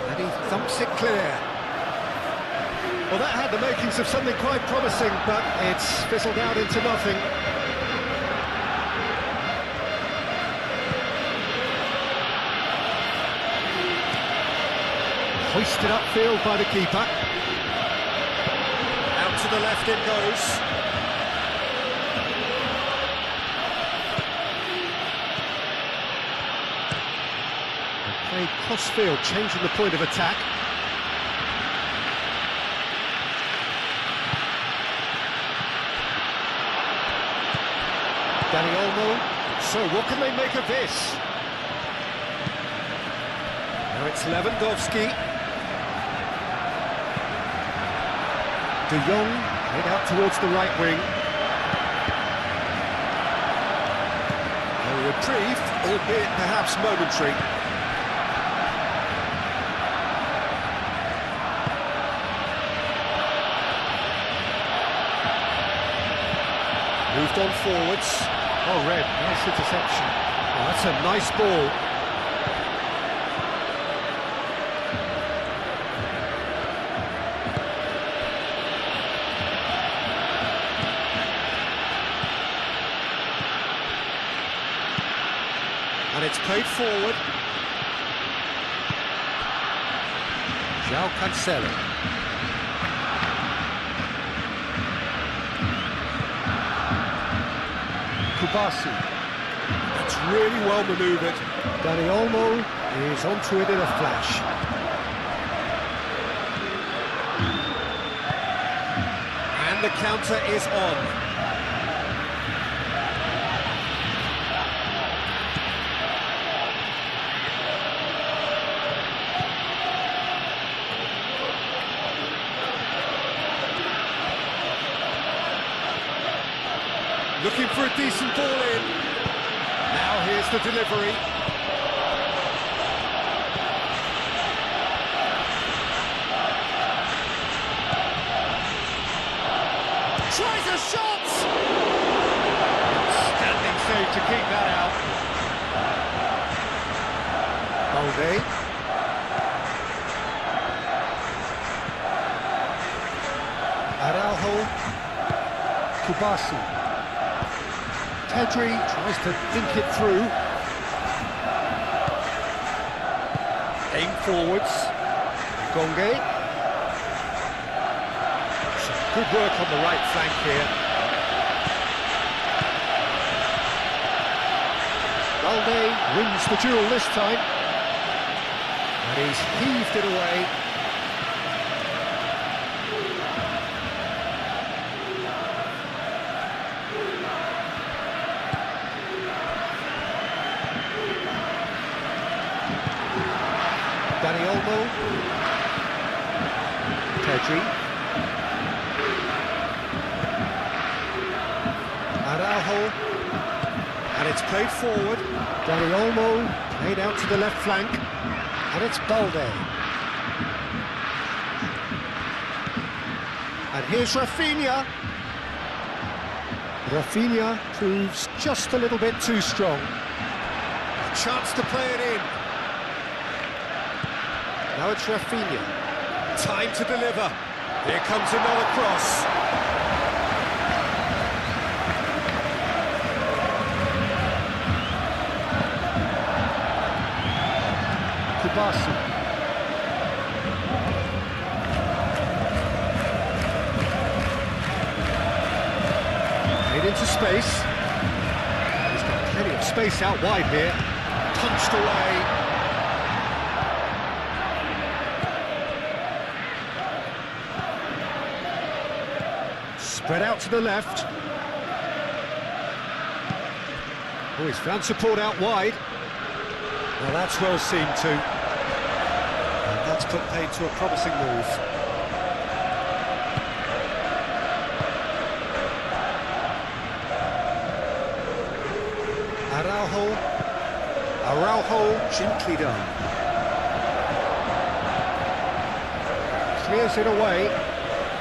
And he thumps it clear. Well, that had the makings of something quite promising, but it's fizzled out into nothing. Hoisted upfield by the keeper. Out to the left it goes. Played cross-field, changing the point of attack. Dani Olmo. So what can they make of this? Now it's Lewandowski. De Jong, head out towards the right wing. A reprieve, albeit perhaps momentary. Moved on forwards. Oh, Red, nice interception. Oh, that's a nice ball. And it's played forward. João Cancelo. Kubasi. That's really well manoeuvred. Dani Olmo is onto it in a flash. And the counter is on. Looking for a decent ball in. Now here's the delivery. Tries a shot! Standing save to keep that out. Balde. Araujo. Kubasi. Pedri tries to dink it through. Aim forwards. Gonge. Good work on the right flank here. Balde wins the duel this time. And he's heaved it away. Dani Olmo. Pedri. Araujo, and it's played forward. Dani Olmo played out to the left flank, and it's Balde. And here's Rafinha. Rafinha proves just a little bit too strong. A chance to play it in. Now it's Rafinha. Time to deliver. Here comes another cross. Kubasi. Made into space. He's got plenty of space out wide here. Punched away. Spread out to the left. Oh, he's found support out wide. Well, that's well seen too. And that's put paid to a promising move. Araujo gently done. Clears it away.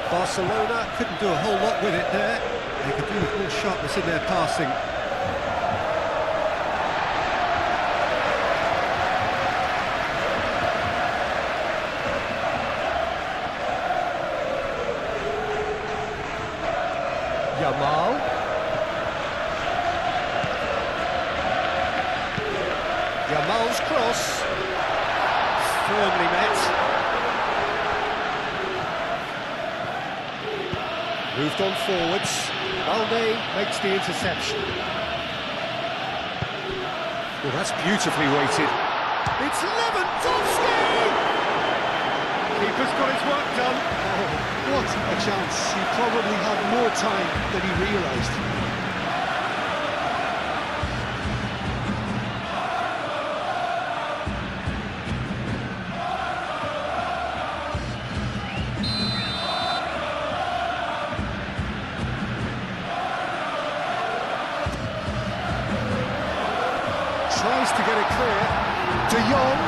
Barcelona couldn't do a whole lot with it there. They could do with more sharpness in their passing. Yamal's cross, firmly met. Moved on forwards. Balde makes the interception. Well, that's beautifully weighted. It's Lewandowski! Keeper's got his work done. Oh, what a chance. He probably had more time than he realised. Tries to get it clear. De Jong.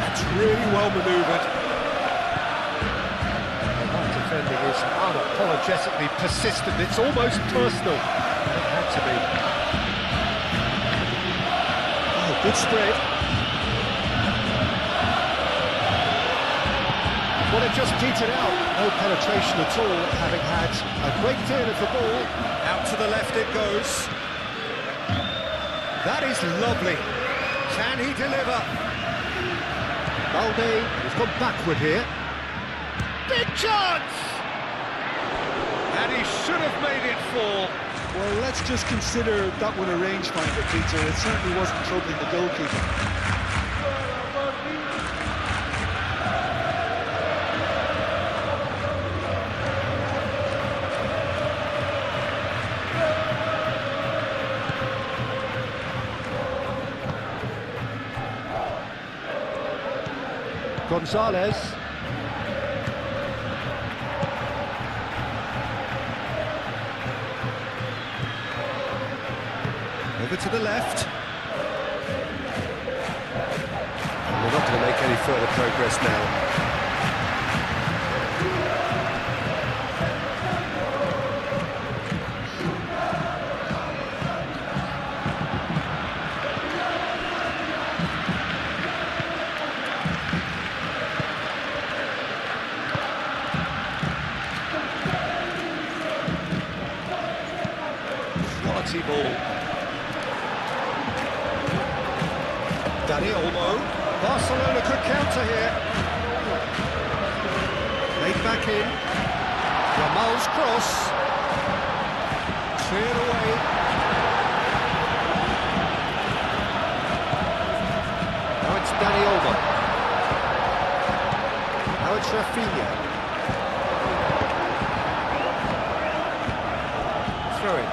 That's really well manoeuvred. That defending is unapologetically persistent. It's almost personal. It had to be. Oh, good spread. Well, it just petered out. No penetration at all, having had a great deal of the ball. Out to the left it goes. That is lovely. Can he deliver? Balde has gone backward here. Big chance! And he should have made it four. Well, let's just consider that one a rangefinder, Peter. It certainly wasn't troubling the goalkeeper. Gonzalez. Over to the left. And we're not going to make any further progress now. Quality ball. Dani Olmo. Barcelona could counter here. Laid back in. Yamal's cross. Cleared away. Now it's Dani Olmo. Now it's Rafinha. Throw it.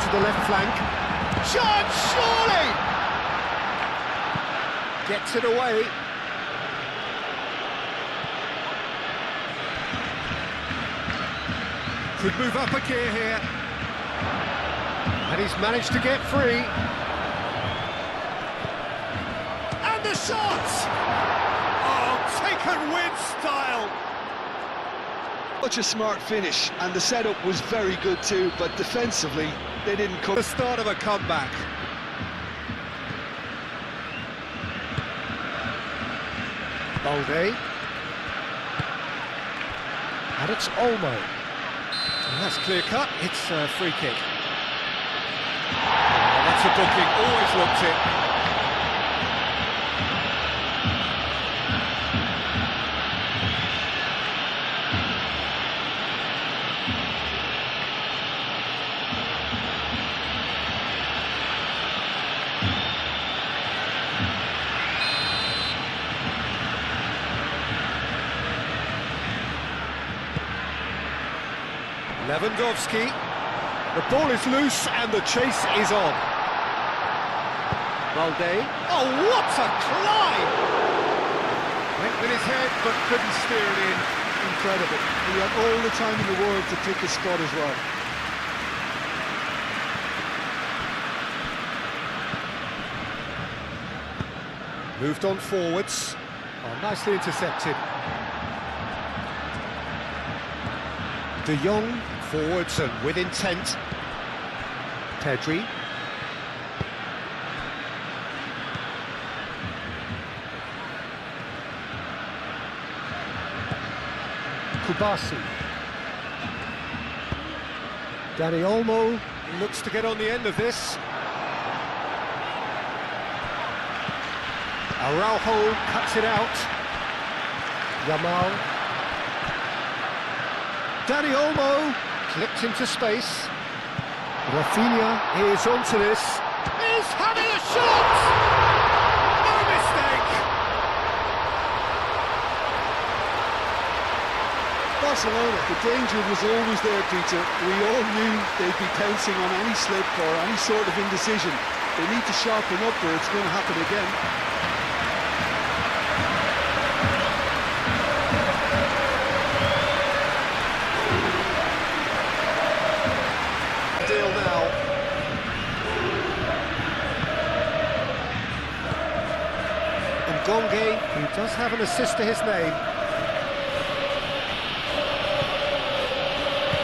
To the left flank. Chance, surely! Gets it away. Could move up a gear here. And he's managed to get free. And the shot! Oh, taken with style! Such a smart finish, and the setup was very good too, but defensively they didn't come. The start of a comeback. Balde. And it's Olmo. And that's clear cut, it's a free kick. Oh, that's a booking, always looked it. Lewandowski, the ball is loose and the chase is on. Balde, oh what a climb! Went with his head but couldn't steer it in. Incredible. He had all the time in the world to pick his spot as well. Moved on forwards. Oh, nicely intercepted. De Jong, forwards and with intent. Pedri. Kubasi. Dani Olmo looks to get on the end of this. Araujo cuts it out. Yamal. Dani Olmo clipped into space. Rafinha is onto this. He's having a shot! No mistake! Barcelona, the danger was always there, Peter. We all knew they'd be pouncing on any slip or any sort of indecision. They need to sharpen up or it's going to happen again. Gonge, who does have an assist to his name.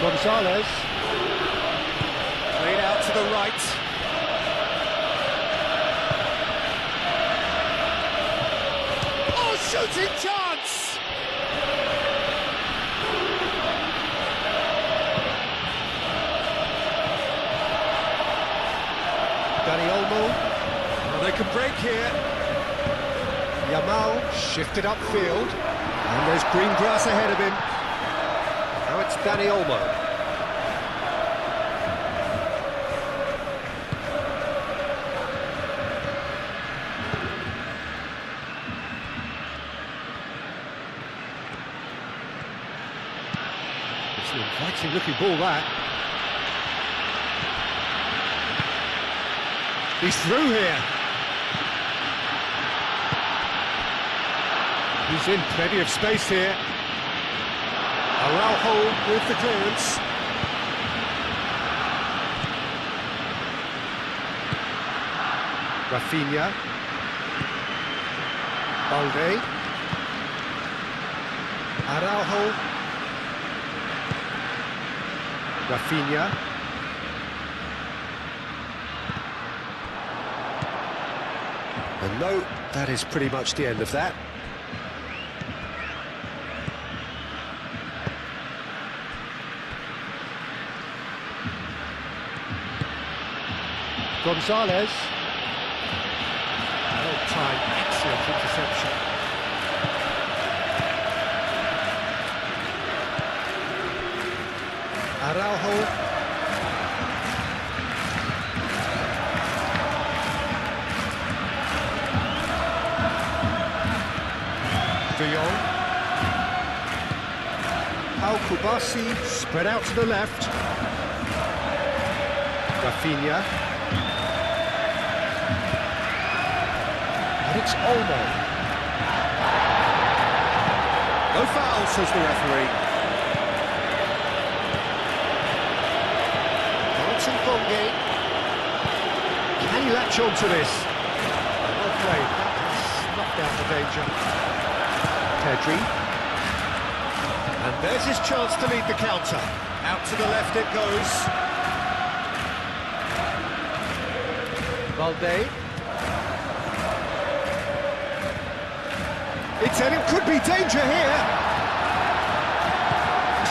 Gonzalez. Played out to the right. Oh, shooting chance! Dani Olmo. Well, they can break here. Yamal shifted upfield, and there's green grass ahead of him. Now it's Dani Olmo. It's an inviting looking ball, that. He's through here. He's in plenty of space here. Araujo with the clearance. Rafinha. Balde. Araujo. Rafinha. And no, that is pretty much the end of that. Gonzalez. Well timed, excellent interception. Araujo. De Jong. Al Kubasi spread out to the left. Rafinha. And it's Olmo. No foul, says the referee. Bonge. Can he latch on to this? Well played. That has snuffed out the danger. Pedri. And there's his chance to lead the counter. Out to the left it goes. Balde. It's heading, could be danger here.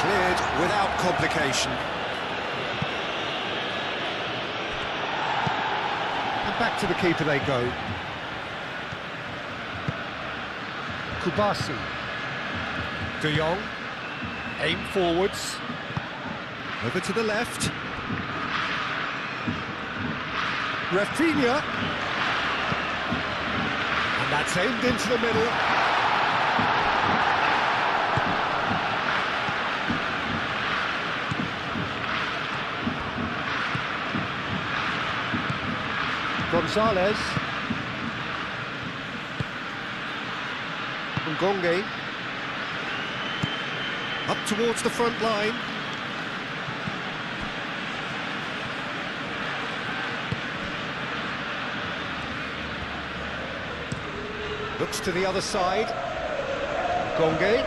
Cleared without complication. Back to the keeper they go. Kubasi. De Jong. Aim forwards. Over to the left. Rafinha. And that's aimed into the middle. Gonzalez. Ngonge. Up towards the front line. Looks to the other side. Ngonge.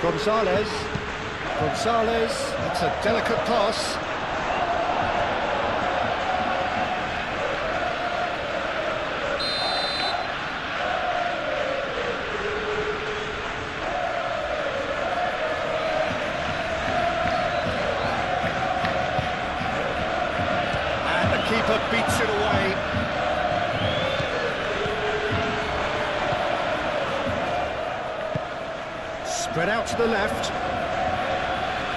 Gonzalez, it's a delicate pass. And the keeper beats it away. Spread out to the left.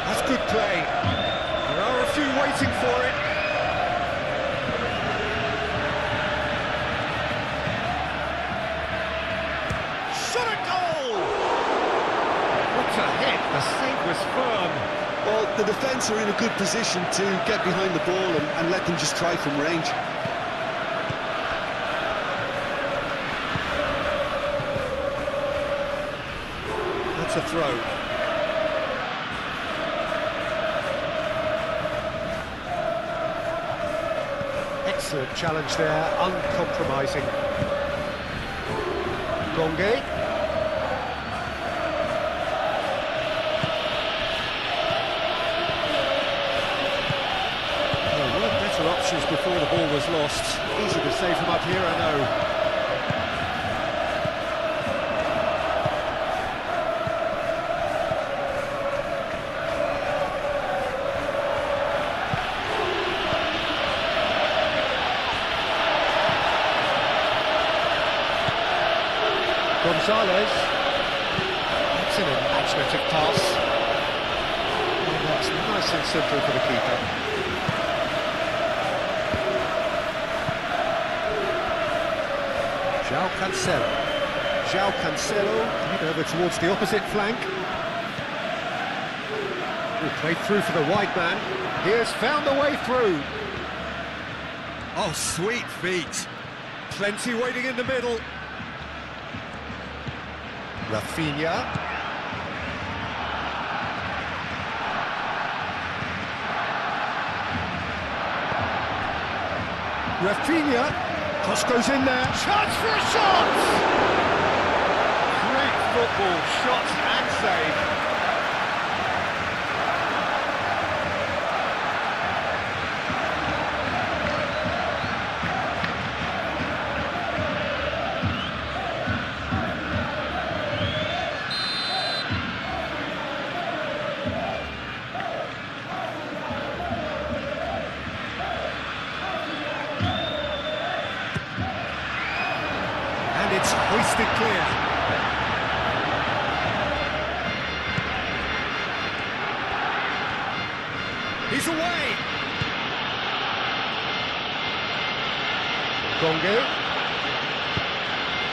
That's good play. There are a few waiting for it. Shot a goal! What a hit! The save was firm. Well, the defence are in a good position to get behind the ball and let them just try from range. A throw. Excellent challenge there, uncompromising. Ngonge. There were better options before the ball was lost. Easy to save from up here, I know. Gonzalez. That's an imaginative pass. And that's nice and simple for the keeper. João Cancelo coming over towards the opposite flank. Played through for the wide man. He has found the way through. Oh, sweet feet. Plenty waiting in the middle. Rafinha. Rafinha. Cross goes in there. Chance for a shot! Great football, shot and save. It's hoisted clear. He's away. Gonge.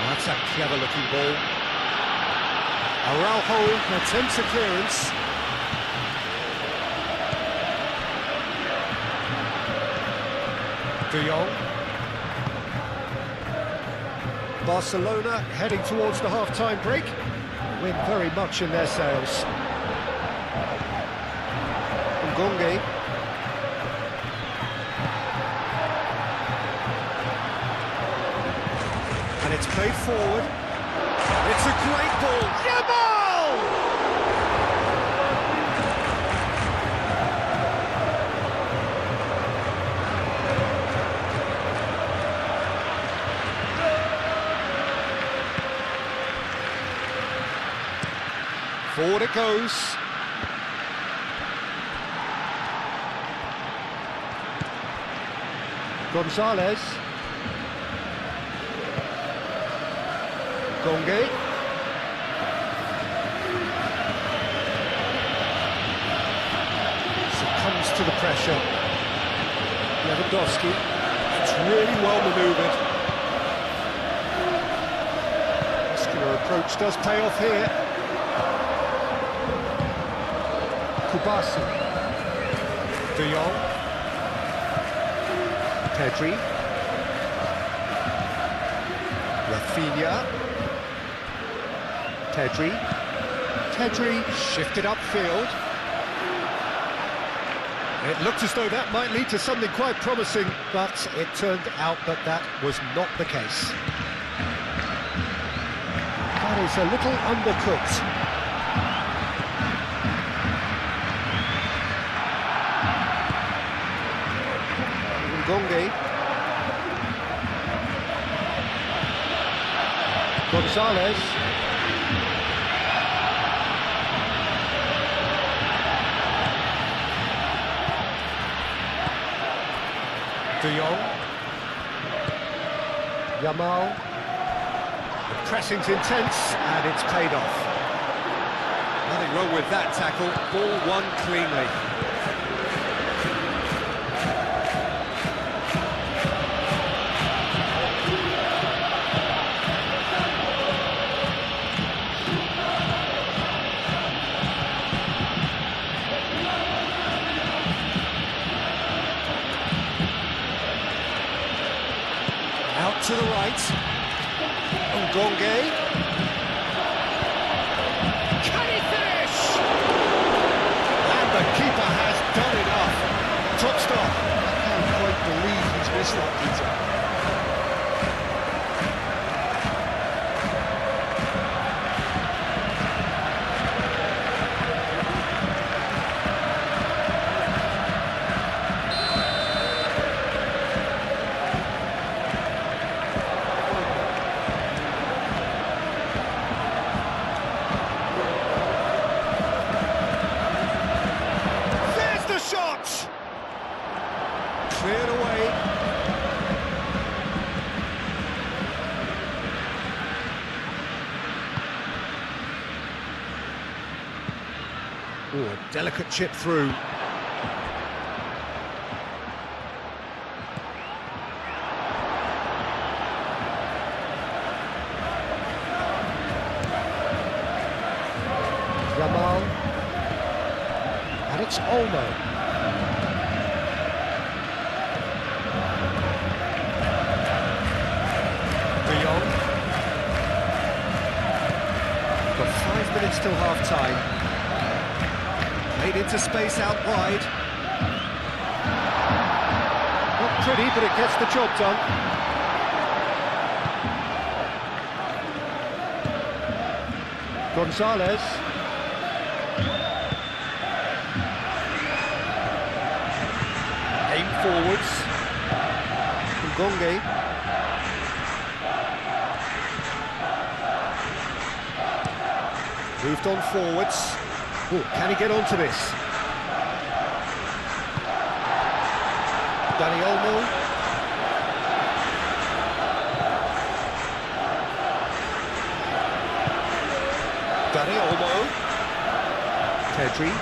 That's a clever-looking ball. Araujo attempts a clearance. De Jong. Barcelona heading towards the half-time break. Win very much in their sails. Ngonge. And it's played forward. It's a great ball. Yamal! Forward it goes. Gonzalez. Gonge. Succumbs to the pressure. Lewandowski. It's really well manoeuvred. Muscular approach does pay off here. Kubasi. De Jong. Pedri. Rafinha. Pedri shifted upfield. It looked as though that might lead to something quite promising, but it turned out that that was not the case. That is a little undercooked. Gonge. Gonzalez. De Jong. Yamal. The pressing's intense and it's paid off. Nothing wrong with that tackle. Ball won cleanly. Out to the right. Ngonge. Can he finish? And the keeper has done enough. Top stop. I can't quite believe he's missed that, Peter. Cleared away. Oh, a delicate chip through. Yamal. And And it's Olmo. De Jong. Got 5 minutes till half-time. Made into space out wide. Not pretty, but it gets the job done. Gonzalez. Aim forwards. Ngonge. Moved on forwards. Ooh, can he get onto this? Dani Olmo. Dani Olmo. Pedri.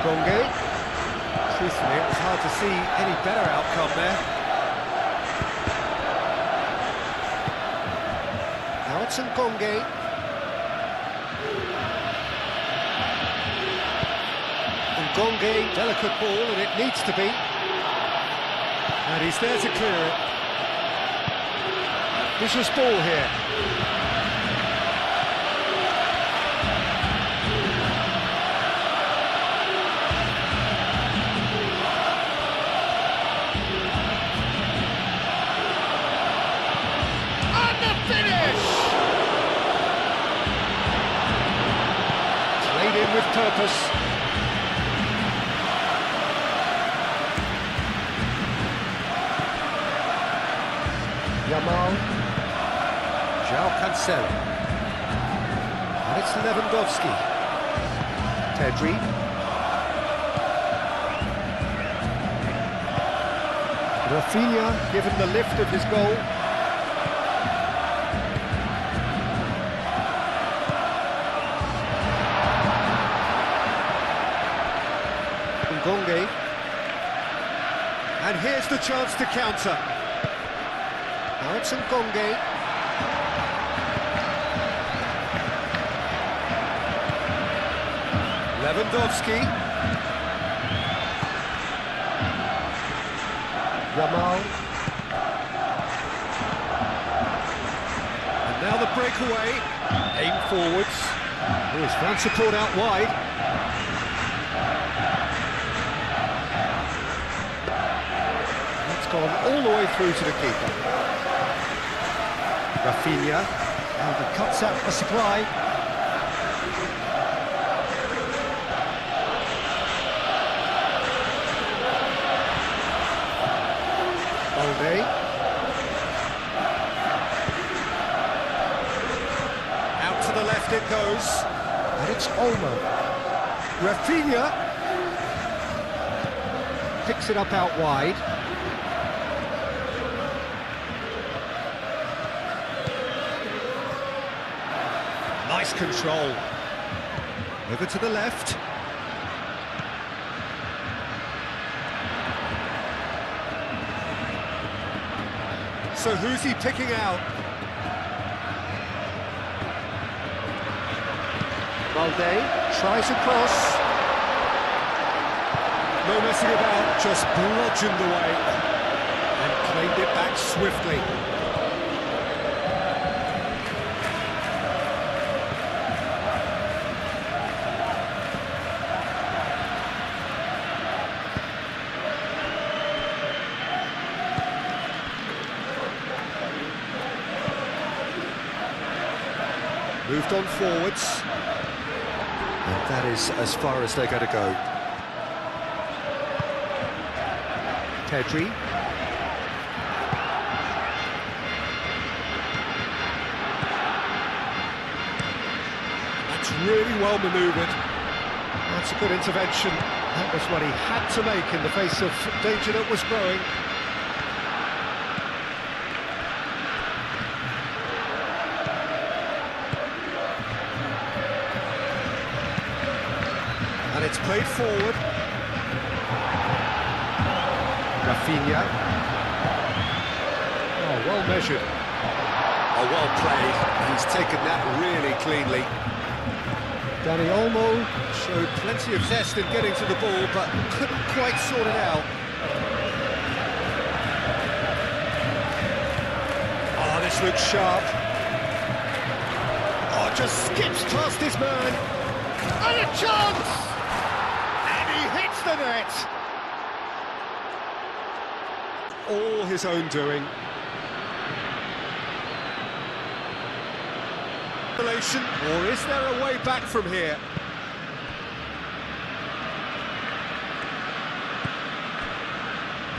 Gonge. Truthfully, it was hard to see any better outcome there. Now it's Ngonge. Ngonge, delicate ball, and it needs to be. And he's there to clear it. Vicious ball here. And the finish! Played in with purpose. Yamal, João Cancelo, and it's Lewandowski, Pedri, Rafinha given the lift of his goal, Ngonge, and here's the chance to counter. Now it's Ngonge. Lewandowski. Yamal. And now the breakaway. Aim forwards. Oh, he's found support out wide. That's gone all the way through to the keeper. Rafinha, and he cuts out the supply. Balde. Out to the left it goes, and it's Olmo. Rafinha picks it up out wide. Nice control. Over to the left. So who's he picking out? Balde tries across. No messing about, just bludgeoned away. And claimed it back swiftly. Moved on forwards. And that is as far as they're going to go. Pedri. That's really well manoeuvred. That's a good intervention. That was what he had to make in the face of danger that was growing. And it's played forward. Rafinha. Oh, well measured. Oh, well played. He's taken that really cleanly. Dani Olmo showed plenty of zest in getting to the ball, but couldn't quite sort it out. Oh, this looks sharp. Oh, just skips past his man. And a chance! And he hits the net. All his own doing. Or is there a way back from here?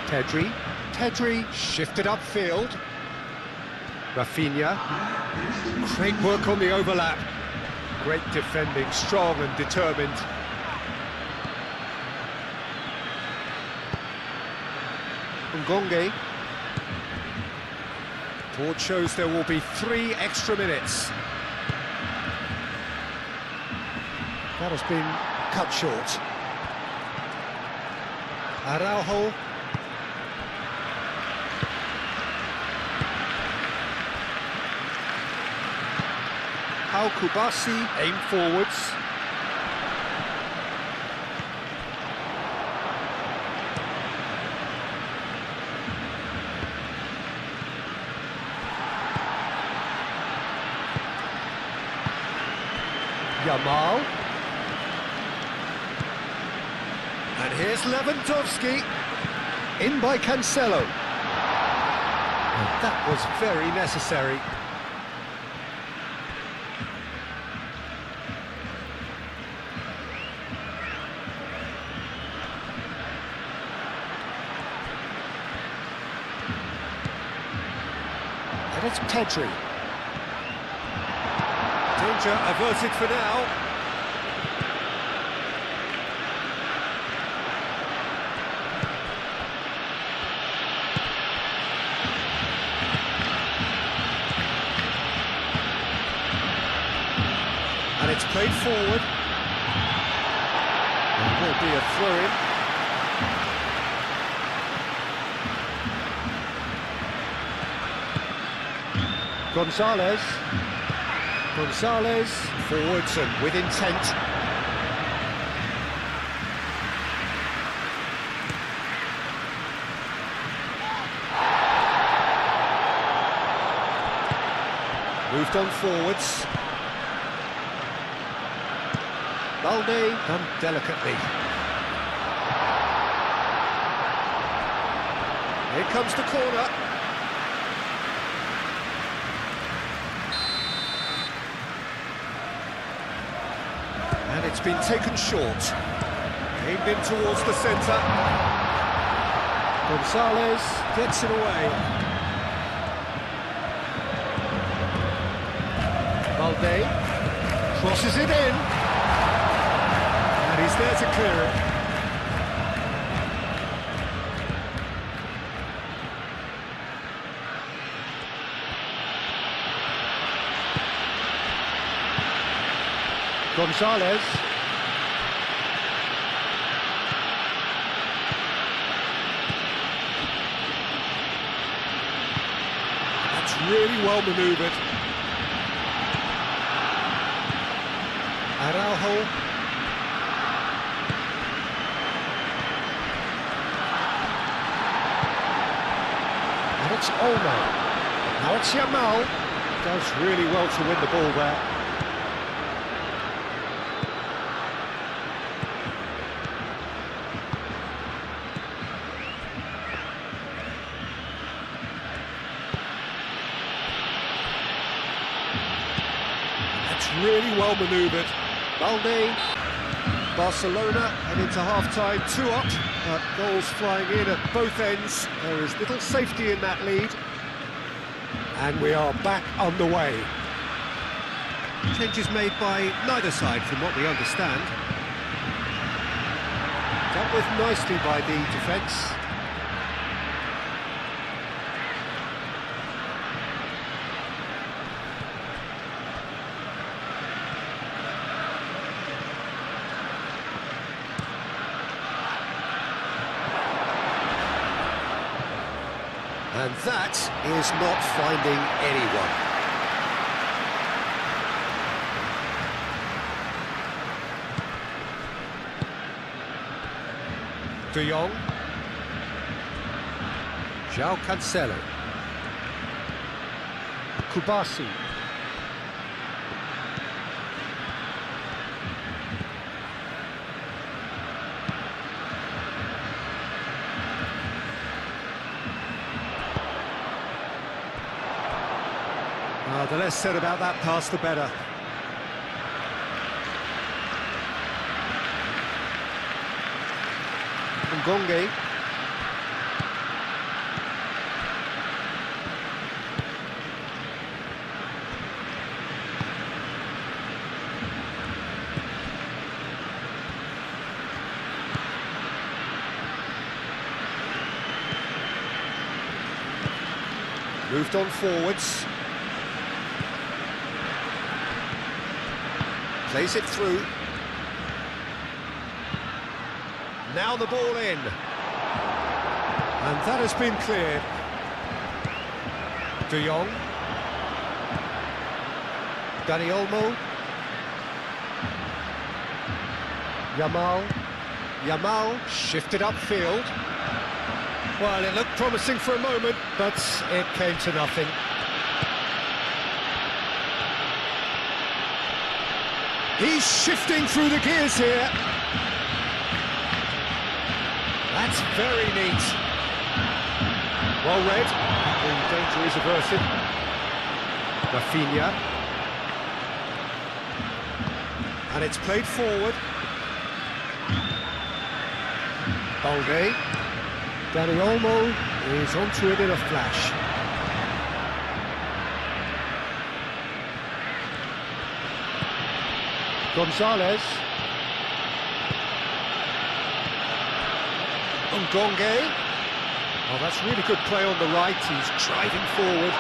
Pedri shifted upfield. Rafinha, great work on the overlap. Great defending, strong and determined. Ngonge. Board shows there will be 3 extra minutes. That has been cut short. Araujo. Al Kubasi aim forwards. Yamal. And here's Lewandowski, in by Cancelo. And that was very necessary. And it's Pedri. Danger averted for now. And it's played forward. It will be a throw-in. Gonzalez, forwards and with intent. Moved on forwards. Balde done delicately. Here comes the corner. And it's been taken short. Aimed in towards the centre. Gonzalez gets it away. Balde crosses it in. And he's there to clear it. Gonzalez. That's really well manoeuvred. Araujo. And it's Olmo. Now it's Yamal. Does really well to win the ball there. Really well manoeuvred. Balde, Barcelona head into half-time, 2 up, but goals flying in at both ends. There is little safety in that lead. And we are back underway. Changes made by neither side from what we understand. Dealt with nicely by the defence. And that is not finding anyone. De Jong. João Cancelo. Kubasi. The less said about that pass, the better. Ngonge. Moved on forwards. Plays it through. Now the ball in. And that has been cleared. De Jong. Dani Olmo. Yamal shifted upfield. Well, it looked promising for a moment, but it came to nothing. He's shifting through the gears here. That's very neat. Well read. The danger is averted. Rafinha. And it's played forward. Balde. Dani Olmo is onto it in a flash. Gonzalez. Ngonge. Oh, that's really good play on the right. He's driving forward.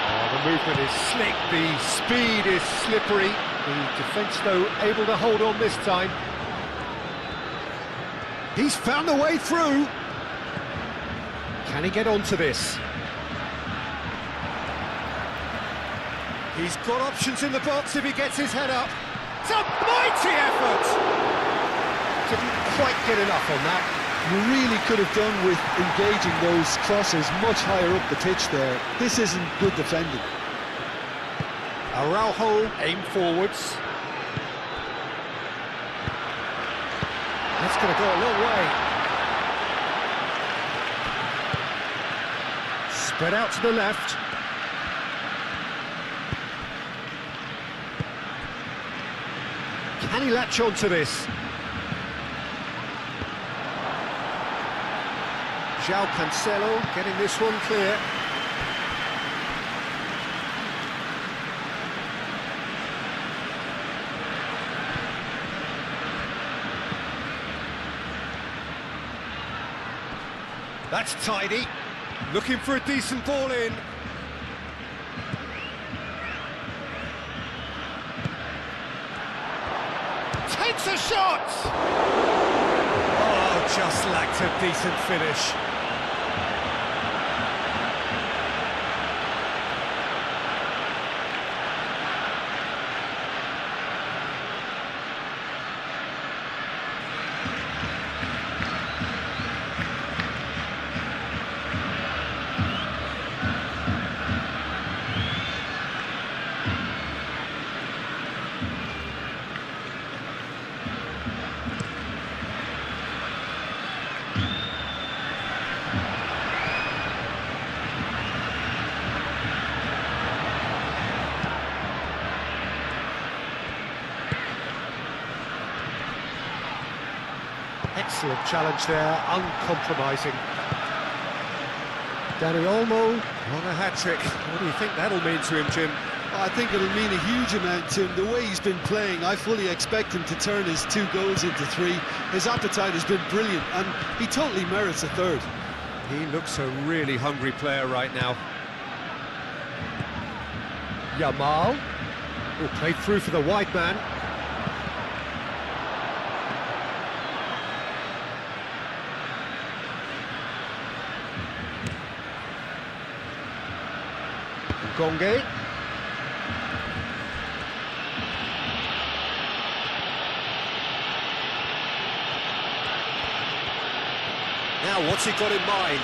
Oh, the movement is slick. The speed is slippery. The defence, though, able to hold on this time. He's found the way through. Can he get onto this? He's got options in the box if he gets his head up. It's a mighty effort! Didn't quite get enough on that. You really could have done with engaging those crosses much higher up the pitch there. This isn't good defending. Araujo aim forwards. That's going to go a long way. Spread out to the left. Can he latch on to this? João Cancelo getting this one clear. That's tidy. Looking for a decent ball in. Takes a shot! Oh, just lacked a decent finish. Excellent challenge there, uncompromising. Dani Olmo on a hat-trick. What do you think that'll mean to him, Jim? I think it'll mean a huge amount to him. The way he's been playing, I fully expect him to turn his 2 goals into 3. His appetite has been brilliant, and he totally merits a 3rd. He looks a really hungry player right now. Yamal, who played through for the wide man. Ngonge. Now, what's he got in mind?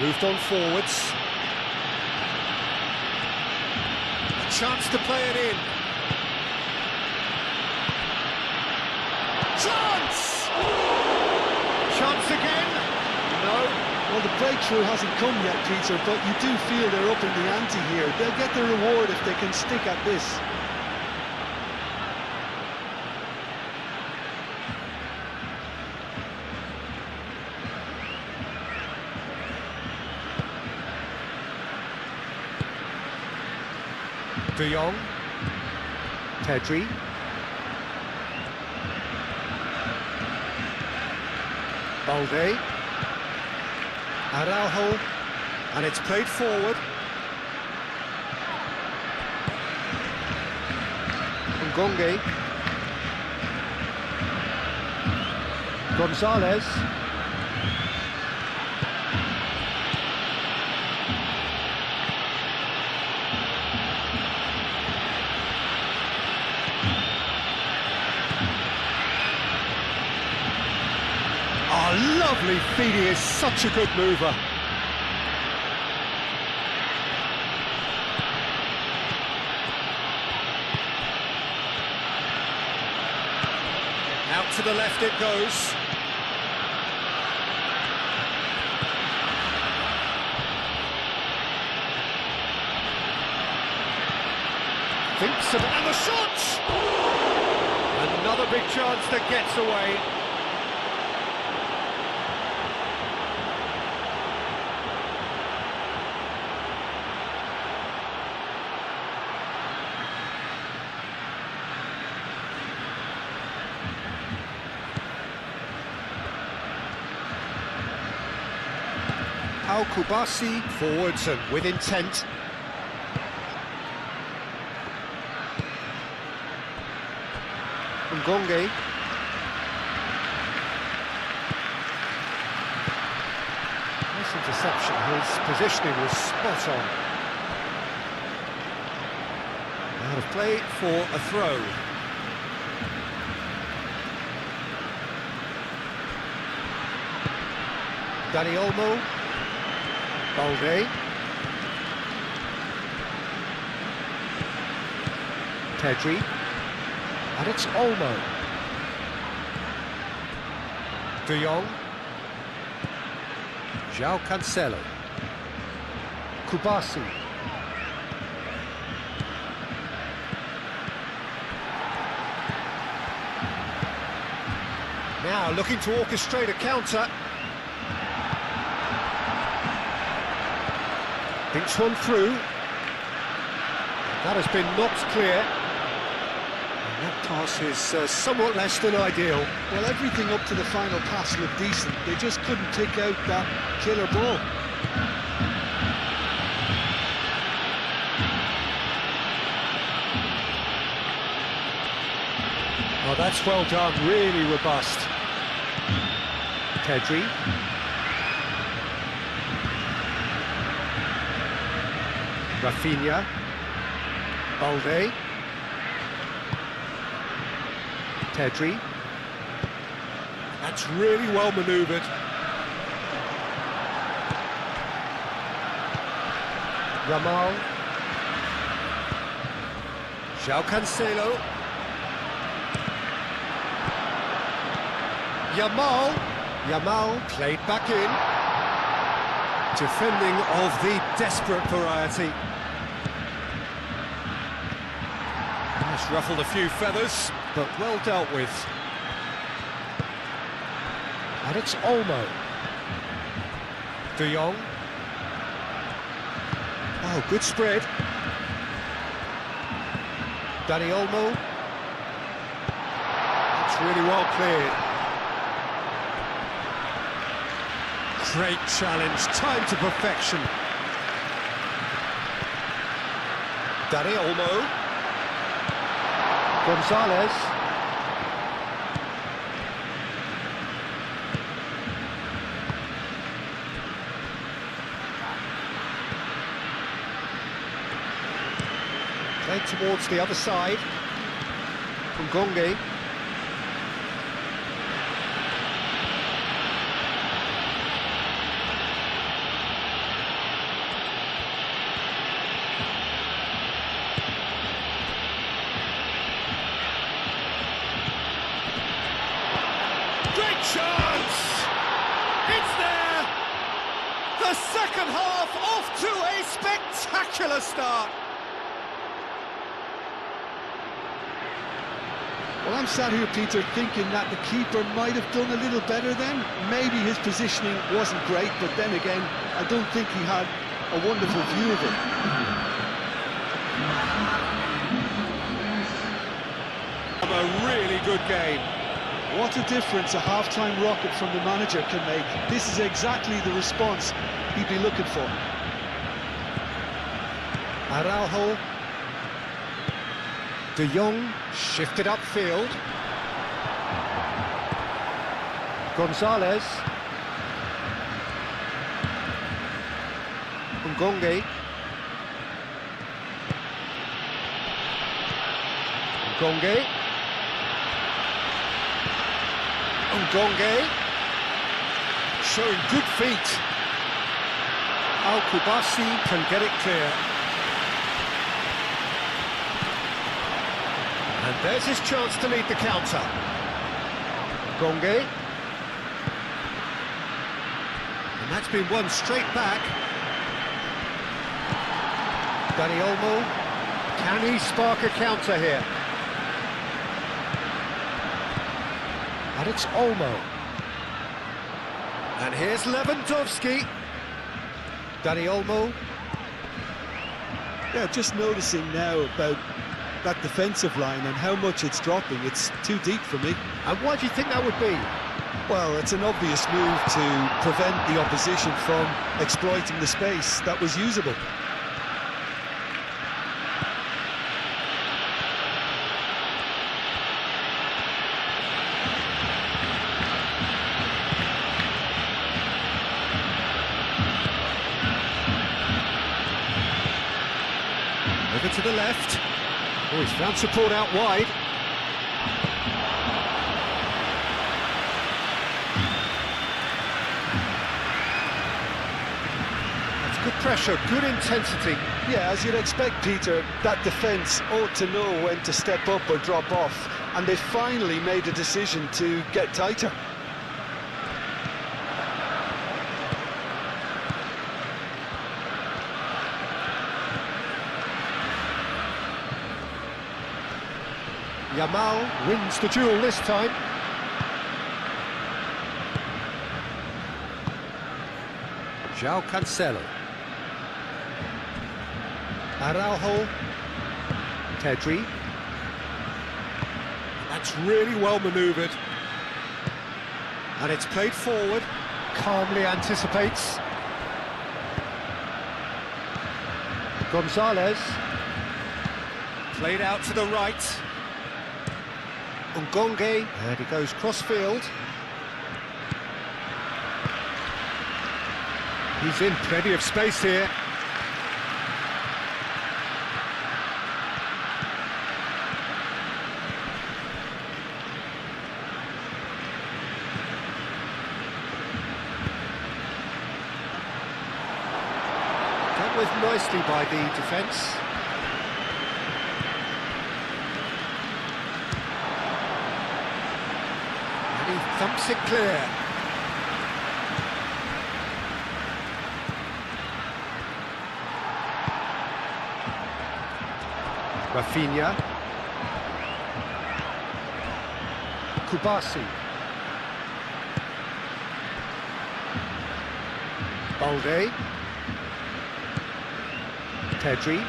Moved on forwards. A chance to play it in. Chance! Chance again? No. Well, the breakthrough hasn't come yet, Peter, but you do feel they're up in the ante here. They'll get the reward if they can stick at this. De Jong. Pedri. Balde. Araujo. And it's played forward. Ngonge. Gonzalez. Oh, lovely feed. He is such a good mover. Out to the left it goes. Thinks of it, and the shot! Another big chance that gets away. Al-Kubasi forwards and with intent. Ngonge. Nice interception, his positioning was spot on. Out of play for a throw. Dani Olmo. Balde. Pedri. And it's Olmo. De Jong. João Cancelo. Kubasi. Now looking to orchestrate a counter. Thinks one through. That has been knocked clear. And that pass is somewhat less than ideal. Well, everything up to the final pass looked decent. They just couldn't pick out that killer ball. Oh, that's well done, really robust. Pedri. Rafinha. Balde. Pedri. That's really well manoeuvred. Ramal. João Cancelo. Yamal played back in. Defending of the desperate variety. That's ruffled a few feathers, but well dealt with. And it's Olmo. De Jong. Oh, good spread. Dani Olmo. That's really well cleared. Great challenge, time to perfection. Dani Olmo. Gonzalez. towards the other side. Ngonge. Great chance! It's there! The second half off to a spectacular start. Well, I'm sat here, Peter, thinking that the keeper might have done a little better then. Maybe his positioning wasn't great, but then again, I don't think he had a wonderful view of it. A really good game. What a difference a half-time rocket from the manager can make. This is exactly the response he'd be looking for. Araujo. De Jong shifted upfield. Gonzalez. Ngonge. Ngonge. Ngonge. Showing good feet. Al-Kubasi can get it clear. And there's his chance to lead the counter. Ngonge. And that's been won straight back. Dani Olmo. Can he spark a counter here? And it's Olmo. And here's Lewandowski. Dani Olmo. Yeah, just noticing now about that defensive line and how much it's dropping. It's too deep for me. And why do you think that would be? Well, it's an obvious move to prevent the opposition from exploiting the space that was usable. Over to the left. Oh, he's found support out wide. That's good pressure, good intensity. Yeah, as you'd expect, Peter, that defence ought to know when to step up or drop off, and they finally made a decision to get tighter. Yamal wins the duel this time. João Cancelo. Araujo. Pedri. That's really well manoeuvred. And it's played forward. Calmly anticipates. Gonzalez. Played out to the right. Ngonge, and he goes cross-field. He's in plenty of space here. Dealt with nicely by the defence. He thumps it clear. Rafinha. Kubasi. Balde. Pedri.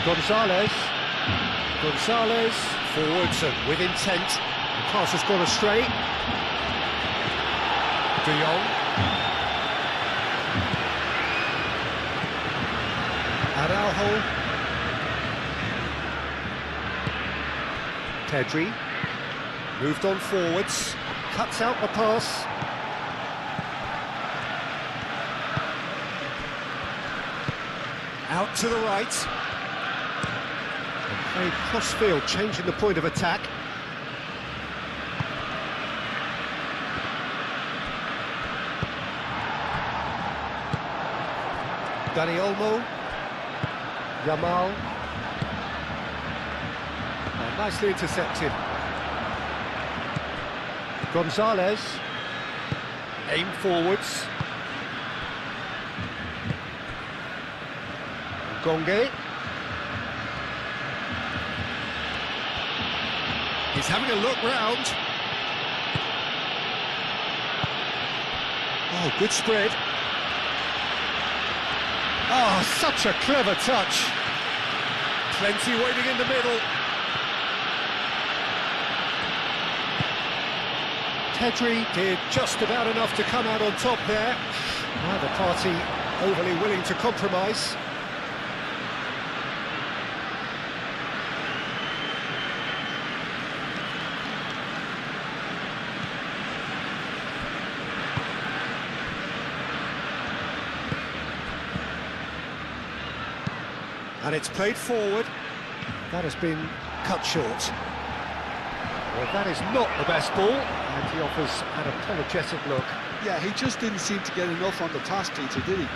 Gonzalez. Gonzalez forwards and with intent. The pass has gone astray. De Jong. Araujo. Pedri. Moved on forwards. Cuts out the pass. Out to the right. And played cross-field, changing the point of attack. Dani Olmo. Yamal. Oh, nicely intercepted. Gonzalez. Aim forwards. Gonge. He's having a look round. Oh, good spread. Oh, such a clever touch. Plenty waiting in the middle. Pedri did just about enough to come out on top there. Neither party overly willing to compromise. And it's played forward. That has been cut short. Well, that is not the best ball, and he offers an apologetic look. Yeah, he just didn't seem to get enough on the pass, Peter, did he?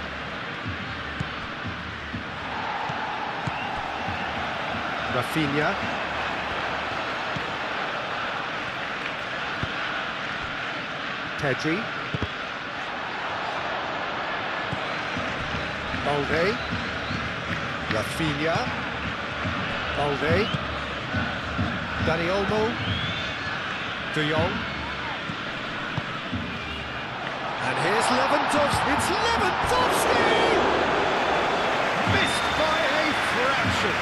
Rafinha. Pedri. Balde. Rafinha. Balde. Dani Olmo. De Jong. And here's Lewandowski. It's Lewandowski! Missed by a fraction.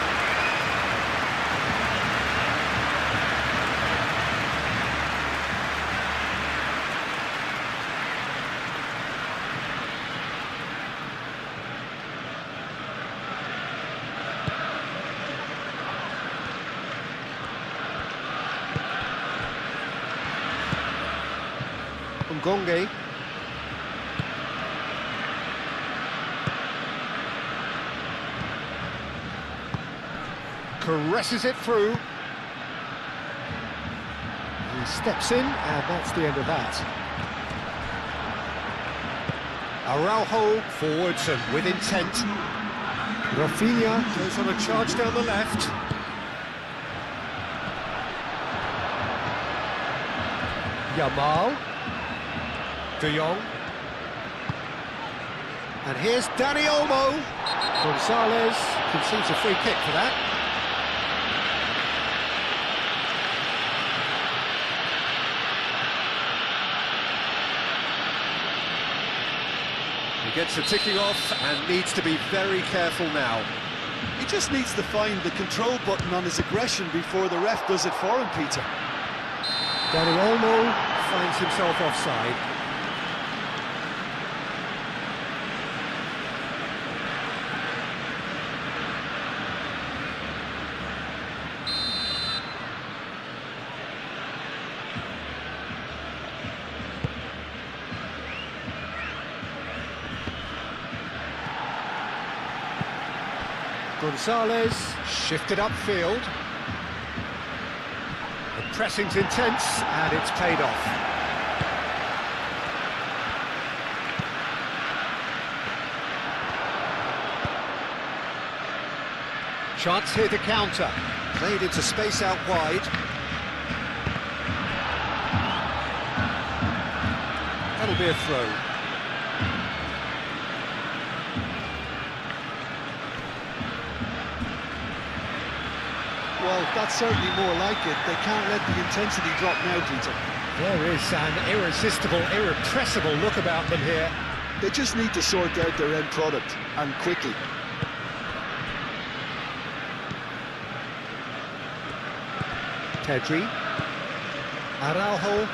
Gonge. Caresses it through. He steps in, and that's the end of that. Araujo forwards and with intent. Rafinha goes on a charge down the left. Yamal. De Jong. And here's Dani Olmo. Gonzalez concedes a free kick for that. He gets the ticking off and needs to be very careful now. He just needs to find the control button on his aggression before the ref does it for him, Peter. Dani Olmo finds himself offside. Gonzalez shifted upfield. The pressing's intense and it's paid off. Chance here to counter. Played into space out wide. That'll be a throw. Well, that's certainly more like it. They can't let the intensity drop now, Peter. There is an irresistible, irrepressible look about them here. They just need to sort out their end product, and quickly. Pedri. Araujo.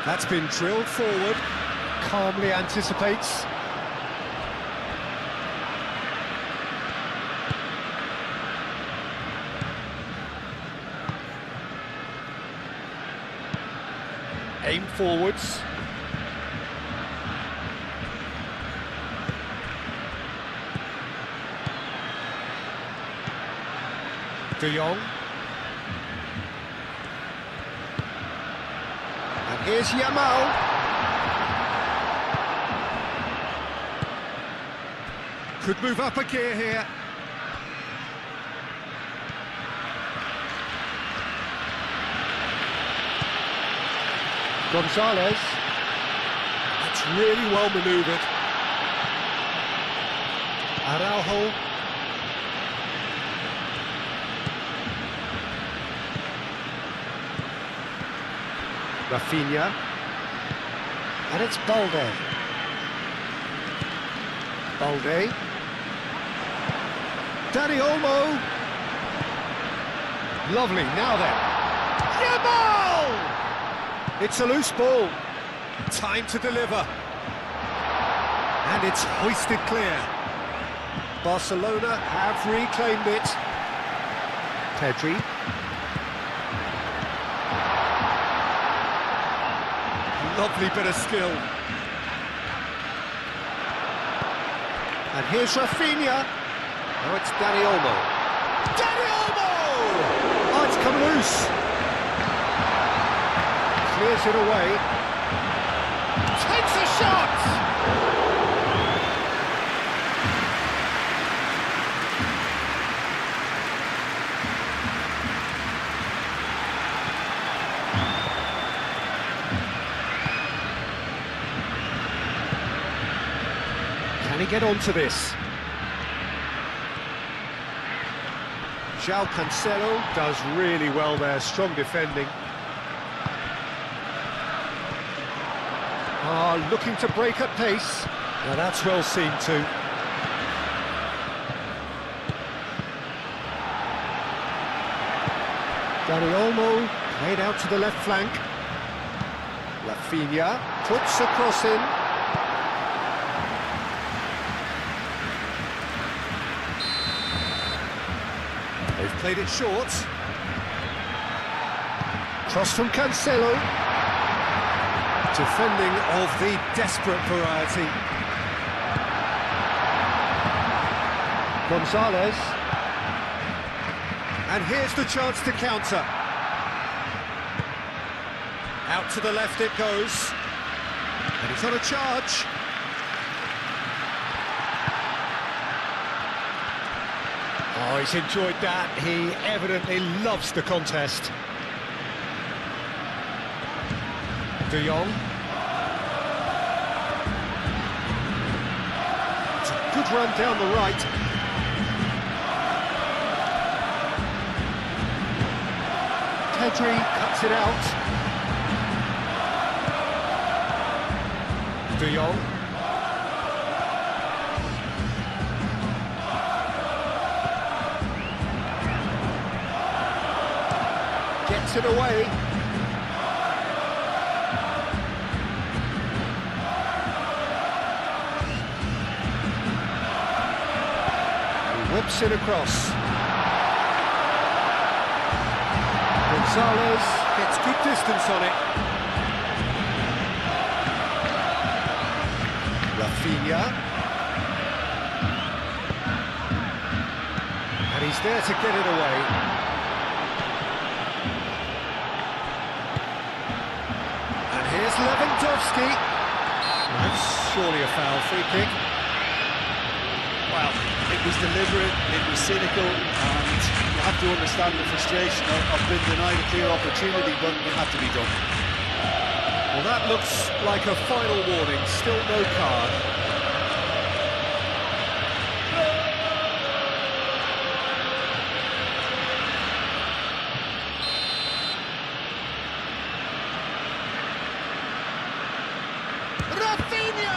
That's been drilled forward. Calmly anticipates. Aim forwards. De Jong. And here's Yamal. Could move up a gear here. Gonzalez. That's really well manoeuvred. Araujo. Rafinha. And it's Balde. Balde. Dani Olmo. Lovely, now then. Yamal! It's a loose ball. Time to deliver. And it's hoisted clear. Barcelona have reclaimed it. Pedri. Lovely bit of skill. And here's Rafinha. Now it's Dani Olmo. Dani Olmo! Oh, it's come loose. Clears it away. Takes a shot! Can he get onto this? João Cancelo does really well there, strong defending. Looking to break at pace. Now that's well seen too. Dani Olmo played out to the left flank. Rafinha puts a cross in. They've played it short. Cross from Cancelo. Defending of the desperate variety. Gonzalez. And here's the chance to counter. Out to the left it goes. And he's on a charge. Oh, he's enjoyed that. He evidently loves the contest. De Jong. It's a good run down the right. Pedri cuts it out. De Jong. Gets it away. Whips it across. Gonzalez gets good distance on it. Rafinha. And he's there to get it away. And here's Lewandowski. That's surely a foul, free kick. Well, it was deliberate, it was cynical, and you have to understand the frustration of being denied a clear opportunity, but it had to be done. Well, that looks like a final warning, still no card. Rafinha!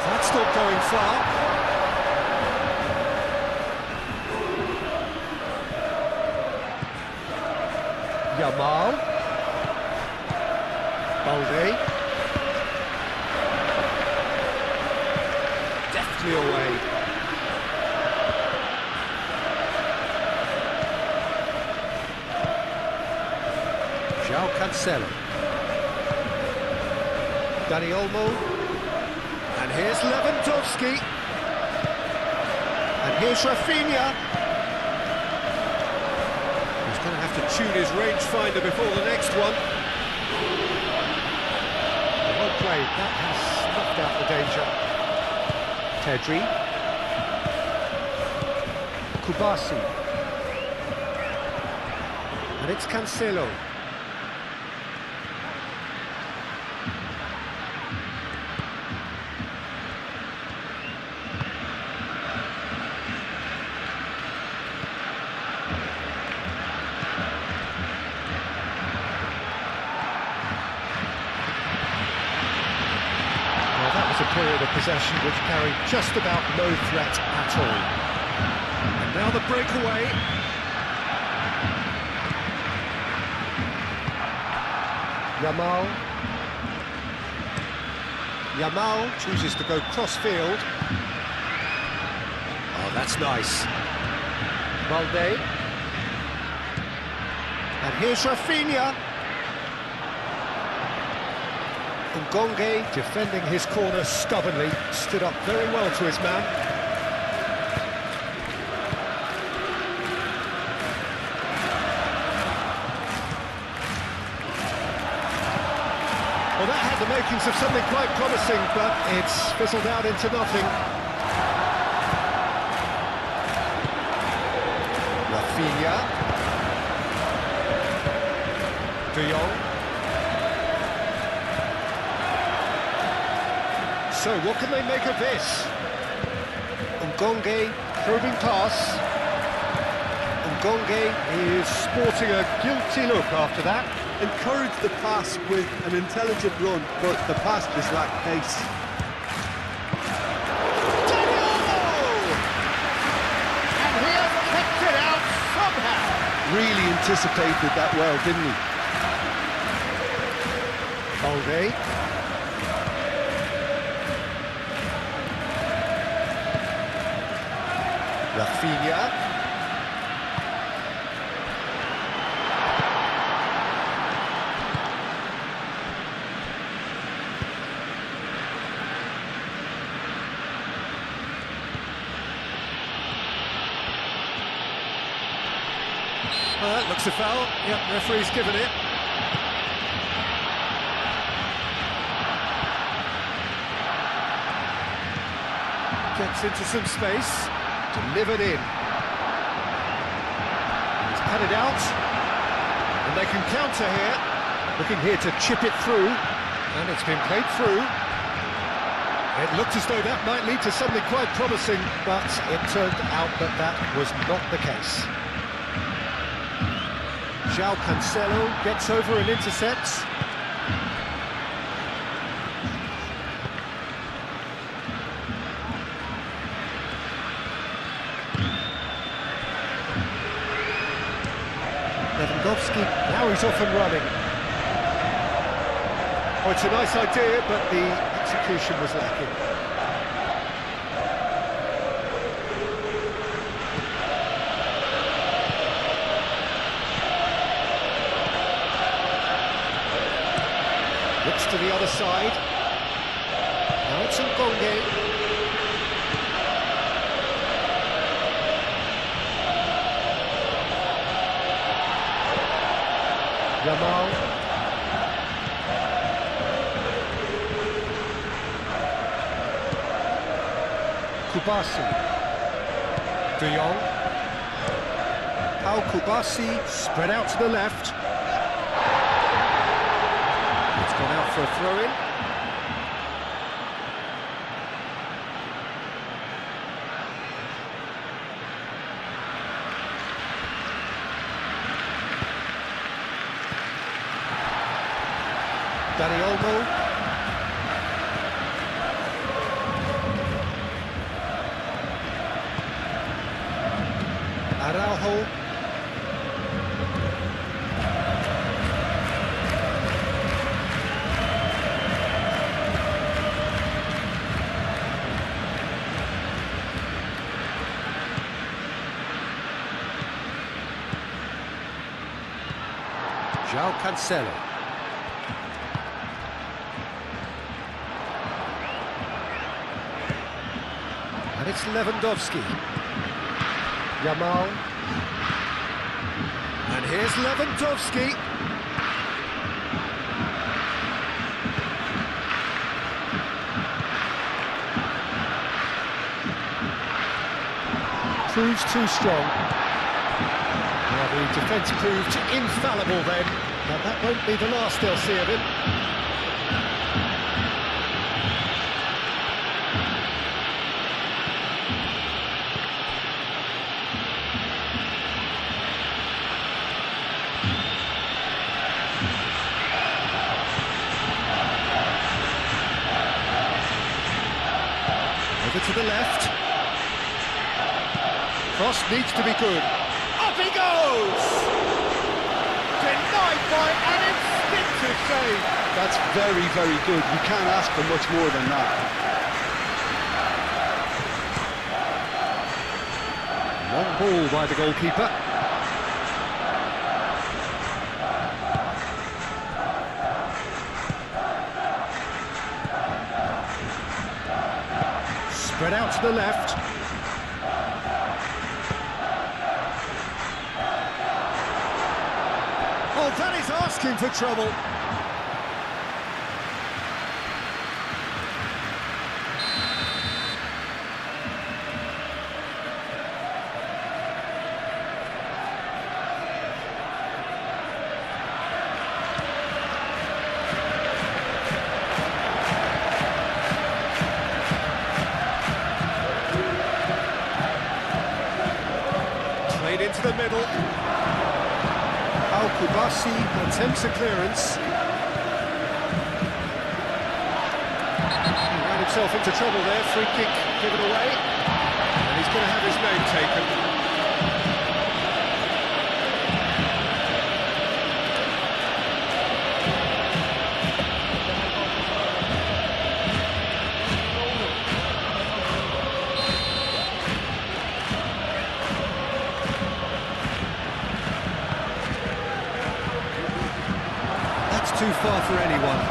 That's not going far. Jamal. Balde. Deftly away. João Cancelo. Dani Olmo. And here's Lewandowski. And here's Rafinha. He's going to have to tune his rangefinder before the next one. Well played, that has snuffed out the danger. Pedri. Kubasi. And it's Cancelo. A period of possession which carried just about no threat at all. And now the breakaway. Yamal chooses to go cross-field. Oh, that's nice. Balde. And here's Rafinha. Ngonge, defending his corner stubbornly, stood up very well to his man. Well, that had the makings of something quite promising, but it's fizzled out into nothing. Rafinha. De Jong. So, what can they make of this? Ngonge, probing pass. Ngonge is sporting a guilty look after that. Encouraged the pass with an intelligent run, but the pass just lacked pace. And he has kept it out somehow. Really anticipated that well, didn't he? Balde. Rafinha. Well, that looks a foul. Yep, referee's given it. Gets into some space. Delivered in. He's cut it out. And they can counter here. Looking here to chip it through. And it's been played through. It looked as though that might lead to something quite promising, but it turned out that that was not the case. João Cancelo gets over and intercepts. Lewandowski, now he's off and running. Oh, it's a nice idea, but the execution was lacking. Looks to the other side. Now it's Ngonge. Jamal. Kubasi. De Jong. Pau Kubasi spread out to the left. It's gone out for a throw-in. Dani Olmo. Araujo. João Cancelo. And it's Lewandowski. Yamal. And here's Lewandowski. Proves too strong. Now the defence proved infallible then. Now that won't be the last they'll see of him. Over to the left. Cross needs to be good. Up he goes! Denied by an instinctive save. That's very, very good. You can't ask for much more than that. Long ball by the goalkeeper. Spread out to the left. Oh, that is asking for trouble. Played into the middle. Kubasi attempts a clearance. He ran himself into trouble there, free kick given away. And he's going to have his name taken. Too far for anyone.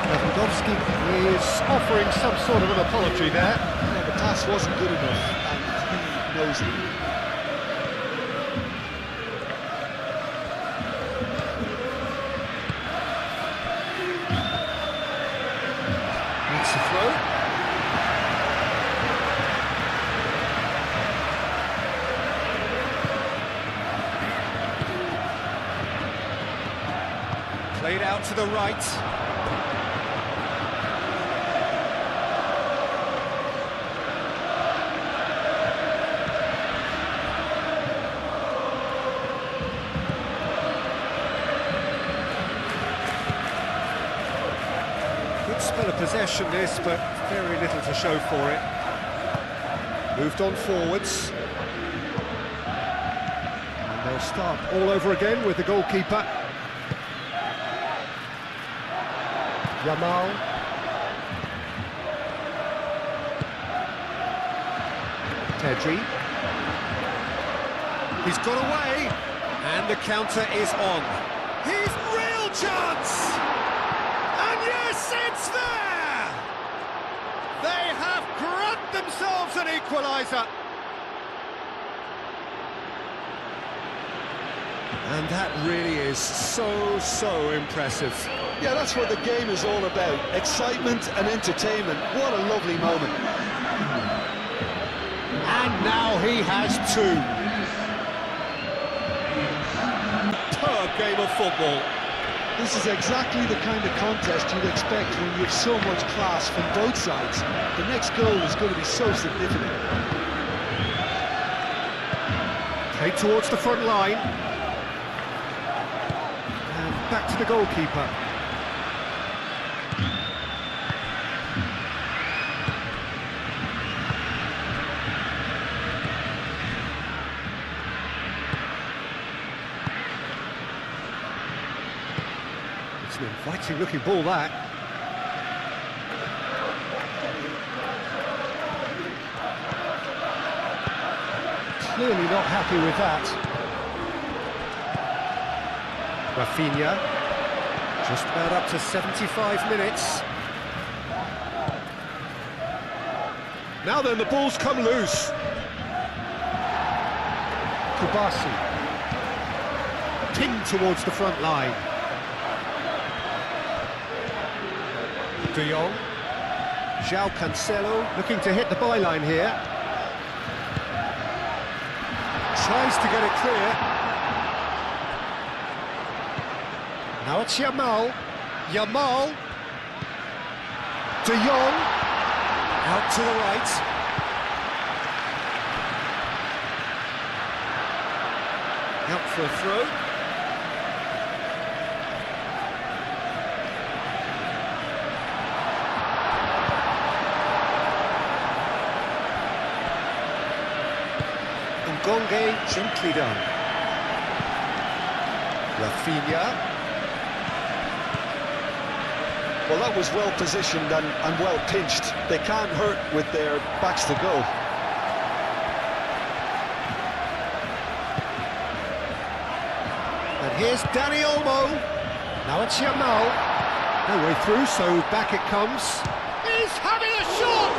Lewandowski is offering some sort of an apology there. Yeah, the pass wasn't good enough, and he knows it. Played out to the right. Good spell of possession this, but very little to show for it. Moved on forwards. And they'll start all over again with the goalkeeper. Yamal. Pedri. He's got away, and the counter is on. His real chance! And yes, it's there! They have grabbed themselves an equaliser. And that really is so impressive. Yeah, that's what the game is all about. Excitement and entertainment. What a lovely moment. And now he has two. Superb game of football. This is exactly the kind of contest you'd expect when you have so much class from both sides. The next goal is going to be so significant. Played towards the front line. And back to the goalkeeper. It's an inviting looking ball, that. Clearly not happy with that. Rafinha, just about up to 75 minutes. Now then, the ball's come loose. Kubasi, pinged towards the front line. De Jong, João Cancelo looking to hit the byline here. Tries to get it clear. Now it's Yamal. Yamal. De Jong. Out to the right. Out for a throw. Ngonge, gently done. Rafinha. Well, that was well positioned and well pinched. They can't hurt with their backs to goal. And here's Dani Olmo. Now it's Yamal. No way through, so back it comes. He's having a shot!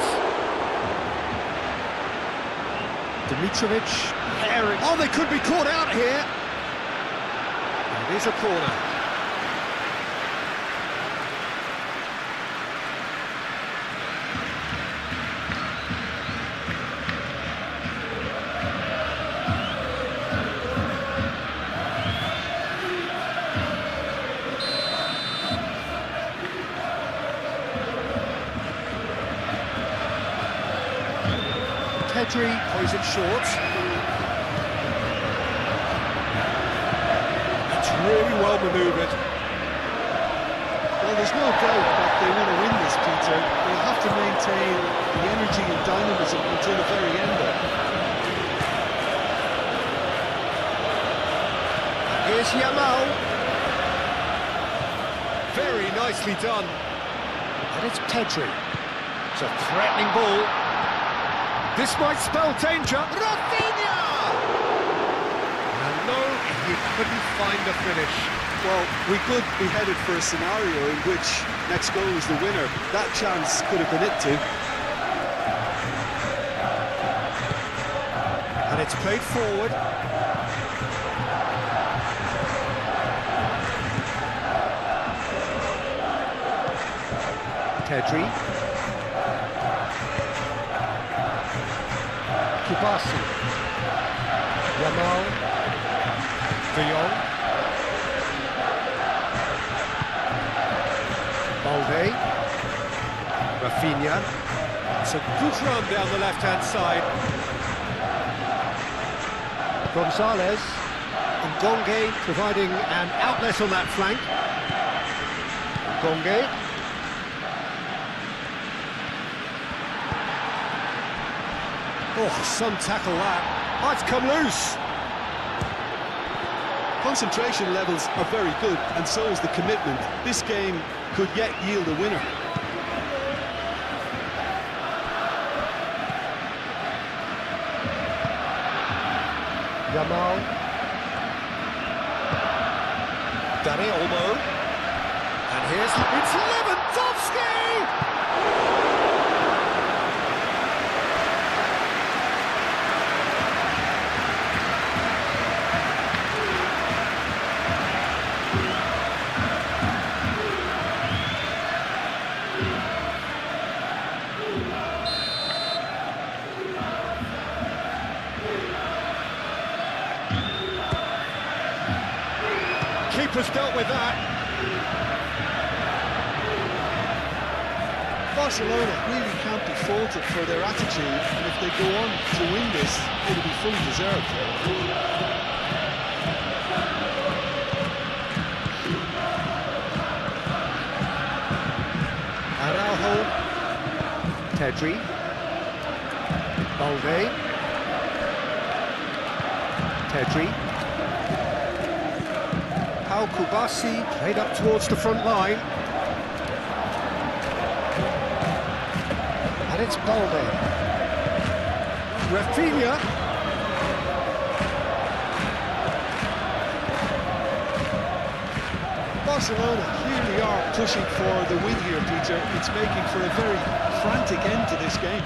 Dimitrovic. Oh, they could be caught out here. It is a corner. Pedri plays it short. It's really well manoeuvred. Well, there's no doubt that they want to win this, Peter. They'll have to maintain the energy and dynamism until the very end there. Here's Yamal. Very nicely done. And it's Pedri. It's a threatening ball. This might spell danger. Rafinha! And no, he couldn't find the finish. Well, we could be headed for a scenario in which next goal is the winner. That chance could have been it too. And it's played forward. Pedri. Kubasi. Yamal. De Jong. Balde. Rafinha. It's a good run down the left-hand side. Gonzalez. Ngonge providing an outlet on that flank. Ngonge. Oh, some tackle that. Oh, it's come loose. Concentration levels are very good, and so is the commitment. This game could yet yield a winner. Yamal. Dani Olmo. And here's... It's Lewandowski! Keeper's dealt with that. Barcelona really can't be faulted for their attitude, and if they go on to win this, it'll be fully deserved. Araujo. Pedri. Balde. Pedri. João Kubasi played up towards the front line. And it's Balde. Rafinha. Barcelona clearly are pushing for the win here, Peter. It's making for a very frantic end to this game.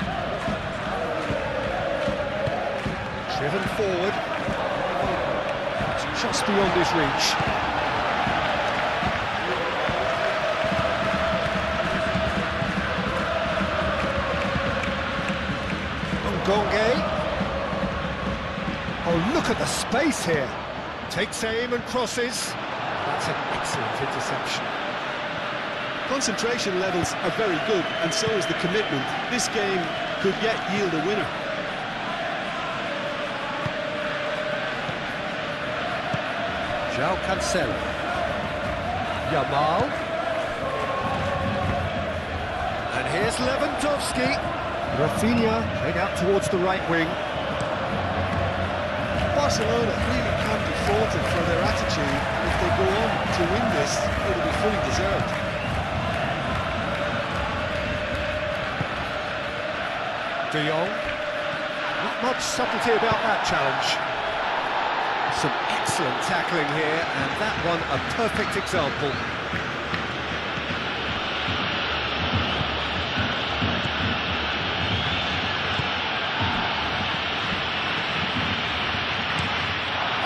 Driven forward. It's just beyond his reach. Ngonge. Oh, look at the space here. Takes aim and crosses. That's an excellent interception. Concentration levels are very good, and so is the commitment. This game could yet yield a winner. João Cancelo. Yamal. And here's Lewandowski. Rafinha played out towards the right wing. Barcelona really can't be faulted for their attitude, and if they go on to win this, it'll be fully deserved. De Jong. Not much subtlety about that challenge. Some excellent tackling here, and that one a perfect example.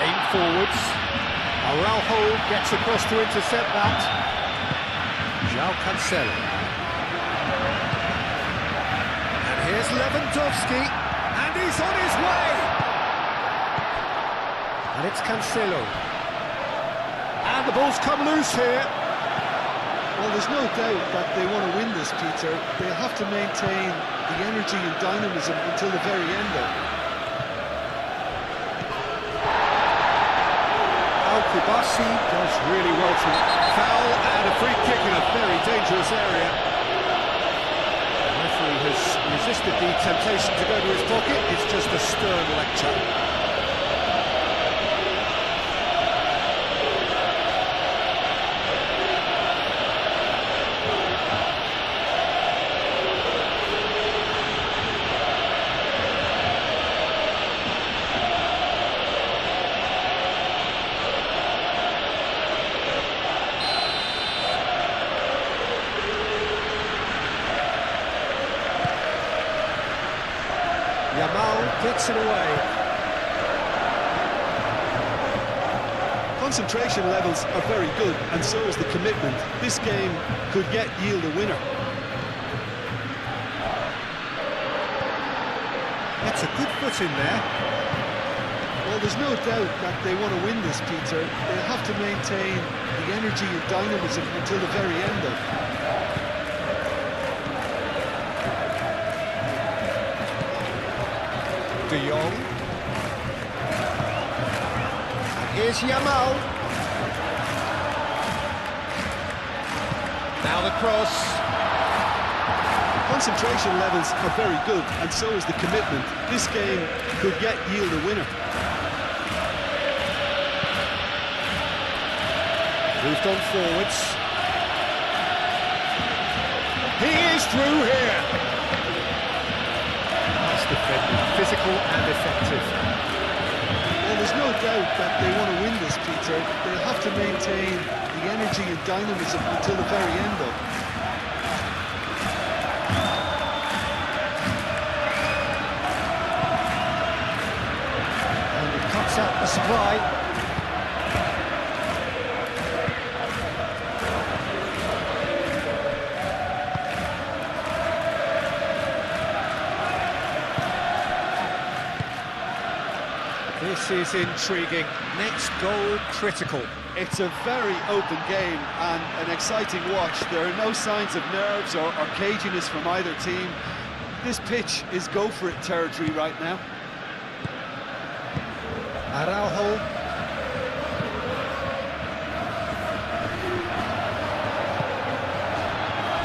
Aim forwards. Araujo gets across to intercept that. João Cancelo. And here's Lewandowski, and he's on his way! And it's Cancelo. And the ball's come loose here. Well, there's no doubt that they want to win this, Peter. They'll have to maintain the energy and dynamism until the very end, though. Kubasi does really well from foul and a free kick in a very dangerous area. The referee has resisted the temptation to go to his pocket. It's just a stern lecture. Yamal gets it away. Concentration levels are very good, and so is the commitment. This game could yet yield a winner. That's a good foot in there. Well, there's no doubt that they want to win this, Peter. They'll have to maintain the energy and dynamism until the very end, though. De Jong. Here's Yamal. Now the cross. Concentration levels are very good, and so is the commitment. This game could yet yield a winner. Moved on forwards. He is through here. Nice defending, physical and effective. Well, there's no doubt that they want to win this, Peter. They'll have to maintain the energy and dynamism until the very end, though. And he cuts out the supply. This is intriguing. Next goal critical. It's a very open game and an exciting watch. There are no signs of nerves or caginess from either team. This pitch is go-for-it territory right now. Araujo.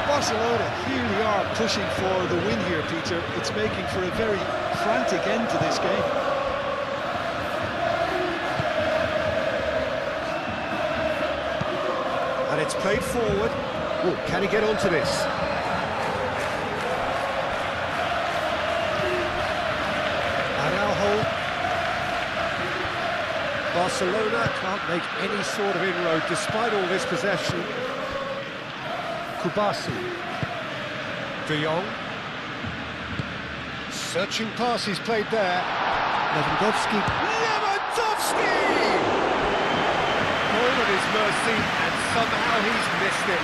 Barcelona clearly are pushing for the win here, Peter. It's making for a very frantic end to this game. It's played forward. Oh, can he get onto this? Araujo. Barcelona can't make any sort of inroad despite all this possession. Kubasi. De Jong. Searching passes played there. Lewandowski. Lewandowski! All at his mercy, and somehow he's missed it.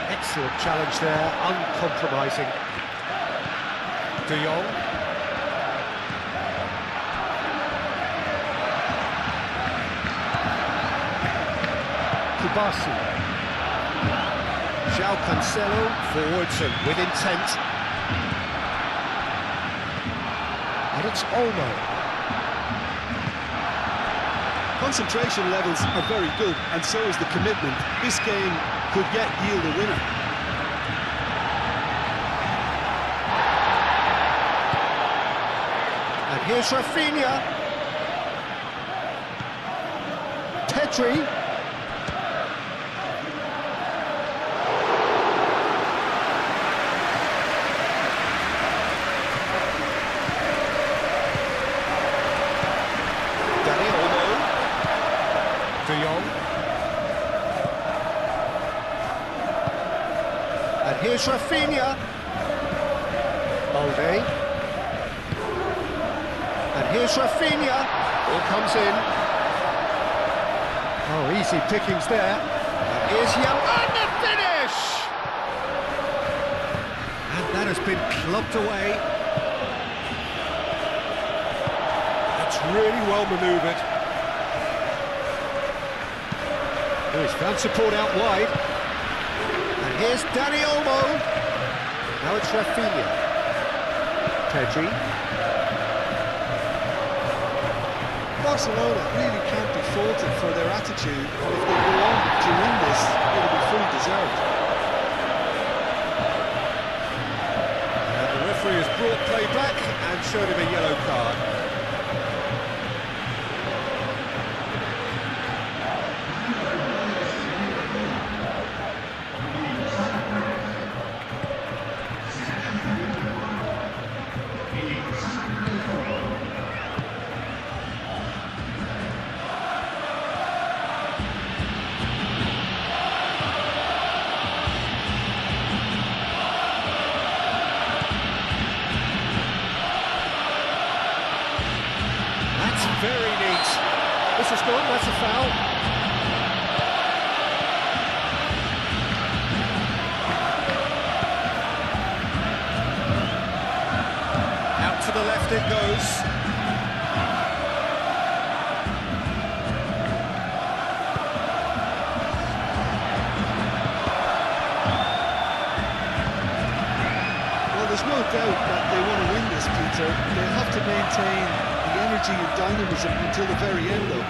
Excellent challenge there, uncompromising. De Jong. Kubasi. João Cancelo forwards and with intent. And it's Olmo. Concentration levels are very good, and so is the commitment. This game could yet yield a winner. And here's Rafinha. Pedri. De Jong. And here's Rafinha. Balde. And here's Rafinha. All comes in. Oh, easy pickings there. And here's Young. And the finish! And that has been clubbed away. That's really well manoeuvred. Oh, he's found support out wide. And here's Dani Olmo. Now it's Rafinha. Pedri. Barcelona really can't be faulted for their attitude, and if they go on to win this, it'll be fully deserved. And the referee has brought play back and showed him a yellow card. Very neat. This is gone, that's a foul. Out to the left it goes. Well, there's no doubt that they want to win this, Peter. They have to maintain the energy and dynamism until the very end, though.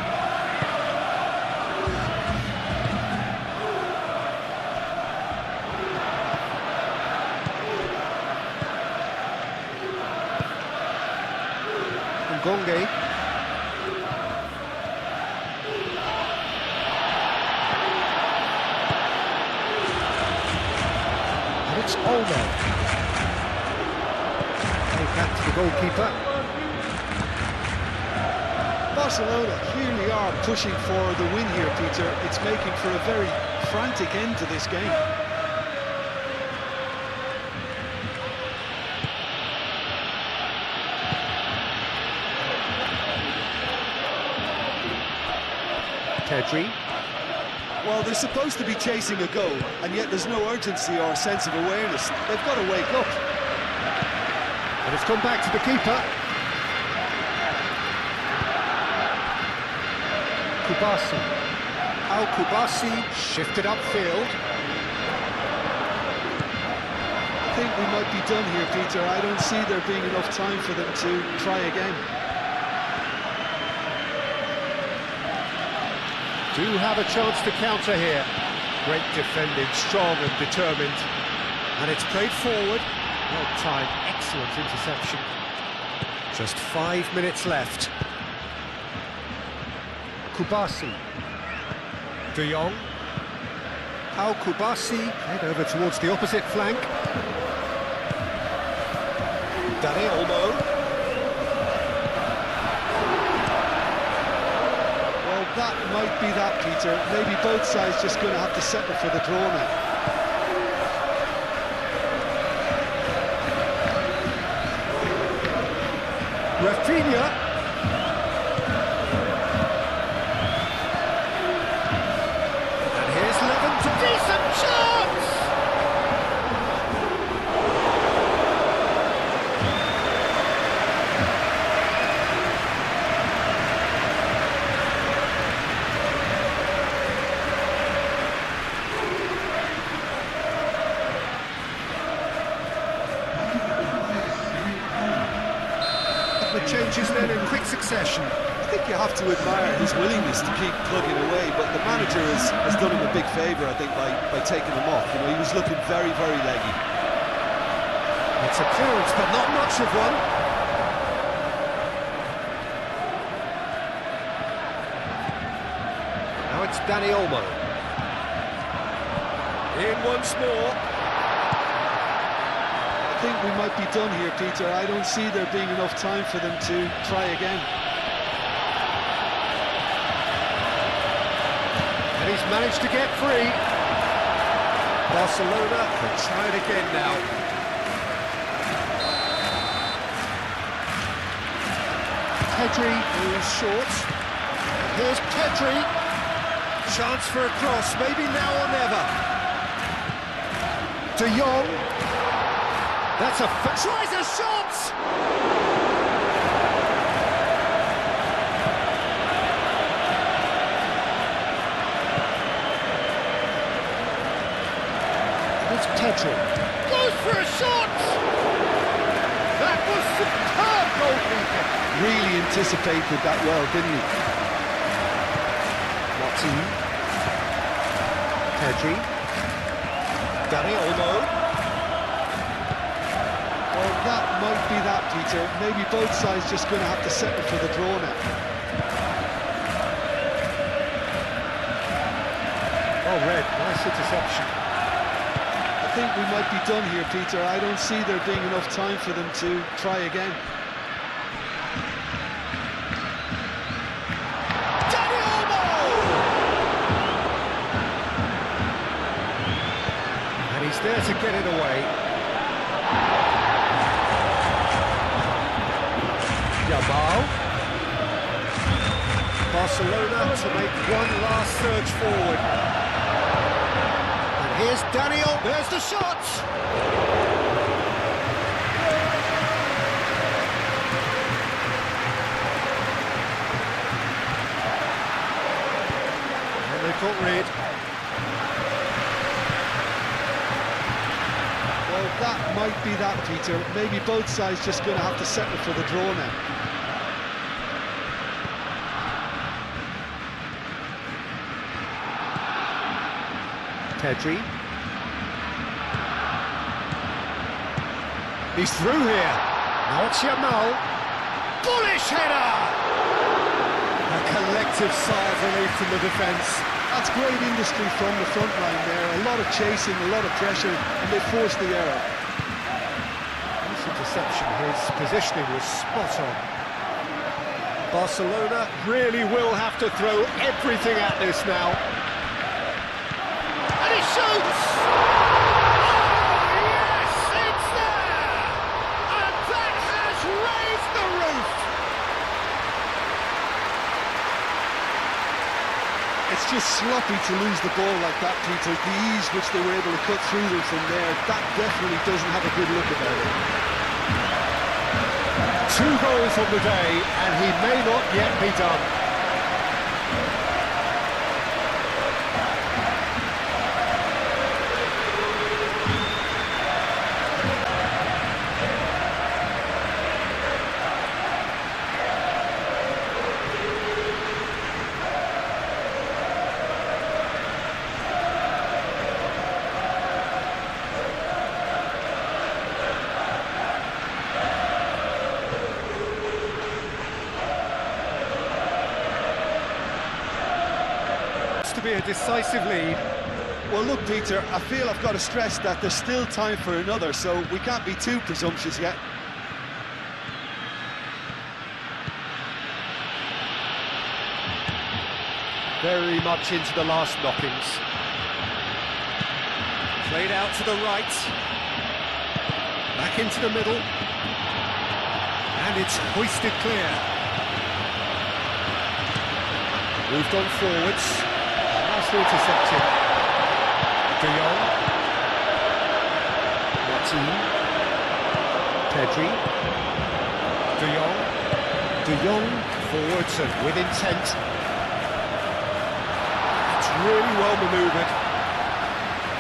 Ngonge. And it's Olmo. Back to the goalkeeper. Barcelona clearly are pushing for the win here, Peter. It's making for a very frantic end to this game. Pedri. Well, they're supposed to be chasing a goal, and yet there's no urgency or sense of awareness. They've got to wake up. And it's come back to the keeper. Kubasi. Kubasi shifted upfield. think we might be done here, Peter. I don't see there being enough time for them to try again. Do have a chance to counter here. Great defending, strong and determined. And it's played forward. Well timed, excellent interception. Just 5 minutes left. Kubasi. De Jong. Al Kubasi, head over towards the opposite flank. Dani Olmo. Well, that might be that, Peter. Maybe both sides just going to have to settle for the draw now. Rafinha. And here's Levin to decent chance! The changes then in quick succession. I think you have to admire his willingness to keep plugging away, but the manager has done him a big favour, I think, by taking him off. You know, he was looking very, very leggy. It's a clearance, but not much of one. Now it's Dani Olmo. In once more. I think we might be done here, Peter. I don't see there being enough time for them to try again. And he's managed to get free. Barcelona can try it again now. Pedri is short. Here's Pedri. Chance for a cross, maybe now or never. De Jong. That's a... tries a shot! It's Pedri. Goes for a shot! That was superb goalkeeping. Really anticipated that well, didn't he? Watson. Pedri. Dani Olmo. Well, that might be that, Peter. Maybe both sides just going to have to settle for the draw now. Oh, Red, nice interception. I think we might be done here, Peter. I don't see there being enough time for them to try again. Dani Olmo! And he's there to get it away. Yamal. Barcelona to make one last surge forward. And here's Daniel. There's the shot. And they've got rid. Well, that might be that, Peter. Maybe both sides just going to have to settle for the draw now. Pedri. He's through here. Now it's Yamal. Bullish header! A collective sigh of relief from the defence. That's great industry from the front line there. A lot of chasing, a lot of pressure, and they forced the error. Nice interception. His positioning was spot on. Barcelona really will have to throw everything at this now. And he shoots! Oh, yes, it's there! And that has raised the roof! It's just sloppy to lose the ball like that, Peter. The ease which they were able to cut through them from there, that definitely doesn't have a good look about it. 2 goals on the day, and he may not yet be done. to be a decisive lead. Well, look, Peter, I feel I've got to stress that there's still time for another, so we can't be too presumptuous yet. Very much into the last knockings. Played out to the right. Back into the middle. And it's hoisted clear. Moved on forwards. Nicely intercepted. De Jong. Martin. Pedri. De Jong. De Jong forwards and with intent. It's really well manoeuvred.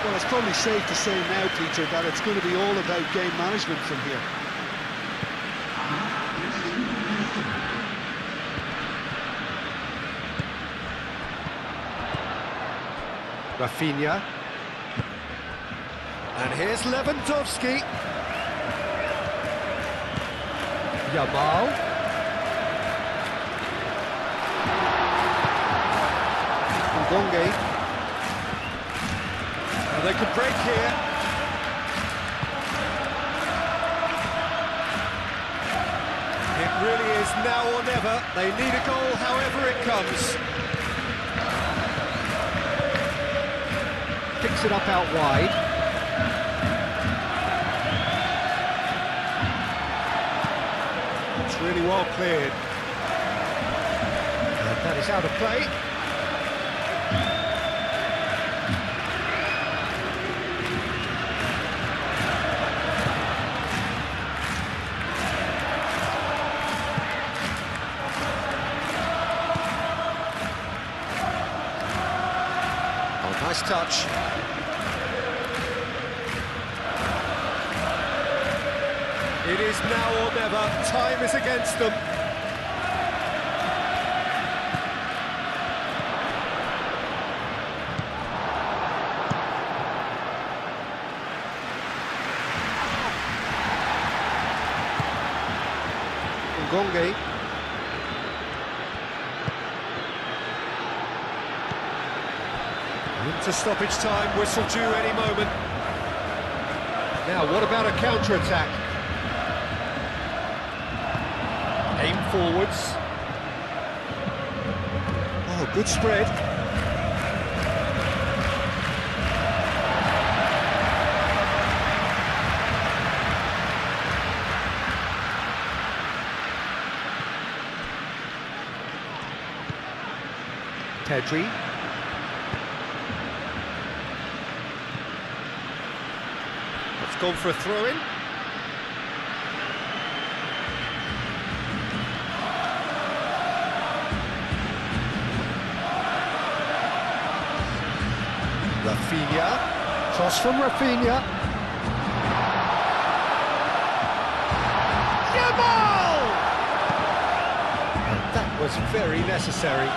Well, it's probably safe to say now, Peter, that it's going to be all about game management from here. Rafinha. And here's Lewandowski. Yamal. Ngonge. And they could break here. It really is now or never. They need a goal however it comes. Picks it up out wide. It's really well cleared. And that is out of play. Nice touch. It is now or never. Time is against them. Ngonge. Into stoppage time, whistle due any moment. Now, what about a counter-attack? Aim forwards. Oh, good spread. Pedri. Gone for a throw-in. Rafinha. Cross from Rafinha. Yamal! And that was very necessary.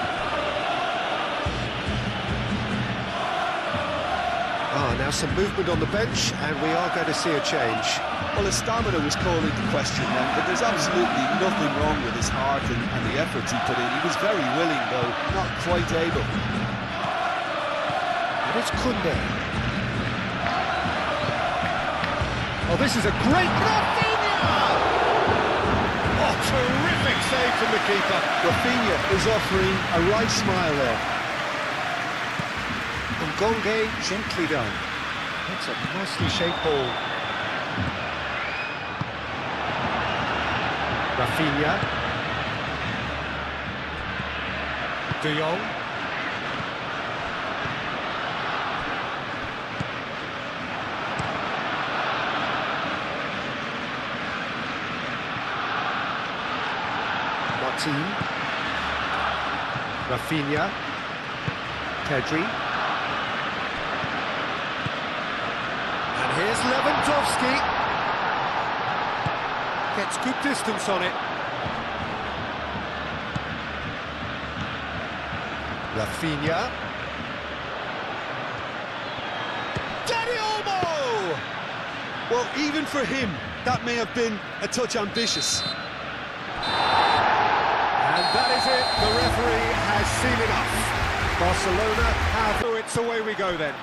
Now some movement on the bench, and we are going to see a change. Well, his stamina was called into question then, but there's absolutely nothing wrong with his heart and the efforts he put in. He was very willing, though, not quite able. And it's Kunde. Oh, this is a great... Rafinha! Oh, terrific save from the keeper. Rafinha is offering a right smile there. Ngonge gently done. That's a nicely shaped ball. Rafinha. De Jong. Martin. Rafinha. Pedri. Here's Lewandowski. Gets good distance on it. Rafinha. Dani Olmo! Well, even for him, that may have been a touch ambitious. And that is it. The referee has seen enough. Barcelona have... Oh, it's away we go then.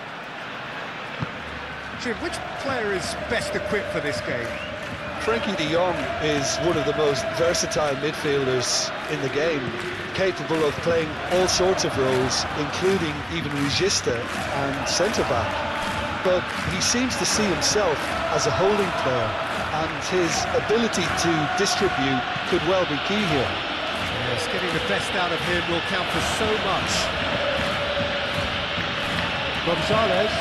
Jim, which player is best equipped for this game? Frankie de Jong is one of the most versatile midfielders in the game, capable of playing all sorts of roles, including even regista and centre-back. But he seems to see himself as a holding player, and his ability to distribute could well be key here. Yes, getting the best out of him will count for so much. Gonzalez.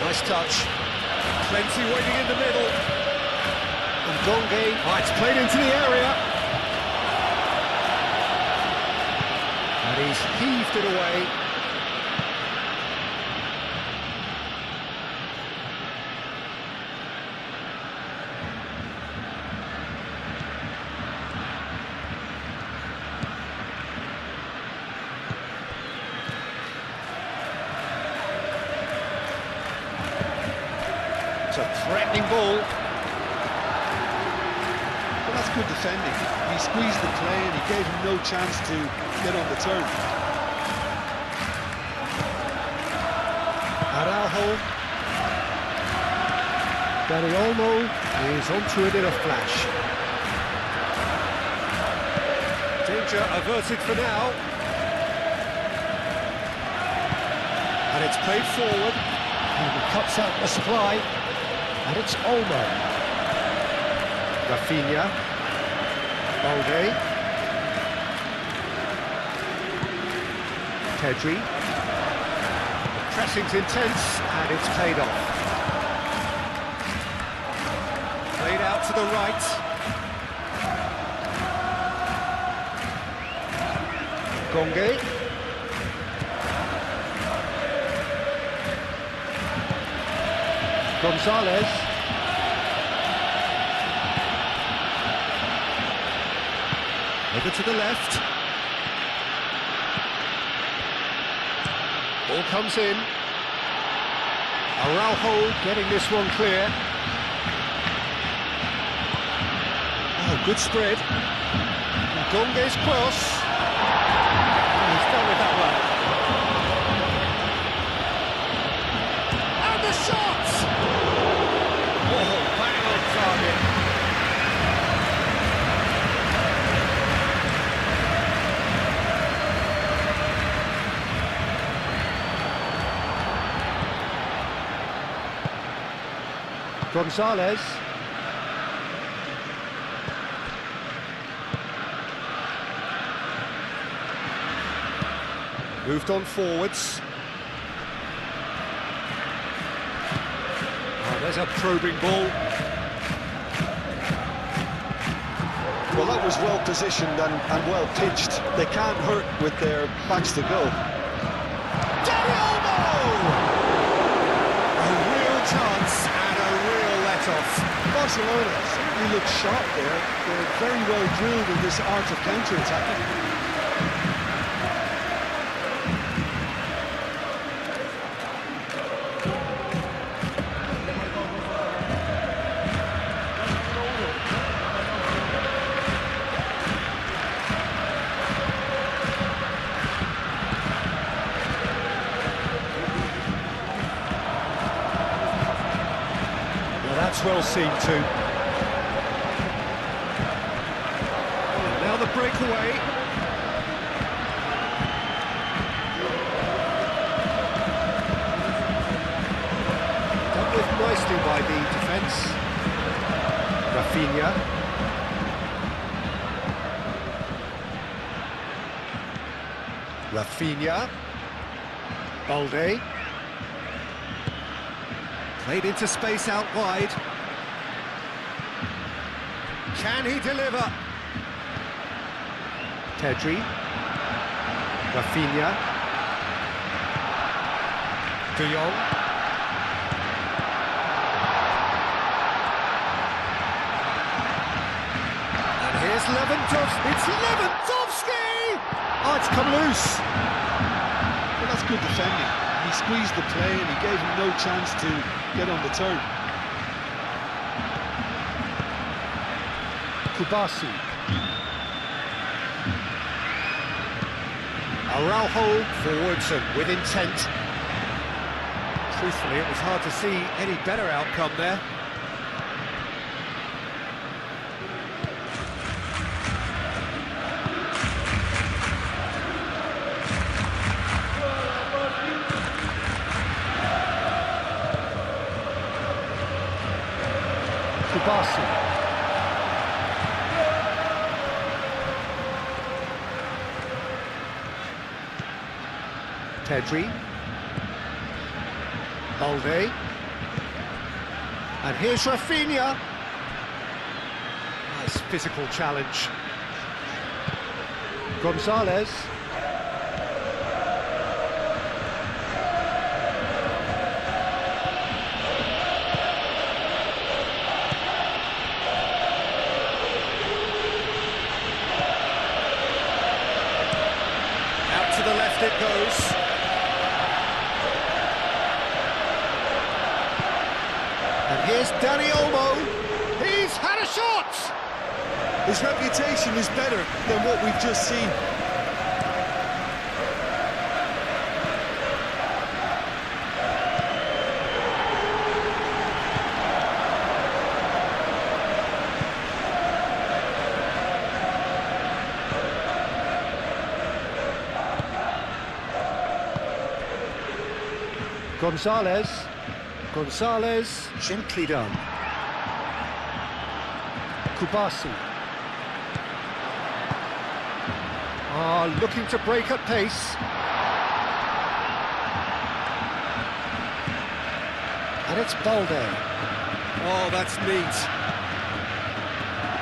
Nice touch. Plenty waiting in the middle. And Gonge. Oh, it's played into the area. And he's heaved it away. It's a threatening ball. Well, that's good defending. He squeezed the play and he gave him no chance to get on the turn. Araujo. Dani Olmo is onto it in a flash. Danger averted for now. And it's played forward. And he cuts out the supply. And it's Olmo. Rafinha. Balde. Pedri. The pressing's intense, and it's played off. Played out to the right. Gonge. Gonzalez. Over to the left. Ball comes in. Araujo getting this one clear. Oh, good spread. Gonge's cross. Oh, he's done with that one. And the shot! Oh, bang on target. Gonzalez. Moved on forwards. Oh, there's a probing ball. Well, that was well positioned and well pitched. They can't hurt with their backs to go. Dani Olmo! A real chance and a real let-off. Barcelona certainly look sharp there. They're very well drilled in this art of counter-attacking. That's well seen too. And now the breakaway. Dealt with nicely by the defence. Rafinha. Rafinha. Balde. Played into space out wide. Can he deliver? Pedri. Rafinha. De Jong. And here's Lewandowski. It's Lewandowski! Oh, it's come loose. Well, that's good defending. He squeezed the play and he gave him no chance to get on the turn. Kubasi. Araujo forwards and with intent. Truthfully, it was hard to see any better outcome there. Kubasi. Pedri. Balde. And here's Rafinha. Nice physical challenge. Gonzalez. Out to the left it goes. And here's Dani Olmo. He's had a shot! His reputation is better than what we've just seen. Gonzalez, gently done. Kubasi. Looking to break at pace. And it's Balde. Oh, that's neat.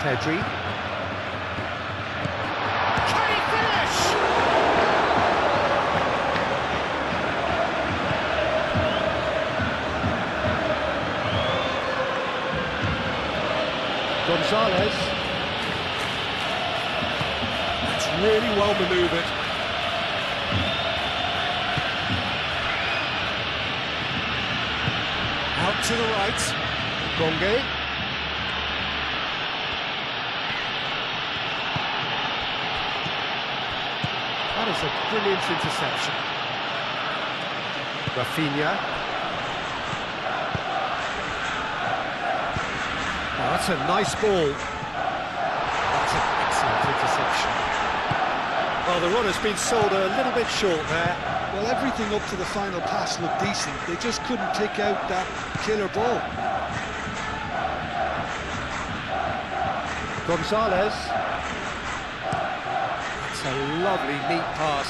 Pedri. Can he finish? Gonzalez. That's really well manoeuvred. Out to the right. Gonge. That is a brilliant interception. Rafinha. Oh, that's a nice ball. That's an excellent interception. Well, the run has been sold a little bit short there. Well, everything up to the final pass looked decent. They just couldn't take out that killer ball. Gonzalez. It's a lovely, neat pass.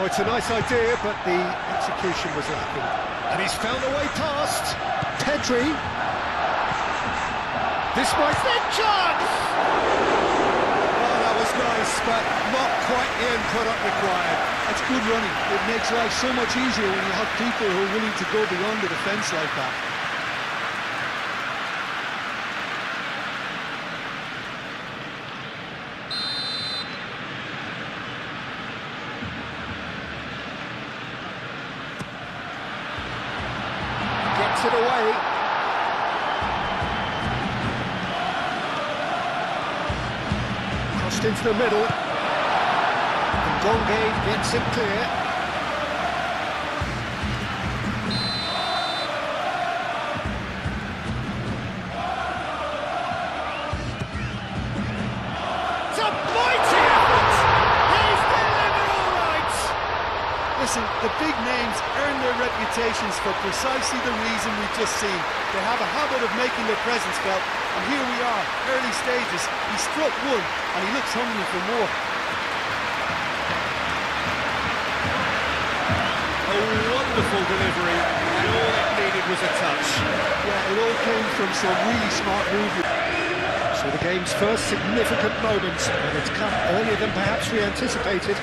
Oh, it's a nice idea, but the execution was lacking. And he's found a way past. Pedri. This might be a chance! Oh, that was nice, but not quite the end product required. That's good running. It makes life so much easier when you have people who are willing to go beyond the defence like that. Gets it away. Crossed into the middle. And Gonge gets it clear. It's a mighty effort! He's delivered all right! Listen, the big names earn their reputations for precisely the reason we've just seen. They have a habit of making their presence felt, and here we are, early stages. He struck one, and he looks hungry for more. A wonderful delivery, and all it needed was a touch. Yeah, it all came from some really smart movement. So the game's first significant moment, and it's come earlier than perhaps we anticipated.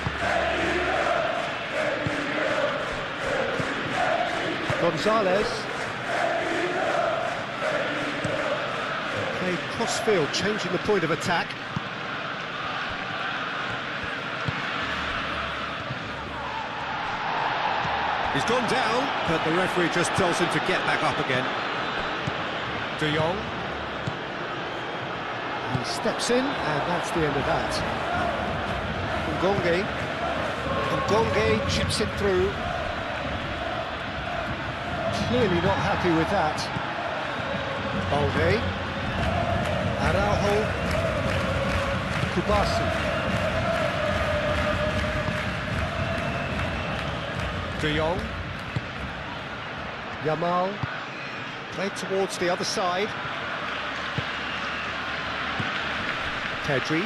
Gonzalez. Played cross-field, changing the point of attack. He's gone down, but the referee just tells him to get back up again. De Jong. He steps in, and that's the end of that. Ngonge chips it through. Clearly not happy with that. Balde. Araujo. Kubasi. De Jong. Yamal. Played towards the other side. Pedri.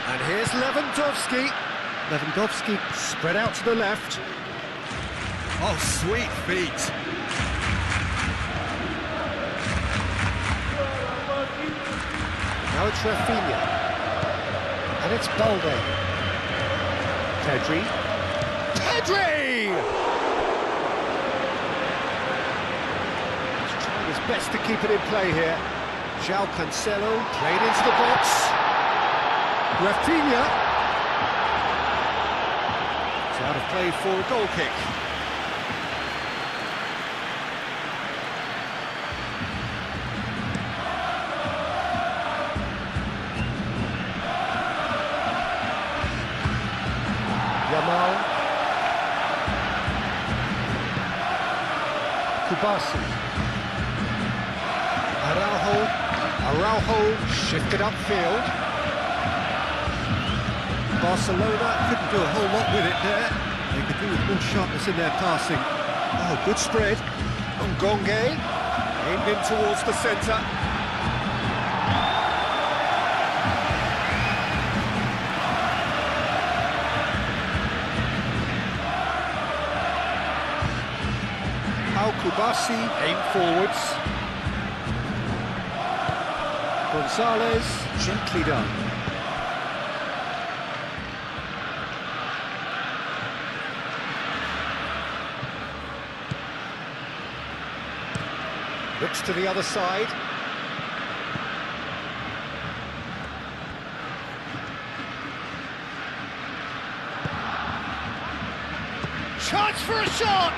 And here's Lewandowski. Lewandowski spread out to the left. Oh, sweet feet. Now it's Rafinha. And it's Balde. Pedri. He's trying his best to keep it in play here. João Cancelo played into the box. Rafinha. It's out of play for a goal kick. Yamal. Kubasi. Araujo shifted upfield. Barcelona couldn't do a whole lot with it there. They could do with more sharpness in their passing. Oh, good spread. Ngonge aimed in towards the centre. Kubasi aimed forwards. Gonzalez, gently done. Looks to the other side. Chance for a shot!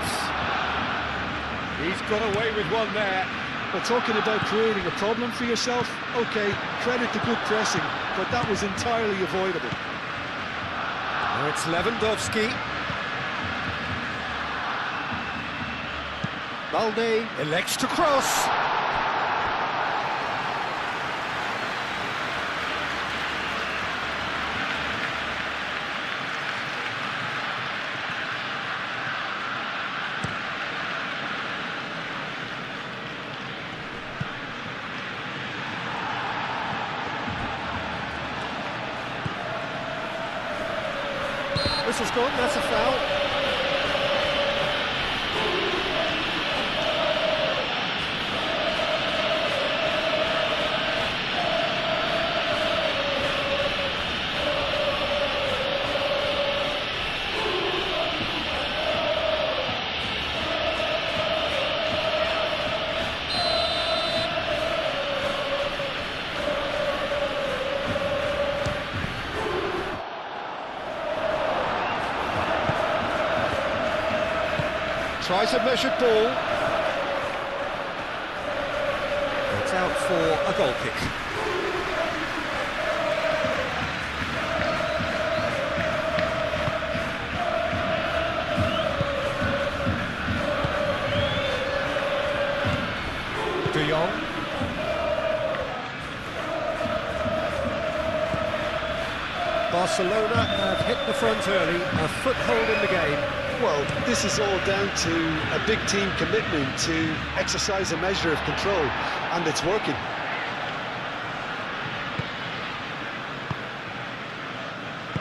He's got away with one there. Well, talking about creating a problem for yourself, okay, credit to good pressing, but that was entirely avoidable. Now it's Lewandowski. Balde elects to cross. Whistle's gone, that's a foul. Tries a measured ball. It's out for a goal kick. De Jong. Barcelona have hit the front early, a foothold in the game. Well, this is all down to a big team commitment to exercise a measure of control, and it's working.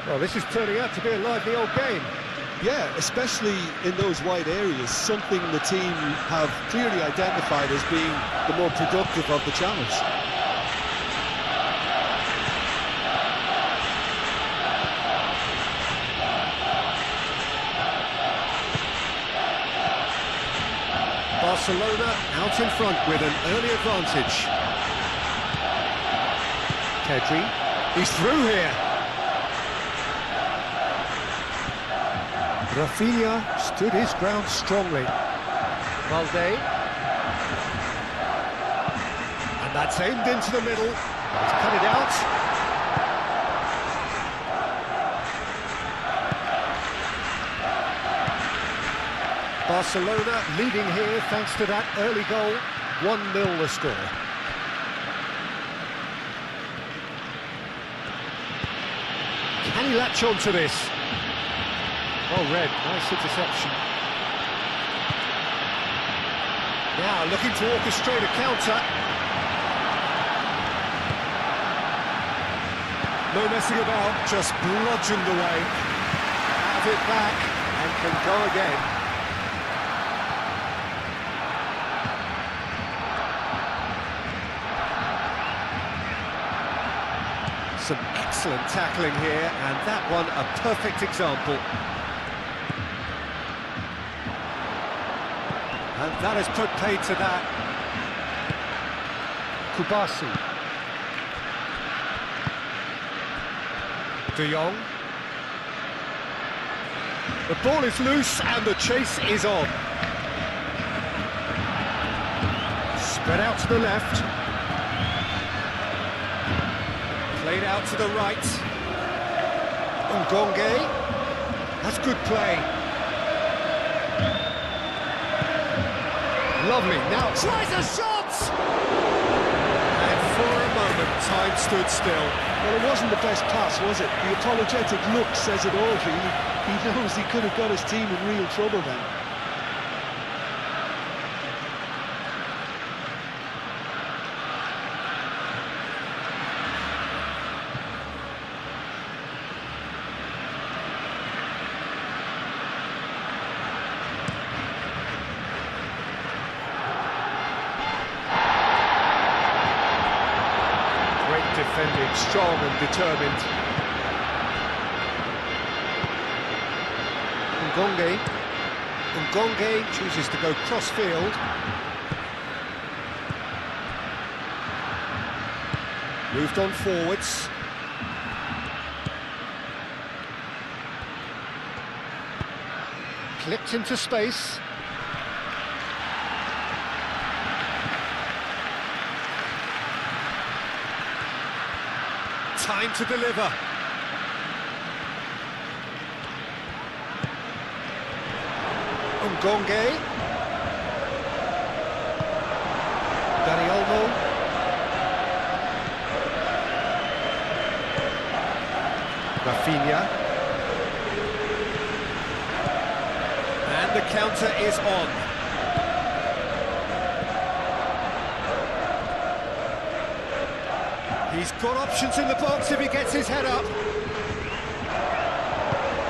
Well, this is turning out to be a lively old game. Yeah, especially in those wide areas, something the team have clearly identified as being the more productive of the channels. Barcelona out in front with an early advantage. Pedri, he's through here. Rafinha stood his ground strongly. Valde. And that's aimed into the middle. He's cut it out. Barcelona leading here thanks to that early goal. 1-0 the score. Can he latch on to this? Well read, nice interception. Now looking to orchestrate a counter. No messing about, just bludgeoned away. Have it back and can go again. Some excellent tackling here, and that one a perfect example. And that has put paid to that. Kubasi. De Jong. The ball is loose and the chase is on. Spread out to the left. Played out to the right. Ngonge. That's good play. Lovely. Now tries a shot! And for a moment, time stood still. Well, it wasn't the best pass, was it? The apologetic look says it all, really. He knows he could have got his team in real trouble then. Defending, strong and determined. Ngonge chooses to go cross-field. Moved on forwards. Clipped into space. Time to deliver. Ngonge. Dani Olmo. Rafinha. And the counter is on. He's got options in the box if he gets his head up.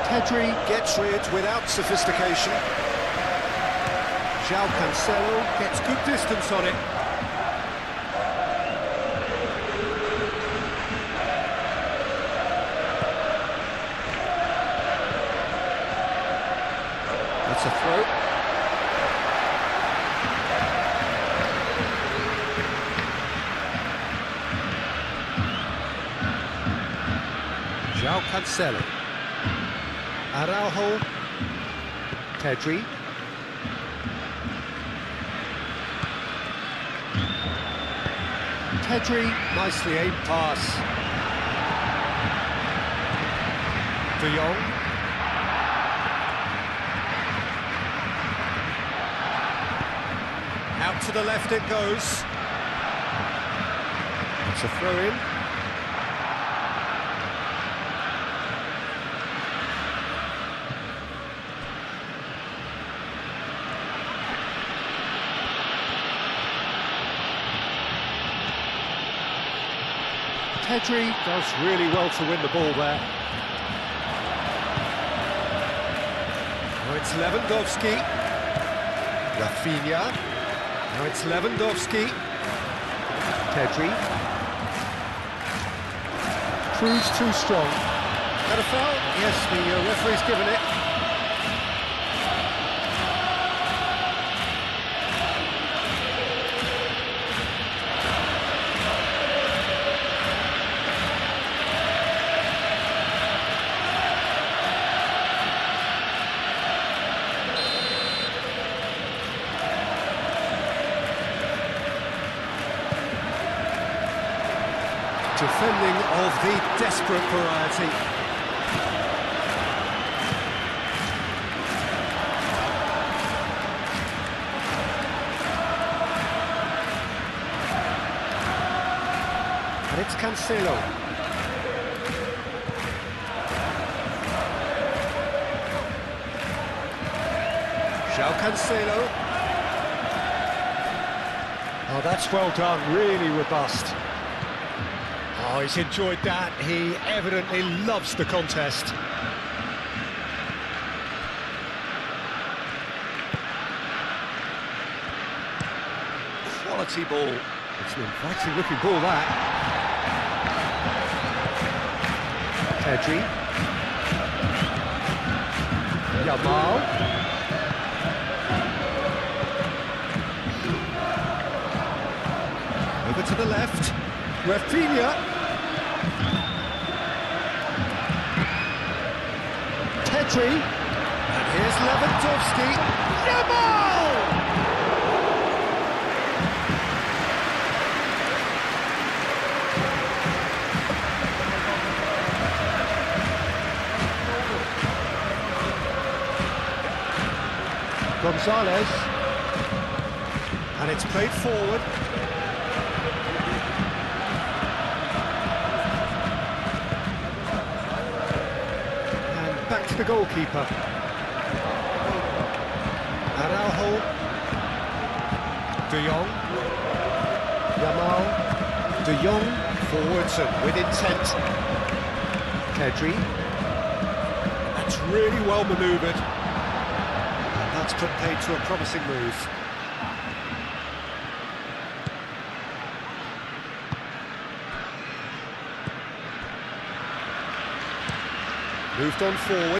Pedri gets rid without sophistication. João Cancelo gets good distance on it. That's a throw. João Cancelo. Araujo. Pedri. Pedri, nicely aimed pass. De Jong. Out to the left it goes. It's a throw-in. Pedri does really well to win the ball there. Now it's Lewandowski. Rafinha. Now it's Lewandowski. Pedri. Proves too strong. Got a foul? Yes, the referee's given it. Defending of the desperate variety. And it's Cancelo. João Cancelo. Oh, that's well done, really robust. Oh, he's enjoyed that. He evidently loves the contest. Quality ball. It's an inviting looking ball, that. Pedri. Yamal. Over to the left. Rafinha. Pedri. And here's Lewandowski. Yamal! Gonzalez. And it's played forward. Back to the goalkeeper. Araujo. De Jong. Yamal. De Jong forwards and with intent. Pedri. That's really well manoeuvred. And that's put paid to a promising move. Moved on forward.